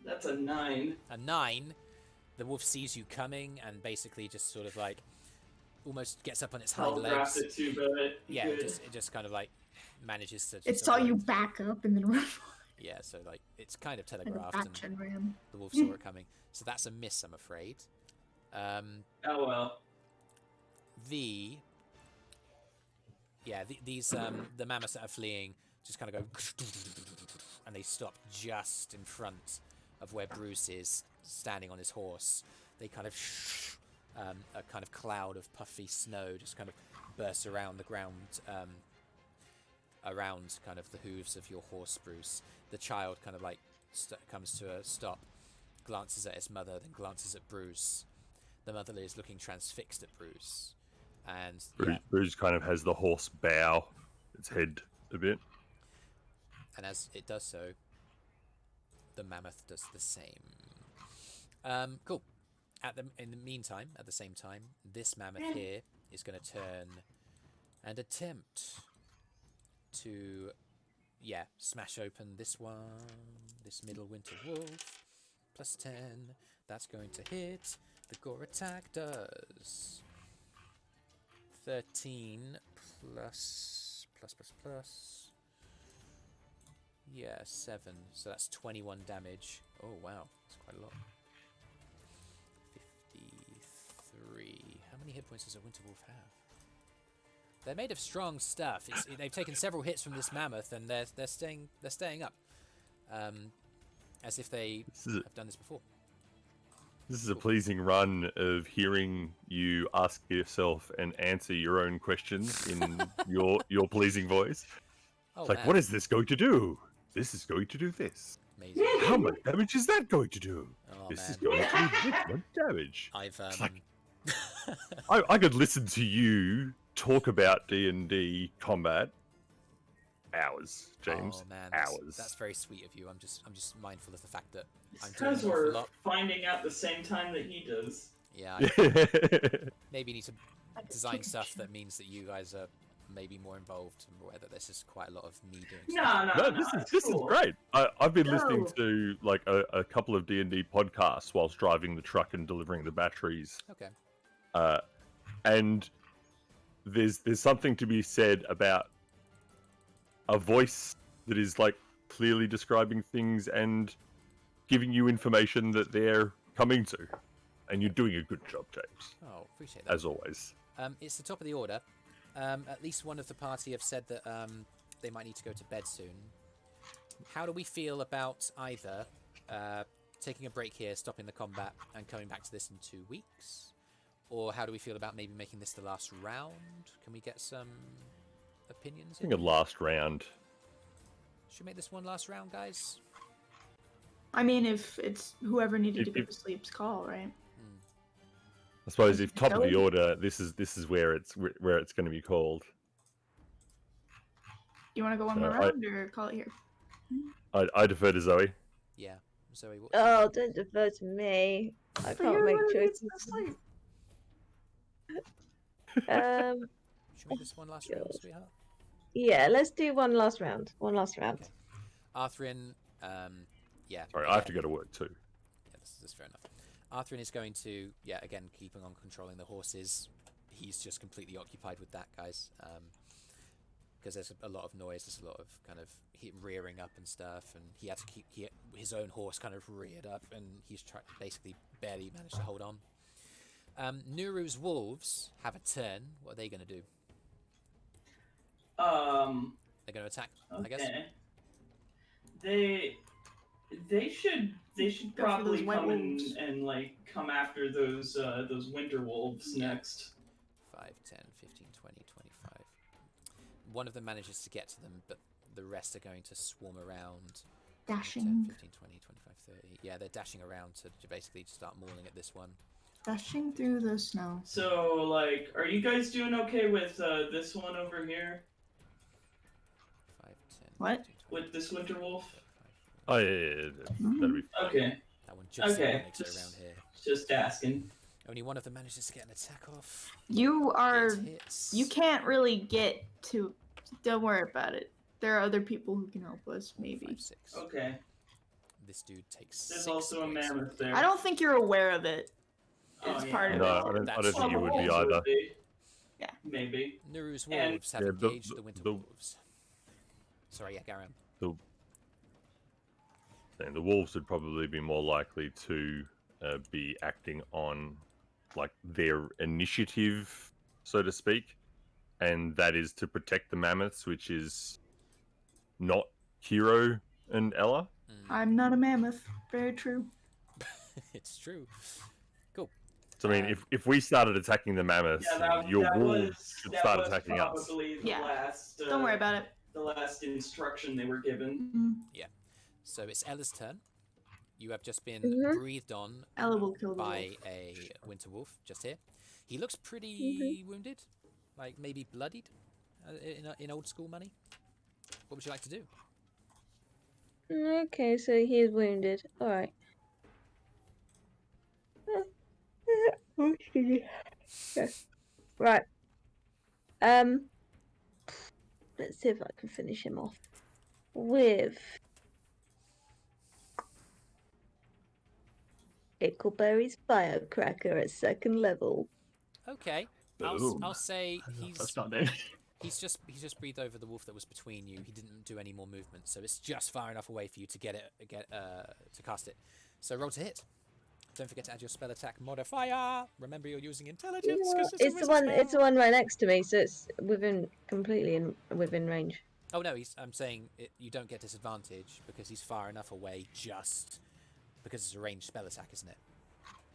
that's a 9. A 9. The wolf sees you coming and basically just sort of like almost gets up on its hind legs. It too, but yeah, it just kind of like manages to. It saw you back up and then run. Yeah, so like it's kind of telegraphed, Like and ram. the wolf saw it coming. So that's a miss, I'm afraid. Oh well. These the mammoths that are fleeing just kind of go, and they stop just in front of where Brüz is standing on his horse. They kind of a kind of cloud of puffy snow just kind of bursts around the ground, around kind of the hooves of your horse, Brüz. The child kind of like comes to a stop, glances at his mother, then glances at Brüz. The mother is looking transfixed at Brüz, and Brüz kind of has the horse bow its head a bit, and as it does so, the mammoth does the same. Cool. In the meantime, at the same time, this mammoth here is going to turn and attempt to, smash open this middle Winter Wolf. +10. That's going to hit. The gore attack does 13 plus. Yeah, 7. So that's 21 damage. Oh, wow. That's quite a lot. 53. How many hit points does a winter wolf have? They're made of strong stuff. They've taken several hits from this mammoth, and they're staying up, as if they have done this before. This is a pleasing run of hearing you ask yourself and answer your own questions in your pleasing voice. Oh, It's like, man. what is this going to do? This is going to do this. Amazing. How much damage is that going to do? Oh, This is man. going to do this much damage. I've like- I could listen to you talk about D&D combat hours, James. Oh man, hours. that's very sweet of you. I'm just mindful of the fact that I'm doing Because an awful we're lot. finding out the same time that he does. Yeah, maybe need to design stuff that means that you guys are maybe more involved, and whether this is quite a lot of me doing stuff. No, this is great. I've been listening No. to like a couple of D&D podcasts whilst driving the truck and delivering the batteries. Okay. And there's something to be said about a voice that is like clearly describing things and giving you information that they're coming to, and you're doing a good job, James, Oh, appreciate that. as always. It's the top of the order. At least one of the party have said that they might need to go to bed soon. How do we feel about either taking a break here, stopping the combat, and coming back to this in 2 weeks? Or how do we feel about maybe making this the last round? Can we get some opinions? I think a last round. Should we make this one last round, guys? I mean, if it's whoever needed to go If- to sleep's call, right? I suppose if top of the Go. order, this is where it's going to be called. You want to go one So more I- round or call it here? I defer to Zoe. Yeah. Zoe, what? Oh, don't defer to me. I But can't you're make the one who needs choices. to sleep. Should we make this one last round, sweetheart? Yeah, let's do one last round. One last round. Okay. Arthrin, yeah. Sorry, I have to go to work too. Yeah, this is fair enough. Arthrin is going to, yeah, again, keeping on controlling the horses. He's just completely occupied with that, guys. Because there's a lot of noise, there's a lot of kind of rearing up and stuff, and he had to keep his own horse kind of reared up, and he's basically barely managed to hold on. Nuru's wolves have a turn. What are they going to do? They're going to attack, I guess. They should Go for those probably white come in wolves. and like come after those winter wolves next. 5, 10, 15, 20, 25. One of them manages to get to them, but the rest are going to swarm around. 10, Dashing. 15, 20, 25, 30. Yeah, they're dashing around to basically start mauling at this one. Dashing through the snow. So like, are you guys doing okay with this one over here? 5, 10, What? 15, 20, With this winter wolf? 25, Oh yeah. That'll be Okay, that one just Okay, about makes it just- around here. just asking. Only one of them manages to get an attack off. You are. It hits. You can't really get to. Don't worry about it. There are other people who can help us, maybe. 5, 6. Okay, This dude takes there's 6 also a points. mammoth there. I don't think you're aware of it. Oh, It's yeah. part of No, it. I don't That's think you would be Wolves either. be. Yeah. Maybe. Nuru's And- wolves have Yeah, engaged the winter the- wolves. Sorry, yeah, Garen. And the wolves would probably be more likely to be acting on like their initiative, so to speak, and that is to protect the mammoths, which is not Kyro and Ella. I'm not a mammoth. Very true. It's true. So I mean, if we started attacking the mammoths, Yeah, your that wolves was, should that start was attacking us. probably the Yeah. last. Don't worry about it. The last instruction they were given. Mm, So it's Ella's turn. You have just been Mhm. breathed on Ella will kill the by wolf. a winter wolf just here. He looks pretty wounded, like maybe bloodied in old school money. What would you like to do? Okay, so he is wounded. Alright. Oh, excuse me. Okay. Right. Let's see if I can finish him off with Ickleberry's Firecracker at 2nd level. Okay. I'll say That's not new. he's just breathed over the wolf that was between you. He didn't do any more movement, so it's just far enough away for you to to cast it. So roll to hit. Don't forget to add your spell attack modifier. Remember, you're using intelligence. 'Cause It's the one. It's the one right next to me, so it's completely within range. Oh no, I'm saying you don't get disadvantage because he's far enough away. Just because it's a ranged spell attack, isn't it?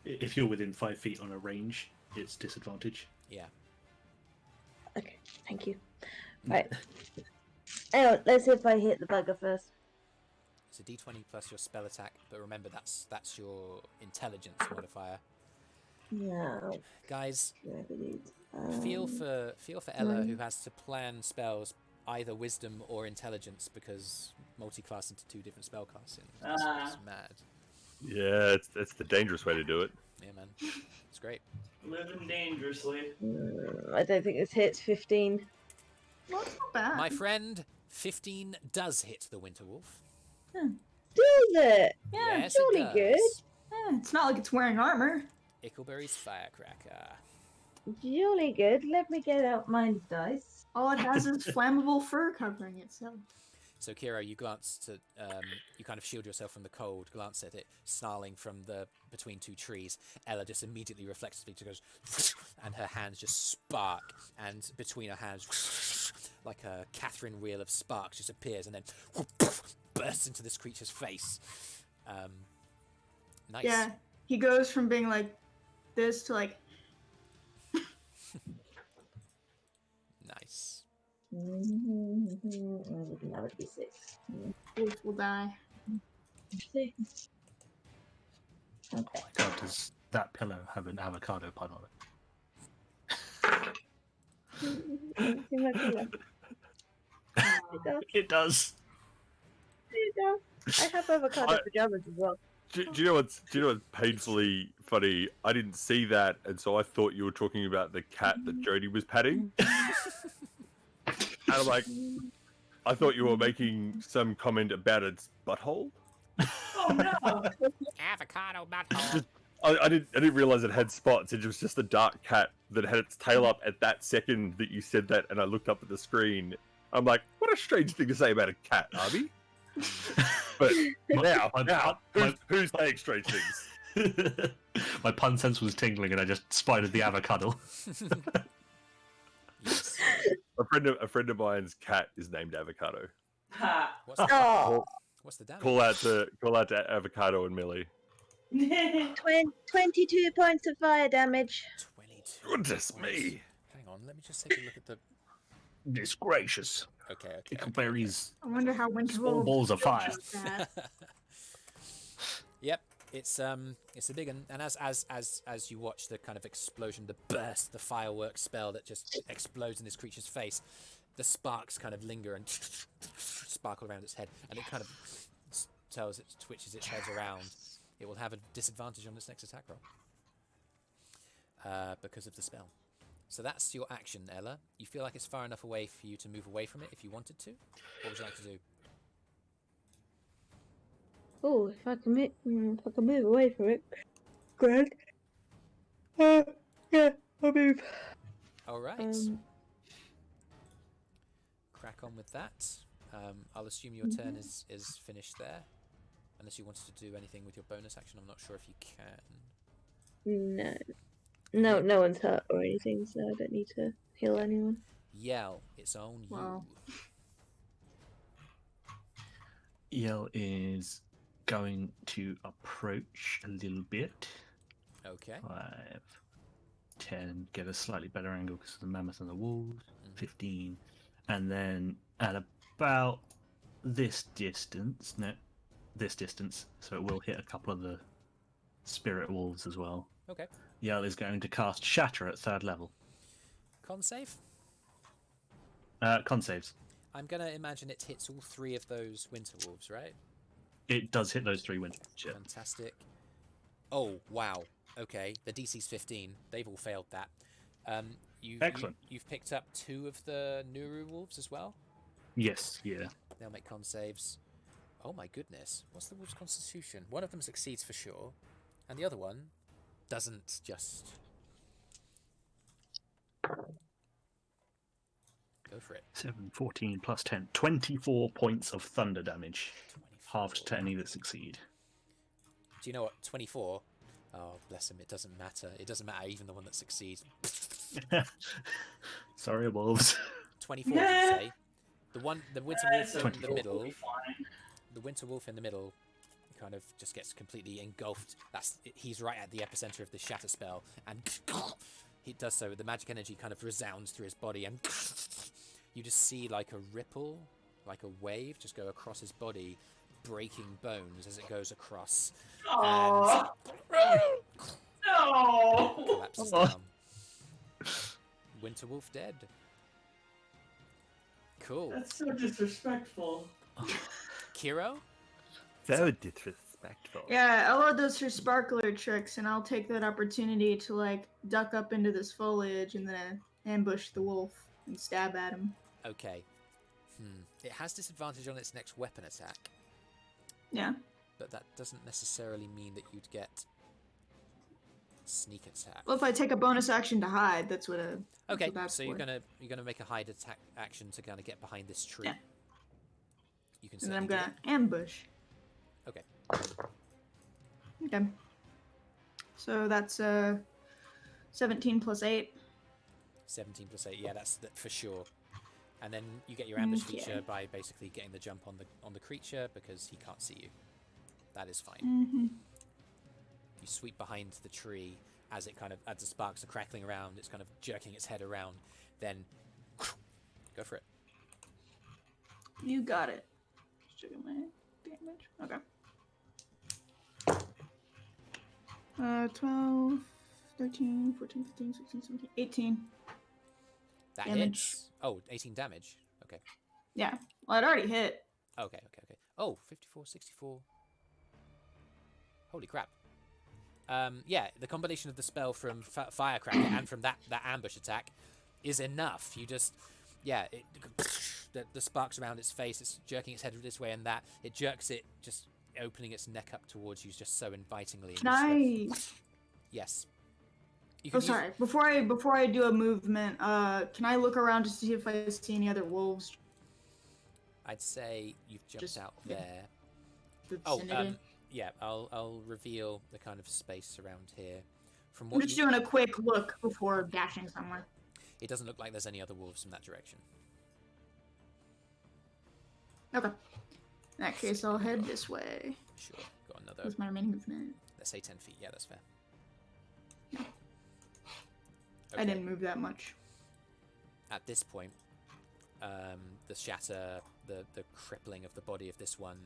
If you're within 5 feet on a range, it's disadvantage. Yeah. Okay, thank you. Right. Anyway, let's see if I hit the bugger first. It's a d20 plus your spell attack, but remember that's your intelligence modifier. No. Guys, feel for Ella, who has to plan spells either wisdom or intelligence because multi-class into 2 different spell classes. It's mad. Yeah, it's the dangerous way to do it. Yeah, man. It's great. Living dangerously. I don't think this hits 15. Well, it's not bad. My friend, 15 does hit the Winter Wolf. Does it? Yeah, yes, jolly it does. good. Yeah, it's not like it's wearing armor. Ickleberry's Firecracker. Jolly good. Let me get out my dice. All it has is flammable fur covering itself. So, Kyro, you glance to, you kind of shield yourself from the cold, glance at it, snarling from between 2 trees. Ella just immediately reflexively goes, and her hands just spark, and between her hands, like a Catherine wheel of sparks just appears, and then bursts into this creature's face. Nice. Yeah, he goes from being like this to like. Nice. That would be 6. Wolf will die. 6. Okay. Oh my god, does that pillow have an avocado pun on it? See my pillow? It does. It does. It does. I have avocado pajamas as well. Do you know what's painfully funny? I didn't see that, and so I thought you were talking about the cat that Jody was patting. And I'm like, I thought you were making some comment about its butthole. Oh no! Avocado butthole. I didn't realize it had spots. It was just a dark cat that had its tail up at that second that you said that, and I looked up at the screen. I'm like, what a strange thing to say about a cat, Arby. But now, who's saying strange things? My pun sense was tingling, and I just spied the avocado. Yes. A friend of mine's cat is named Avocado. Ha! What's the damage? Call out to Avocado and Millie. 22 points of fire damage. 22. Goodness points. me! Hang on, let me just take a look at the. It's gracious. Okay. Ickleberry's I wonder how winter small wolf balls of fire. judges that. Yep, it's a big one, and as you watch the kind of explosion, the burst, the fireworks spell that just explodes in this creature's face, the sparks kind of linger and sparkle around its head, and it kind of twitches its head around. It will have a disadvantage on its next attack roll because of the spell. So that's your action, Ella. You feel like it's far enough away for you to move away from it if you wanted to. What would you like to do? Oh, if I can move away from it, grand. Yeah, I'll move. All right. Crack on with that. I'll assume your turn is finished there, unless you wanted to do anything with your bonus action. I'm not sure if you can. No one's hurt or anything, so I don't need to heal anyone. Yell, it's on you. Wow. Yell is going to approach a little bit. Okay. 5, 10, get a slightly better angle because of the mammoth and the wolves. 15, and then at about this distance, so it will hit a couple of the spirit wolves as well. Okay. Yell is going to cast Shatter at 3rd level. Con save? Con saves. I'm going to imagine it hits all 3 of those winter wolves, right? It does hit those 3 winter wolves, yeah. Fantastic. Oh, wow. Okay, the DC's 15. They've all failed that. Excellent. You've picked up 2 of the Nuru wolves as well? Yes, yeah. They'll make con saves. Oh my goodness. What's the wolf's constitution? One of them succeeds for sure, and the other one doesn't just... Go for it. 7, 14 plus 10. 24 points of thunder damage. 24. Halved to any that succeed. Do you know what? 24. Oh, bless him. It doesn't matter. It doesn't matter. Even the one that succeeds. Sorry, wolves. 24, did you say? The winter wolf in the 24. middle. The winter wolf in the middle kind of just gets completely engulfed. He's right at the epicenter of the shatter spell, and he does so. The magic energy kind of resounds through his body, and you just see like a ripple, like a wave, just go across his body, breaking bones as it goes across. Aww. And No. collapses down. Winter wolf dead. Cool. That's so disrespectful. Kyro? Very disrespectful. Yeah, Ella does her sparkler tricks, and I'll take that opportunity to like duck up into this foliage and then ambush the wolf and stab at him. Okay. It has disadvantage on its next weapon attack, Yeah. but that doesn't necessarily mean that you'd get sneak attack. Well, if I take a bonus action to hide, that's what a. Okay, what that's so you're for. gonna make a hide attack action to kind of get behind this tree. Yeah. You can. And then I'm certainly gonna ambush. do that. Okay. Okay. So that's 17 plus 8. 17 plus 8. Yeah, that's for sure. And then you get your ambush Okay. feature by basically getting the jump on the creature because he can't see you. That is fine. Mm-hmm. You sweep behind the tree as the sparks are crackling around. It's kind of jerking its head around. Then go for it. You got it. Just checking my damage. Okay. 12, 13, 14, 15, 16, 17, 18. That Damage. hits. Oh, 18 damage. Okay. Yeah. Well, it already hit. Okay. Oh, 54, 64. Holy crap. Yeah, the combination of the spell from Firecracker and from that ambush attack is enough. You just, the sparks around its face, it's jerking its head this way and that. It jerks it, just opening its neck up towards you just so invitingly. Can I? Yes. You Oh, can use- sorry. Before I do a movement, can I look around to see if I see any other wolves? I'd say you've jumped Just- out yeah. there. Vicinity? Yeah, I'll reveal the kind of space around here. From I'm what just you, doing a quick look before dashing somewhere. it doesn't look like there's any other wolves from that direction. Okay. In that case, I'll head this way Sure, got another. with my remaining movement. Let's say 10 feet. Yeah, that's fair. I didn't move that much. At this point, the shatter, the crippling of the body of this one.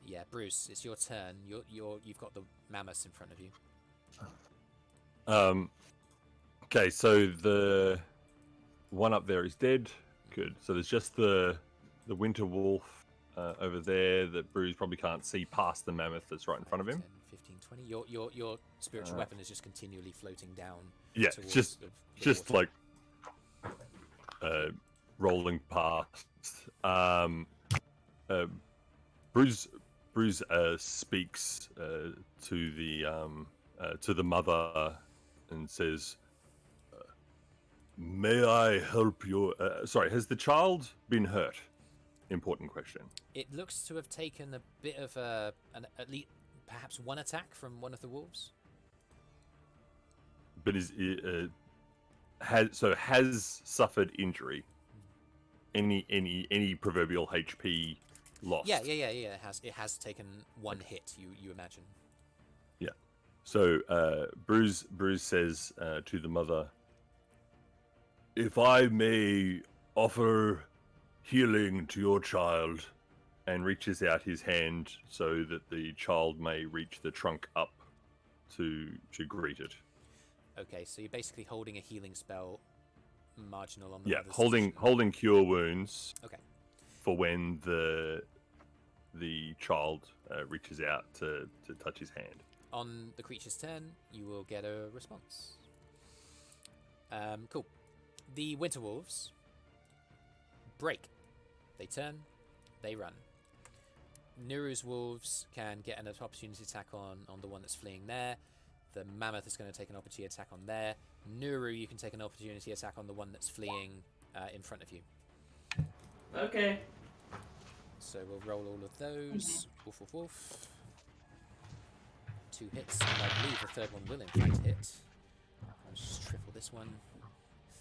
Yeah, Brüz, it's your turn. You've got the mammoths in front of you. Okay, so the one up there is dead. Good. So there's just the winter wolf over there that Brüz probably can't see past the mammoth that's right in front of him. 10, 15, 20. Your spiritual weapon is just continually floating down. Yeah, towards just the just water. like rolling past. Brüz speaks to the mother and says, "May I help your?" Sorry, has the child been hurt? Important question. It looks to have taken a bit of at least perhaps one attack from one of the wolves. But has suffered injury? Any proverbial HP lost? Yeah. It has taken one hit. You imagine. Yeah. So Brüz says to the mother, "If I may offer healing to your child," and reaches out his hand so that the child may reach the trunk up to greet it. Okay, so you're basically holding a healing spell, marginal on the Yeah, mother's holding decision. cure wounds. Okay. For when the child reaches out to touch his hand. On the creature's turn, you will get a response. Cool. The winter wolves break. They turn. They run. Nuru's wolves can get an opportunity attack on the one that's fleeing there. The Mammoth is going to take an opportunity attack on there. Nuru, you can take an opportunity attack on the one that's fleeing in front of you. Okay. So we'll roll all of those. Woof, woof, woof. 2 hits, and I believe the third one will in fact hit. I'll just triple this one.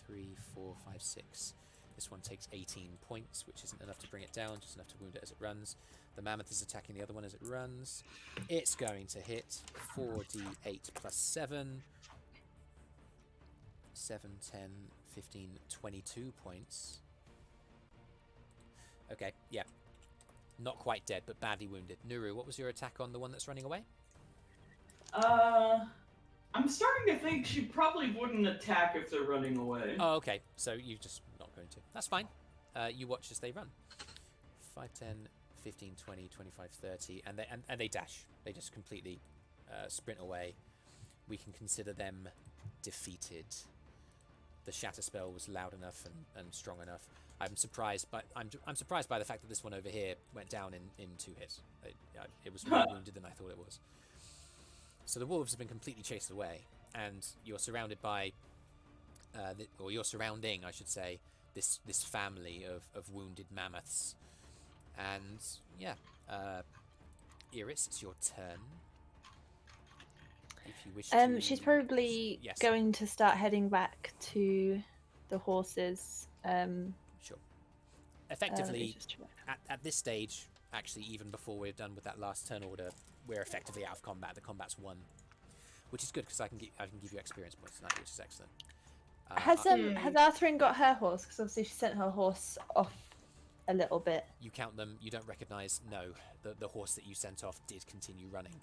3, 4, 5, 6. This one takes 18 points, which isn't enough to bring it down, just enough to wound it as it runs. The Mammoth is attacking the other one as it runs. It's going to hit 4d8 plus 7. 7, 10, 15, 22 points. Okay, yeah. Not quite dead, but badly wounded. Nuru, what was your attack on the one that's running away? I'm starting to think she probably wouldn't attack if they're running away. Oh, okay. So you're just not going to. That's fine. You watch as they run. 5, 10, 15, 20, 25, 30, and they dash. They just completely sprint away. We can consider them defeated. The shatter spell was loud enough and strong enough. I'm surprised by the fact that this one over here went down in 2 hits. It was more wounded than I thought it was. So the wolves have been completely chased away, and you're surrounded by, or you're surrounding, I should say, this family of wounded mammoths. And yeah, Eirys, it's your turn. If you wish to... She's probably going to start heading back to the horses. Sure. Effectively, at this stage, actually, even before we're done with that last turn order, we're effectively out of combat. The combat's won, which is good because I can give you experience points tonight, which is excellent. Has Arthrin got her horse? Because obviously she sent her horse off a little bit. You count them. You don't recognise. No, the horse that you sent off did continue running.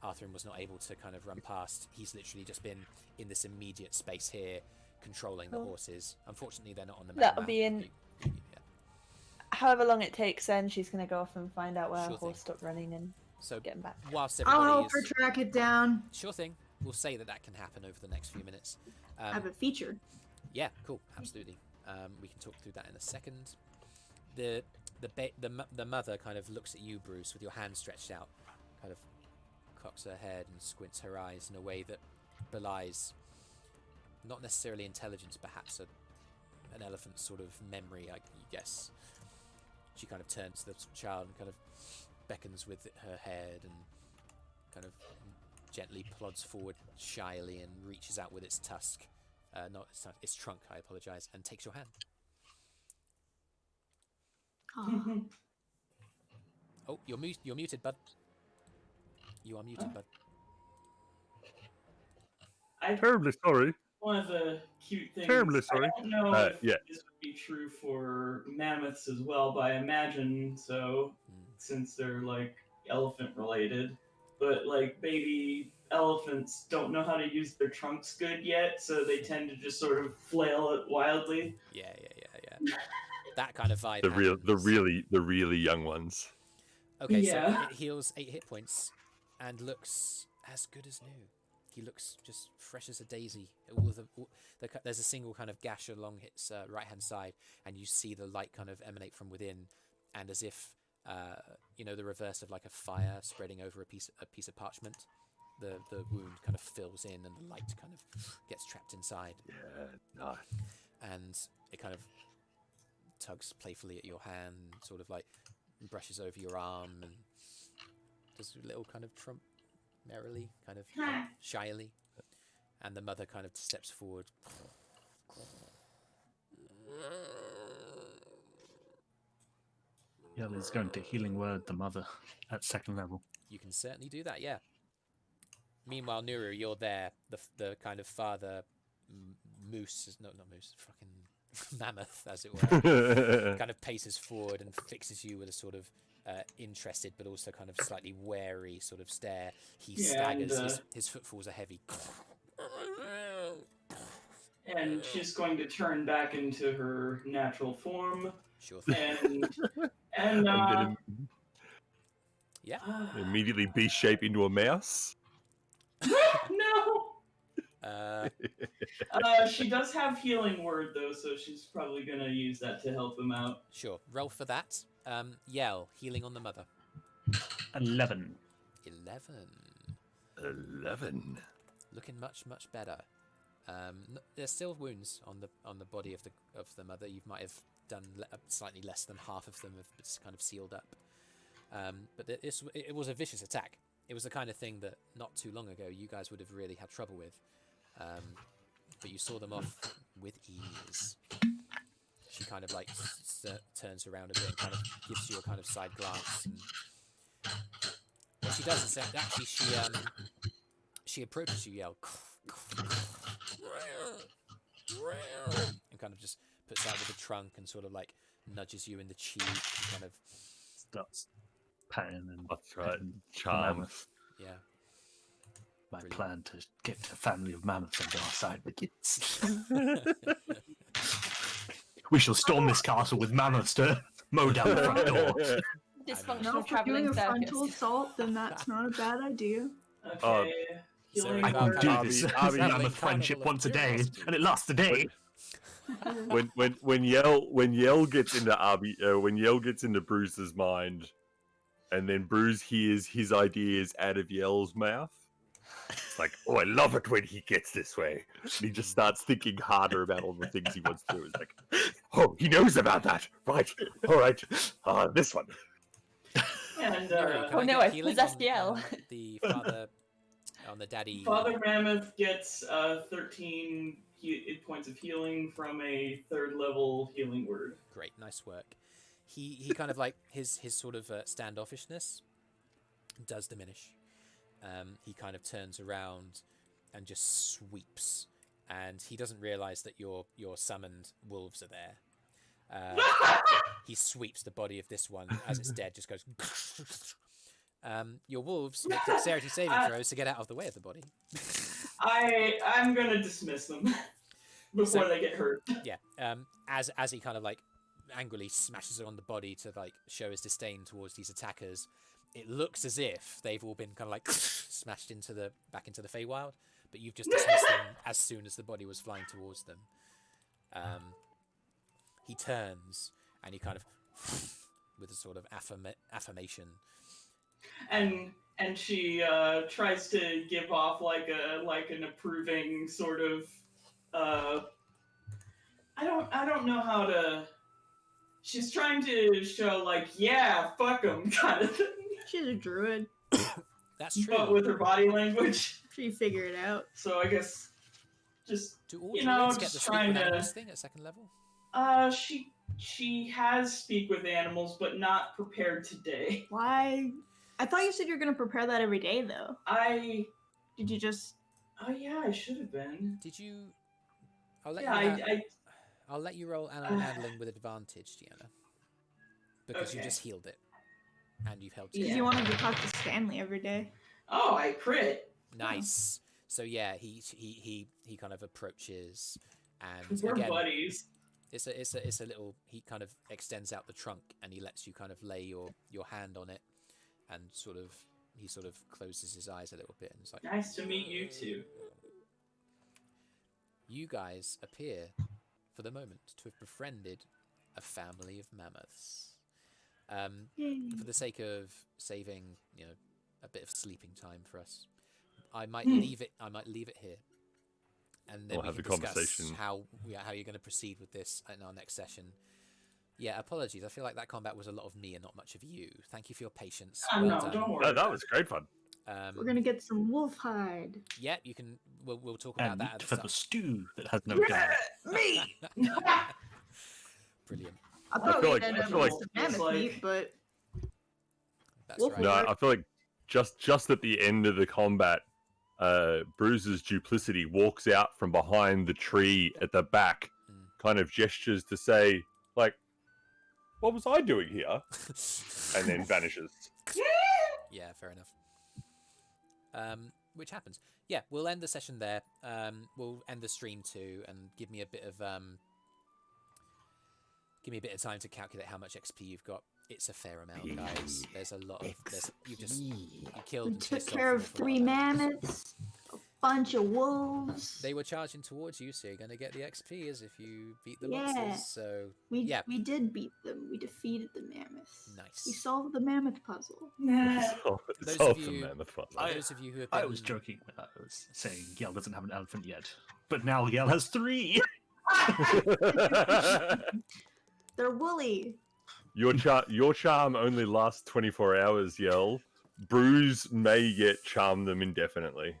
Arthrin was not able to kind of run past. He's literally just been in this immediate space here, controlling the horses. Unfortunately, they're not on the map. That'll be in. However long it takes, then she's going to go off and find out where her horse stopped running and get him back. Whilst I'll everybody help her track it down. Sure thing. We'll say that can happen over the next few minutes. I have it featured. Yeah, cool. Absolutely. We can talk through that in a second. The mother kind of looks at you, Brüz, with your hand stretched out, kind of cocks her head and squints her eyes in a way that belies not necessarily intelligence, perhaps an elephant's sort of memory, I guess. She kind of turns to the child and kind of beckons with her head and kind of gently plods forward shyly and reaches out with its tusk, its trunk, I apologise, and takes your hand. Oh, you're muted, bud. You are muted, bud. I'm terribly sorry. One of the cute things. Terribly sorry. I don't know if this would be true for mammoths as well, but I imagine so, since they're like elephant related. But like baby elephants don't know how to use their trunks good yet, so they tend to just sort of flail it wildly. Yeah. That kind of vibe. The really young ones. Okay, so it heals 8 hit points and looks as good as new. He looks just fresh as a daisy. There's a single kind of gash along its right-hand side, and you see the light kind of emanate from within, and as if the reverse of like a fire spreading over a piece of parchment. The wound kind of fills in, and the light kind of gets trapped inside. Yeah, nice. And it kind of tugs playfully at your hand, sort of like brushes over your arm, and does a little kind of trump merrily, kind of shyly, and the mother kind of steps forward. Yell is going to healing word the mother at 2nd level. You can certainly do that, yeah. Meanwhile, Nuru, you're there. The kind of father moose, not moose, fucking mammoth, as it were, kind of paces forward and fixes you with a sort of interested but also kind of slightly wary sort of stare. He staggers. His footfalls are heavy. And she's going to turn back into her natural form. Sure thing. And yeah. Immediately beast shape into a mouse. No. She does have healing word though, so she's probably gonna use that to help him out. Sure. Roll for that. Yell, healing on the mother. 11. 11. looking much better. There's still wounds on the body of the mother. You might have done slightly less than half of them have just kind of sealed up. But it was a vicious attack. It was the kind of thing that not too long ago you guys would have really had trouble with. But you saw them off with ease. She kind of like turns around a bit and kind of gives you a kind of side glance. And what she does is that actually she approaches you, yell, and kind of just puts out with the trunk and sort of like nudges you in the cheek and kind of Starts patting and That's right. petting Charm. Mammoth. yeah. My Brilliant. plan to get a family of mammoths under our side begins. We shall storm this castle with mammoths to mow down the front door. Dysfunctional No, if we're doing traveling a frontal circus. assault, then that's not a bad idea. Okay. so Healing I can Arby- do word. this. Arby- Mammoth friendship once a day, and it lasts a day. When Yell gets into when Yell gets into Brüz's mind, and then Brüz hears his ideas out of Yell's mouth. It's like, oh, I love it when he gets this way. And he just starts thinking harder about all the things he wants to do. It's like, oh, he knows about that. Right. All right. This one. And Nuru, can Oh I no, get I healing possessed on Yell. the father, on the daddy. Father Mammoth gets 13 points of healing from a 3rd level healing word. Great, nice work. He kind of like his sort of standoffishness does diminish. He kind of turns around and just sweeps, and he doesn't realize that your summoned wolves are there. He sweeps the body of this one as it's dead, just goes. Your wolves make dexterity saving throws to get out of the way of the body. I'm gonna dismiss them before they get hurt. Yeah. As he kind of like angrily smashes it on the body to like show his disdain towards these attackers, it looks as if they've all been kind of like smashed back into the Feywild, but you've just dismissed them as soon as the body was flying towards them. He turns and he kind of with a sort of affirmation. And she tries to give off like an approving sort of I don't know how to. She's trying to show like, yeah, fuck 'em kind of thing. She's a druid. That's true. But with her body language. She figure it out. So I guess just Do all you druids know, get the just speak trying with to- animals thing at 2nd level? She has speak with animals, but not prepared today. Why? I thought you said you were gonna prepare that every day, though. Did you just? Oh yeah, I should have been. Did you? I'll let Yeah, you. I'll let you roll animal handling with advantage, Deanna, because you Okay. just healed it, and you've held. Yeah. Did you want to talk to Stanley every day? Oh, I crit. Nice. So yeah, he kind of approaches, and We're again, buddies. it's a little. He kind of extends out the trunk, and he lets you kind of lay your hand on it, and he sort of closes his eyes a little bit, and it's like, Nice to meet you too. you guys appear, for the moment, to have befriended a family of mammoths. For the sake of saving, a bit of sleeping time for us, I might leave it. I might leave it here, and then We'll we have can a discuss conversation. how you're going to proceed with this in our next session. Yeah, apologies. I feel like that combat was a lot of me and not much of you. Thank you for your patience. Oh, Well no, done. don't worry. Oh, that was great fun. We're gonna get some wolf hide. Yeah, you can. We'll talk about And that at meat the for the start. stew that has no guard. Me. Brilliant. I'll I probably feel like- end I up feel with like- some mammoth It's like- meat, but That's Wolf right. No, I feel like just at the end of the combat, Brüz's duplicity walks out from behind the tree at the back, kind of gestures to say, like, what was I doing here? And then vanishes. Yeah, fair enough. Which happens. Yeah, we'll end the session there. We'll end the stream too, and give me a bit of time to calculate how much XP you've got. It's a fair amount, guys. There's a lot of you killed we and took pissed care off of an awful 3 lot of mammoths. bunch of wolves. They were charging towards you, so you're going to get the XP as if you beat the Yeah. monsters. So We yeah, did beat them. We defeated the mammoth. nice. We solved the mammoth puzzle. Those Solve of the you- mammoth one. Those of you who have been... I was joking when I was saying Yell doesn't have an elephant yet, but now Yell has 3. They're woolly. Your charm only lasts 24 hours, Yell. Brüz may yet charm them indefinitely.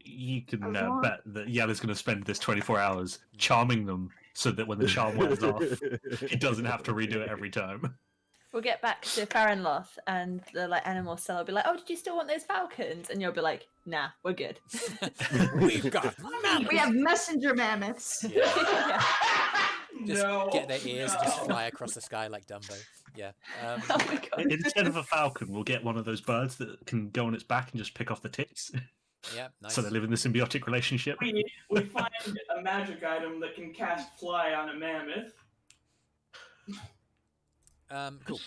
You can As long- bet that Yell is going to spend this 24 hours charming them so that when the charm wears off, he doesn't have to redo it every time. We'll get back to Farinloth, and the animal seller will be like, "Oh, did you still want those falcons?" And you'll be like, "Nah, we're good." We've got mammoths! We have messenger mammoths. Yeah. Just No. get their ears and just fly across the sky like Dumbo. Yeah. Oh my god. Instead of a falcon, we'll get one of those birds that can go on its back and just pick off the tips. Yeah, nice. So they live in the symbiotic relationship. We find a magic item that can cast fly on a mammoth. Cool.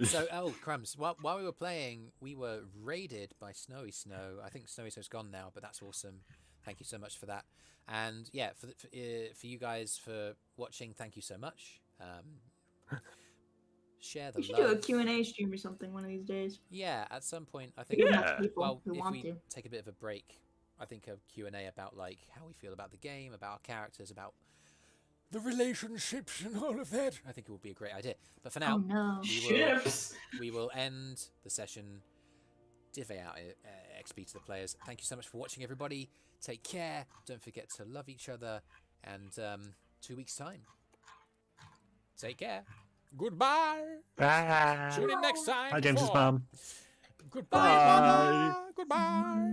So, crumbs. While we were playing, we were raided by Snowy Snow. I think Snowy Snow's gone now, but that's awesome. Thank you so much for that. And yeah, for you guys for watching, thank you so much. Share the We should love. do a Q&A stream or something one of these days. Yeah, at some point, I think. We Yeah. have people Well, who if want we to. take a bit of a break, I think a Q&A about like how we feel about the game, about our characters, about the relationships and all of that. I think it would be a great idea. But for now, Oh no. Ships. we will end the session, divvy out XP to the players. Thank you so much for watching, everybody. Take care. Don't forget to love each other. And 2 weeks' time. Take care. Goodbye. Bye. Tune in next time. Hi, James's for- mum. Goodbye, Mama. Goodbye.